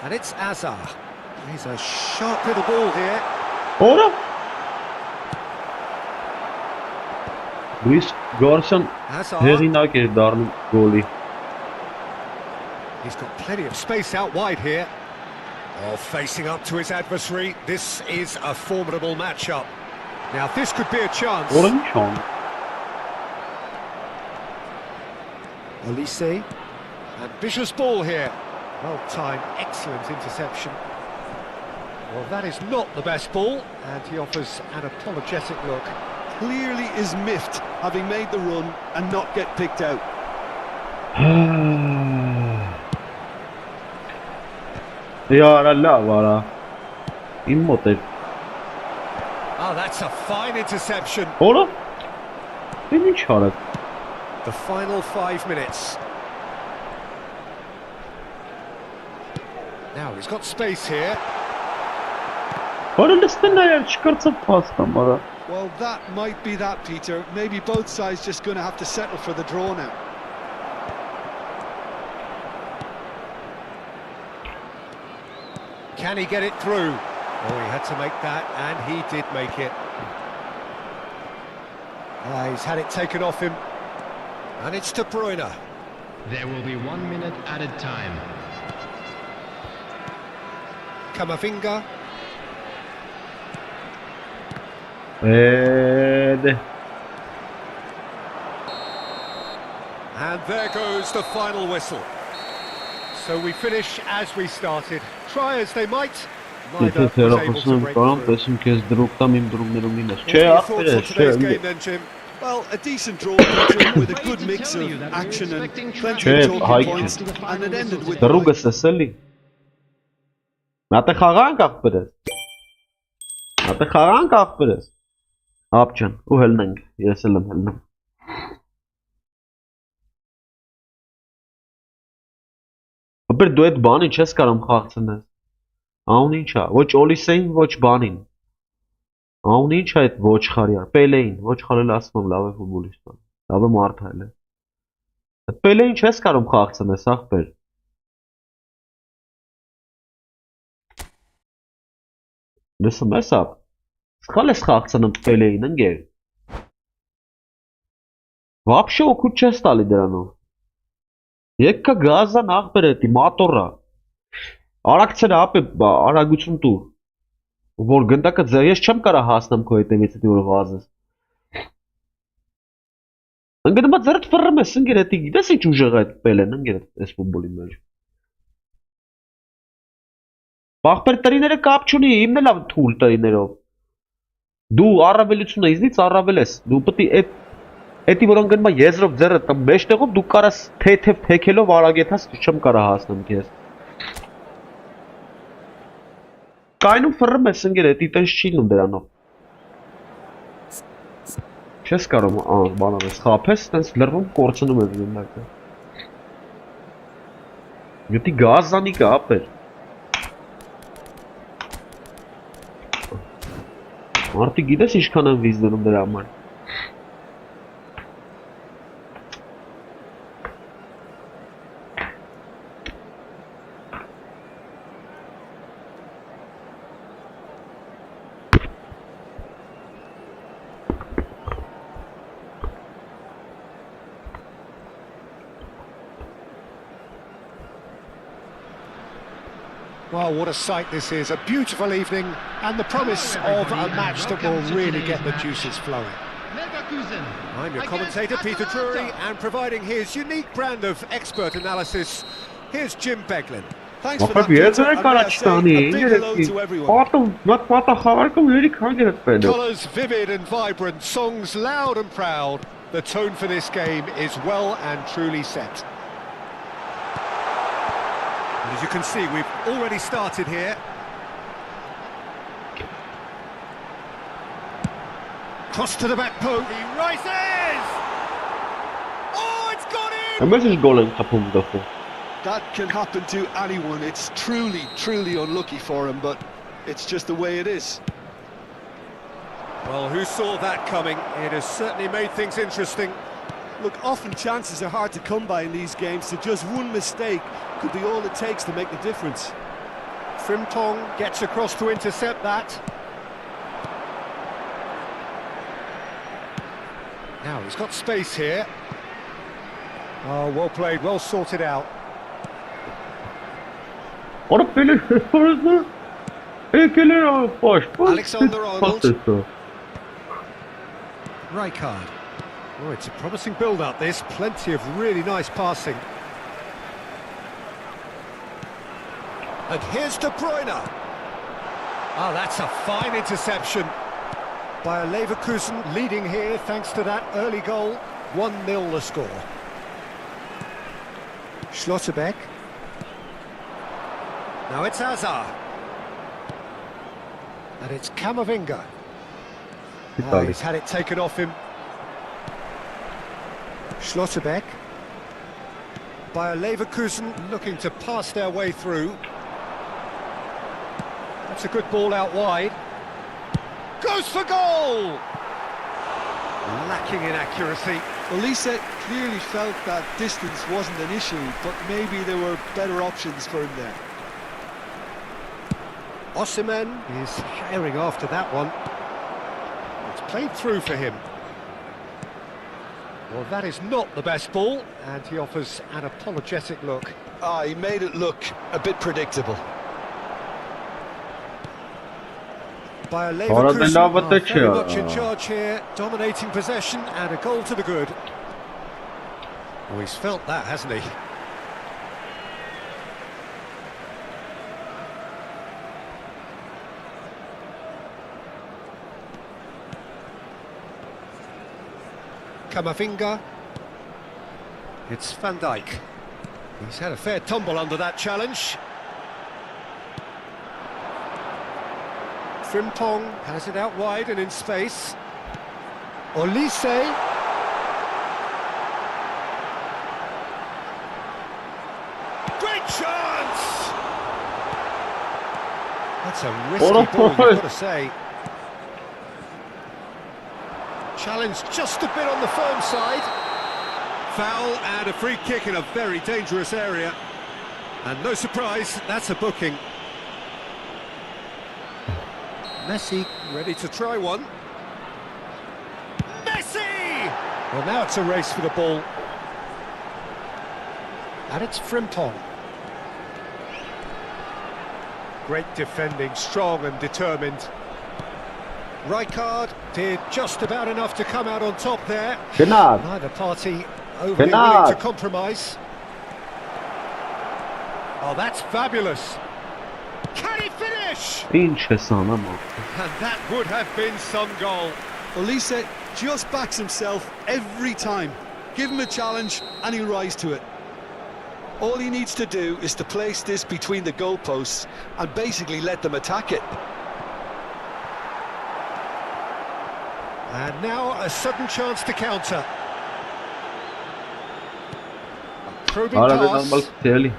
And it's Azar. He's a sharp little ball here. Ora! Luis Garson հեղինակ էր դառնում գոլի։ He's got plenty of space out wide here. Oh, facing up to his adversary. This is a formidable matchup. Now, this could be a chance. Olise. Ambitious ball here. Well timed, excellent interception. Well, that is not the best ball, and he offers an apologetic look. Clearly is miffed, having made the run and not get picked out. Oh, that's a fine interception. The final 5 minutes. Now he's got space here. Well, that might be that, Peter. Maybe both sides just going to have to settle for the draw now. Can he get it through? Oh, he had to make that, and he did make it. He's had it taken off him. And it's De Bruyne. There will be 1 minute added time. Kamavinga. And there goes the final whistle. So we finish as we started. Try as they might, neither was able to break through. Today's game then, Jim? Well, a decent draw, Peter, with a good mix of action and plenty of talking points, and it ended with... Ապջան, ու հելնենք, ես էլ եմ հելնում։ Ապեր դու այդ բանին չես կարամ խաղցնես։ Անուն ինչ է, ոչ Օլիսեին, ոչ բանին։ Անուն ինչ է այդ ոչ խարյար, Պելեին, ոչ խարել ասում եմ լավ է ֆուտբոլիստ, լավ է մարդ այլ է։ Այդ Պելեին չես կարամ խաղցնես, ախպեր։ Լսում ես ապ։ Սխալ ես խաղցնում Պելեին, ընկեր։ Вообще օգուտ չես տալի դրանով։ Եկա գազան աղբեր էտի, մատորա։ Արագցերը ապ է, արագություն տուր։ Որ գնդակը ձեր, ես չեմ կարա հասնեմ քո հետևից էտի որ վազես։ Ընկերմա ձերդ ֆռռում ես, ընկեր էտի, գիտես ինչ ուժեղ է այդ Պելեն, ընկեր այս ֆուտբոլի մեջ։ Բախբեր տրիները կապ չունի, իմն էլ ավ թուլ տրիներով։ Դու առավելությունը իզնից առավել ես։ Դու պետք է էդի որոնք գնում է եզրով ձեռը տամ մեջտեղով դու կարաս թեթև թեքելով արագեթաս չեմ կարա հասնեմ քեզ։ Կայնում ֆռում ես ընկեր էդի տենց չի լինում դրանով։ Չես կարող բանով ես խափես, տենց լրվում կորցնում ես գնդակը։ Յետի գազանի կա ապեր։ Մարդի գիտես ինչքան են վիզ դնում դրա համար։ Well, what a sight this is. A beautiful evening and the promise of a match that will really get the juices flowing. I'm your commentator, Peter Drury, and providing his unique brand of expert analysis, here's Jim Beglin. Thanks for that, Peter. And may I say a big hello to everyone. Colours vivid and vibrant, songs loud and proud. The tone for this game is well and truly set. As you can see, we've already started here. Cross to the back post. He rises! Oh, it's got in! That can happen to anyone. It's truly, truly unlucky for him, but it's just the way it is. Well, who saw that coming? It has certainly made things interesting. Look, often chances are hard to come by in these games, so just one mistake could be all it takes to make the difference. Frimpong gets across to intercept that. Now he's got space here. Oh, well played, well sorted out. What a finish! Alexander-Arnold. Rijkaard. Oh, it's a promising build-up, this. Plenty of really nice passing. And here's De Bruyne. Oh, that's a fine interception. Bayer Leverkusen leading here thanks to that early goal. 1-0 the score. Schlotterbeck. Now it's Hazard. And it's Camavinga. Oh, he's had it taken off him. Schlotterbeck. Bayer Leverkusen looking to pass their way through. That's a good ball out wide. Goes for goal! Lacking in accuracy. Elisa clearly felt that distance wasn't an issue, but maybe there were better options for him there. Osimhen is sharing after that one. It's played through for him. Well, that is not the best ball, and he offers an apologetic look. He made it look a bit predictable. Bayer Leverkusen very much in charge here, dominating possession and a goal to the good. Oh, he's felt that, hasn't he? Camavinga. It's Van Dijk. He's had a fair tumble under that challenge. Frimpong has it out wide and in space. Olise. Great chance! That's a risky ball, you've got to say. Challenge just a bit on the firm side. Foul and a free kick in a very dangerous area. And no surprise, that's a booking. Messi ready to try one. Messi! Well, now it's a race for the ball. And it's Frimpong. Great defending, strong and determined. Rijkaard did just about enough to come out on top there. Neither party overly willing to compromise. Oh, that's fabulous. Can he finish? finish! Ինչ ես անում։ And that would have been some goal. Olise just backs himself every time. Give him a challenge and he'll rise to it. All he needs to do is to place this between the goalposts and basically let them attack it. And now a sudden chance to counter. A probing Արա pass. նորմալ դելի։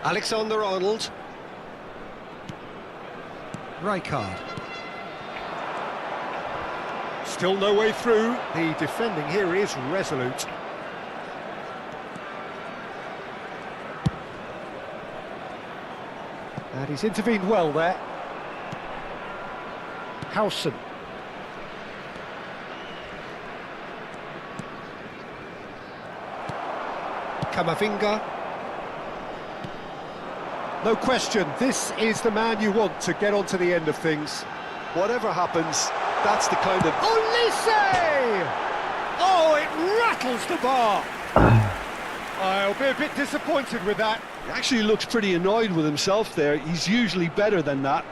Alexander-Arnold. Rijkaard. Still no way through. The defending here is resolute. And he's intervened well there. Howson. Camavinga. No question, this is the man you want to get onto the end of things. Whatever happens, that's the kind of... Olise! Oh, it rattles the bar. I'll be a bit disappointed with that. He actually looks pretty annoyed with himself there. He's usually better than that.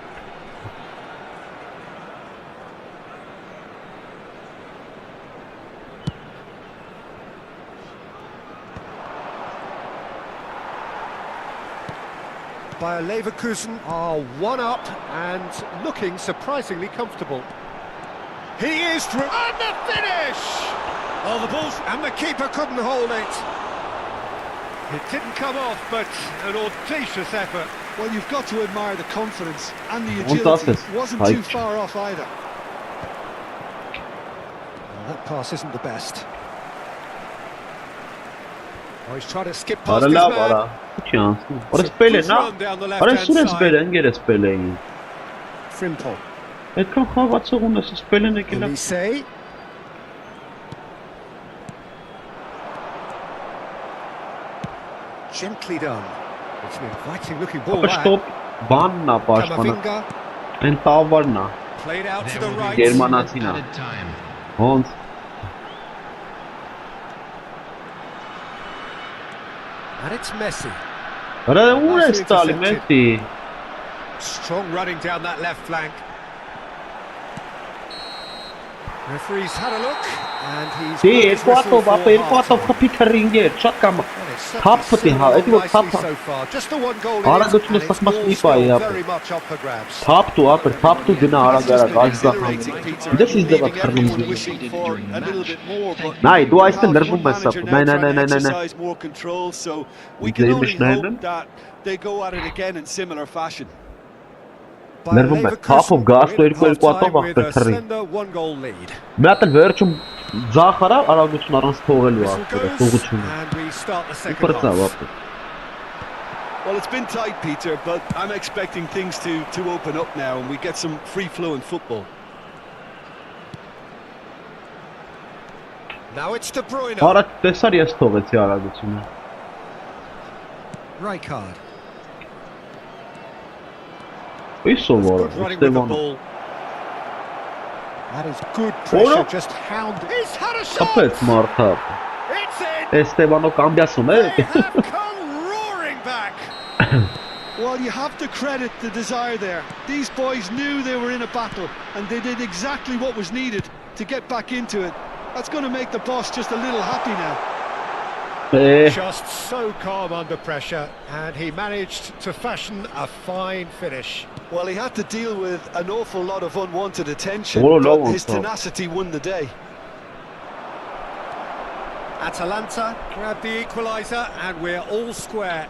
Bayer Leverkusen are 1-up and looking surprisingly comfortable. He is through, and the finish! Oh, the ball's, and the keeper couldn't hold it. It didn't come off, but an audacious effort. Well, you've got to admire the confidence and the agility. It wasn't too far off either. Well, that pass isn't the best. Oh, he's trying to skip past Արա his լավ, man. արա։ Չի անցնում։ Որը սպել է նա։ Արա սուրեն սպել են, գերը սպել էին։ Frimpong. Այդքան խաղացող ունես, սպել են եկել։ Olise. Gently done. It's an inviting looking ball Ապա that. շտոպ բանն է պաշտպանը։ Camavinga. Այն տավարն է։ Played out to There the will be right. Գերմանացին է։ added time. Ոնց։ And it's Messi. Արա ուր ես տալի Մեսի։ Strong running down that left flank. Referee's had a look and he's Դե blown his whistle երկու for ապա երկու half-time. հատով խփի քրինգեր, շատ կամ Well, it's certainly թափ պտի հա, settled էդի որ nicely թափ so far. Just the one goal Արա it is, գտնում and ես it's ասում all մի still պայի ապա։ very much up for grabs. Թափ դու ապա, թափ դու գնա արագ արագ այստեղ։ Exhilarating, Peter. Դες is the Leaving everyone քրինգ։ wishing for a little bit more, but Նայ, դու you այստեղ have լրվում one ես manager ապա։ now Նայ, trying to նայ։ exercise more control, so we can Դե only միշտ hope that they go at it again in similar fashion. Bayer Լրվում է, Leverkusen թափով գաս win երկու հատով half-time with ախտեր a քրի։ slender one-goal lead. Մի հատ էլ վերջում ձախ արա արագություն առանց թողելու Whistle ախտերը, goes թողությունը։ and we start the second Պրծավ half. ապա։ Well, it's been tight, Peter, but I'm expecting things to open up now and we get some free-flowing football. Now it's De Bruyne. Արա տեսար ես թողեցի արագությունը։ Rijkaard. Ի That's սովոր, good running with the Ստեվան։ ball. That is good pressure, Ora. just hounded. He's had a shot! Կապեց մարդը։ It's in! Էստեվանո կամբիասում They է։ have come roaring back! Well, you have to credit the desire there. These boys knew they were in a battle and they did exactly what was needed to get back into it. That's going to make the boss just a little happy now. Just so calm under pressure, and he managed to fashion a fine finish. Well, he had to deal with an awful lot of unwanted attention, Oh, no, but his no. tenacity won the day. Atalanta grabbed the equaliser, and we're all square.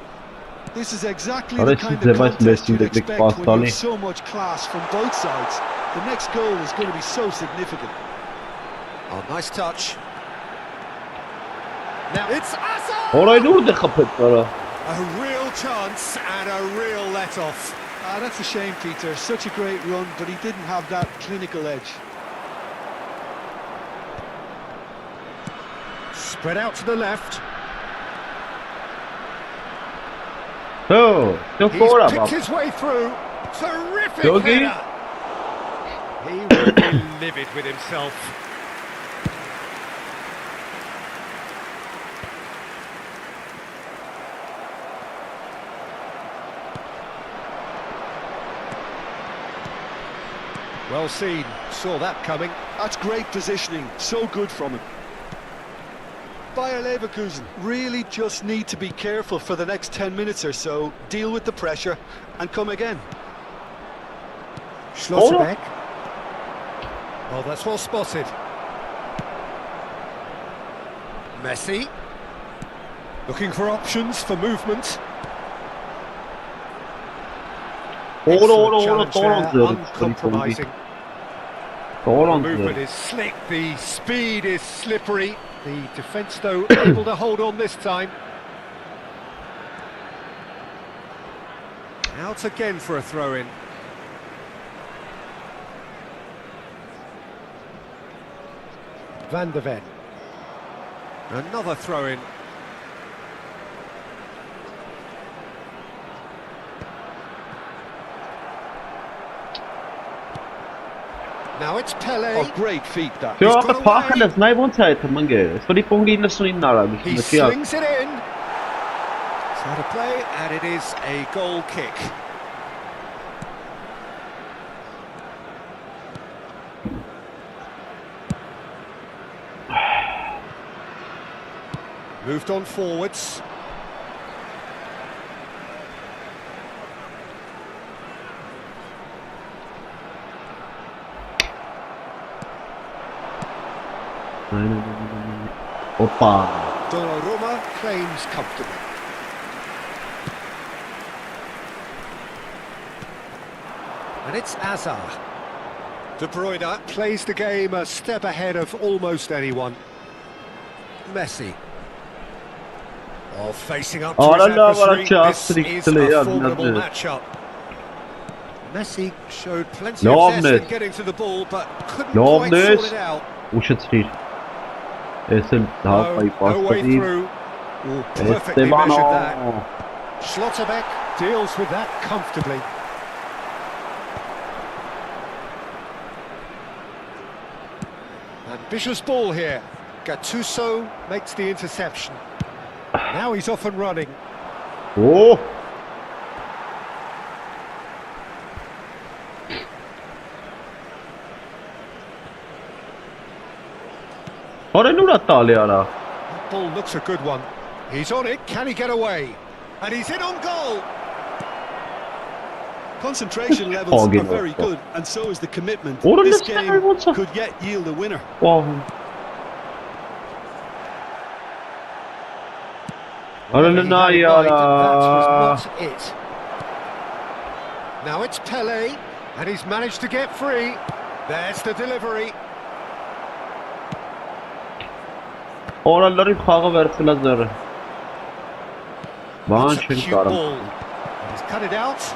This is exactly Are the they kind still of contest investing you'd the big expect pass, when you Tony? have so much class from both sides. The next goal is going to be so significant. Oh, nice touch. Now it's Asa! Օրայն ուր դե խփեց արա։ A real chance and a real let-off. Ah, that's a shame, Peter. Such a great run, but he didn't have that clinical edge. Spread out to the left. Հո, դու He's կորա picked բա։ his way through. Terrific Yogi. header. He will be livid with himself. Well seen, saw that coming. That's great positioning, so good from him. Bayer Leverkusen really just need to be careful for the next 10 minutes or so, deal with the pressure and come again. Schlotterbeck. Oh, that's well spotted. Messi. Looking for options for movement. Excellent challenge there, uncompromising. The movement is slick, the speed is slippery. The defence, though, able to hold on this time. Out again for a throw-in. Van de Ven. Another throw-in. Now it's Pele. Oh, great feet that. Yo, the park is not even tight, man. So the pongi na sunin nara. He slings it in. It's out of play, and it is a goal kick. Moved on forwards. Opa. Donnarumma claims comfortably. And it's Hazard. De Bruyne plays the game a step ahead of almost anyone. Messi. Oh, facing up to his adversary, this is a formidable matchup. Messi showed plenty of zest in getting to the ball, but couldn't quite sort it out. No way through. Ooh, perfectly measured that. Schlotterbeck deals with that comfortably. Ambitious ball here. Gattuso makes the interception. Now he's off and running. Oh! That ball looks a good one. He's on it, can he get away? And he's in on goal! Concentration levels are very good, and so is the commitment. This game could yet yield a winner. That was not it. Now it's Pele, and he's managed to get free. There's the delivery. Oraları kağı versinler zırı. It's a cute ball. He's cut it out.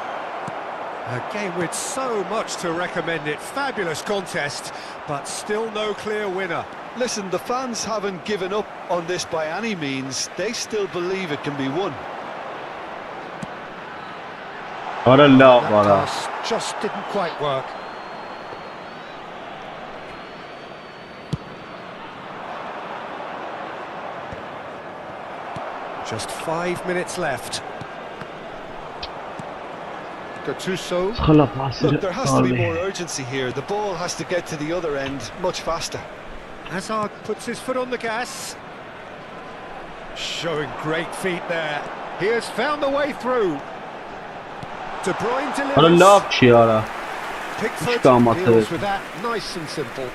A game with so much to recommend it. Fabulous contest, but still no clear winner. Listen, the fans haven't given up on this by any means. They still believe it can be won. That pass just didn't quite work. Just 5 minutes left. Gattuso. Look, there has to be more urgency here. The ball has to get to the other end much faster. Hazard puts his foot on the gas. Showing great feet there. He has found the way through. De Bruyne delivers. Pickford deals with that nice and simple.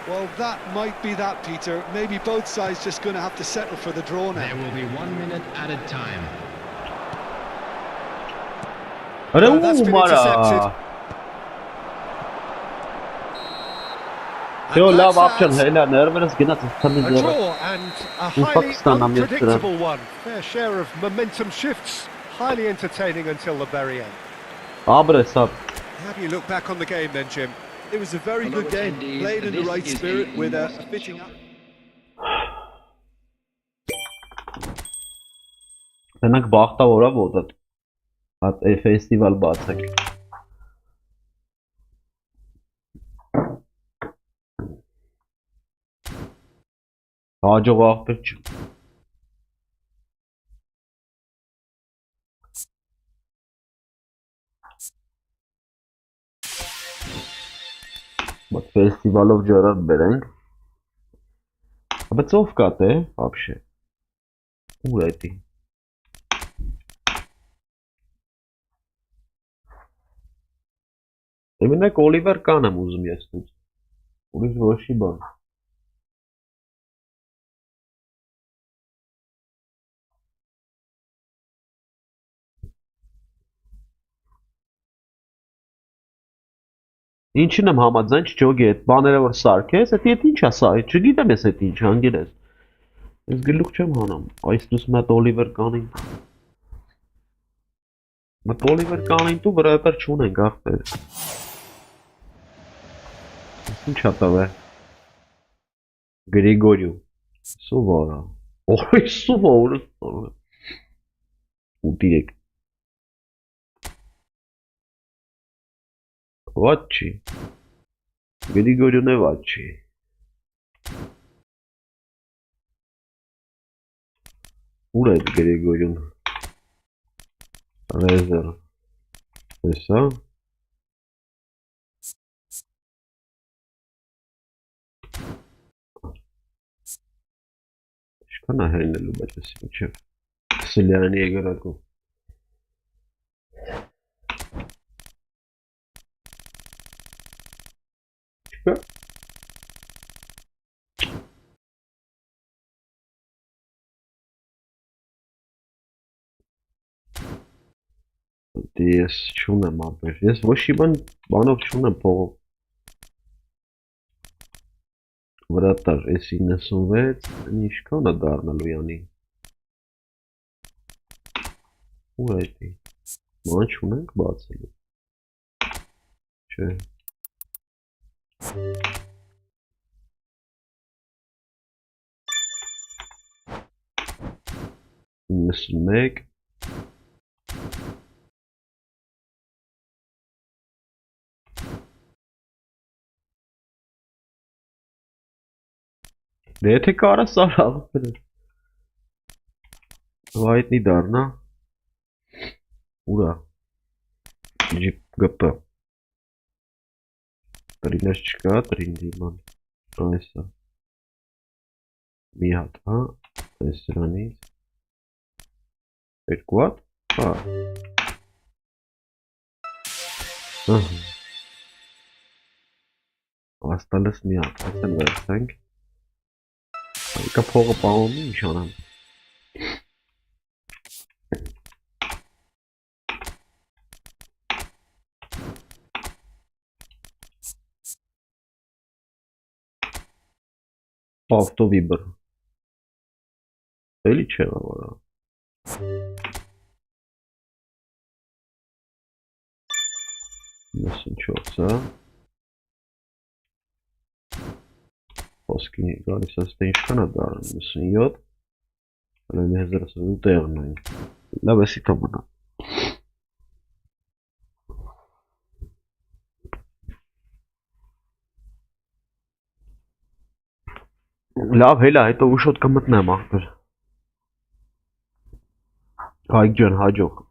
Well, that might be that, Peter. Maybe both sides just going to have to settle for the draw now. There will be 1 minute at a time. Well, that's been intercepted. Yo, love option. Hey, nervous. A draw and a highly unpredictable one. Fair share of momentum shifts. Highly entertaining until the very end. How do you look back on the game then, Jim? It was a very good game, played in the right spirit with a fitting up. Demek baxtavora bo'ldi. Festival ba'zak. Hacı vaqtı. But festival of ջրան բերենք։ Բայց ով կա թե вообще։ Ուր է դի։ Իմենակ Օլիվեր կան եմ ուզում ես դուց։ Ուրիշ ոչի բան։ Ինչին եմ համաձայն չջոգի այդ բաները որ սարքես, դա ինչ է սա, չգիտեմ ես այդ ինչ անգերես։ Ես գլուխ չեմ հանում, այս դուս մատ Օլիվեր կանին։ Մատ Օլիվեր կանին դու վրա դեռ չունենք ախպեր։ Ինչ է տավե։ Գրիգորյու։ Սովորա։ Օй սովորը։ Ու դիրեք։ Վաչի։ Գրիգորյուն է վաչի։ Ուր է Գրիգորյուն։ Ռեզեր։ Էսա։ Ինչքան է հենելու բայց ես ինչև։ Սիլյանի եգրակու։ Չկա։ Ես չունեմ ապեր, ես ոչի բանով չունեմ փողով։ Վրատար, ես 96, ինչքան է դառնալու յանի։ Ուր է դի։ Ման չունենք բացելու։ Չէ։ Մեկ Դե եթե կարա սարավ հայտնի դառնա ուրա GP տրիներ չկա տրինդի ման այսա մի հատ հա այս սրանից երկու հատ հա աստալս մի հատ այսեն վերցենք Կա փողը պահում ինչ անեմ ավտովիբր էլի չեղա որա 94 հա Խոսքինի գալիս աստե ինչքան է դառնում 97 Հələ 1000 տեղն այն լավ էսի թոմնա լավ հելա հետո ուշոտ կմտնեմ ախպեր Հայկ ջան հաջող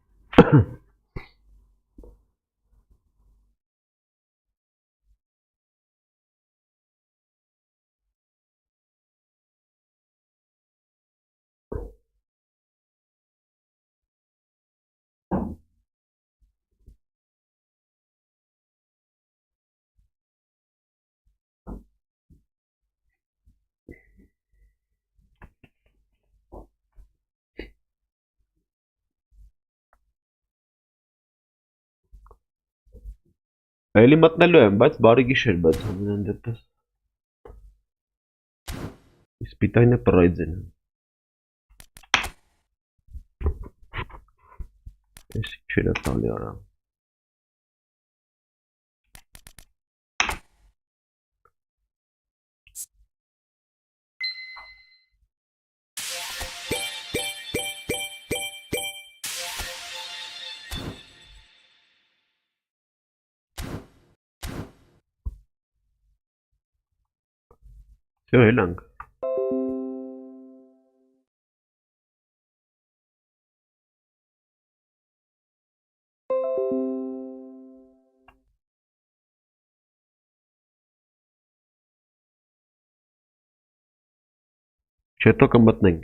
Էլի մտնելու եմ, բայց բարի գիշեր բայց ամենայն դեպս Իսպիտայնը պրայձեն Ես չերա տալի արա Всё, Էլանք Չհետո կմտնենք։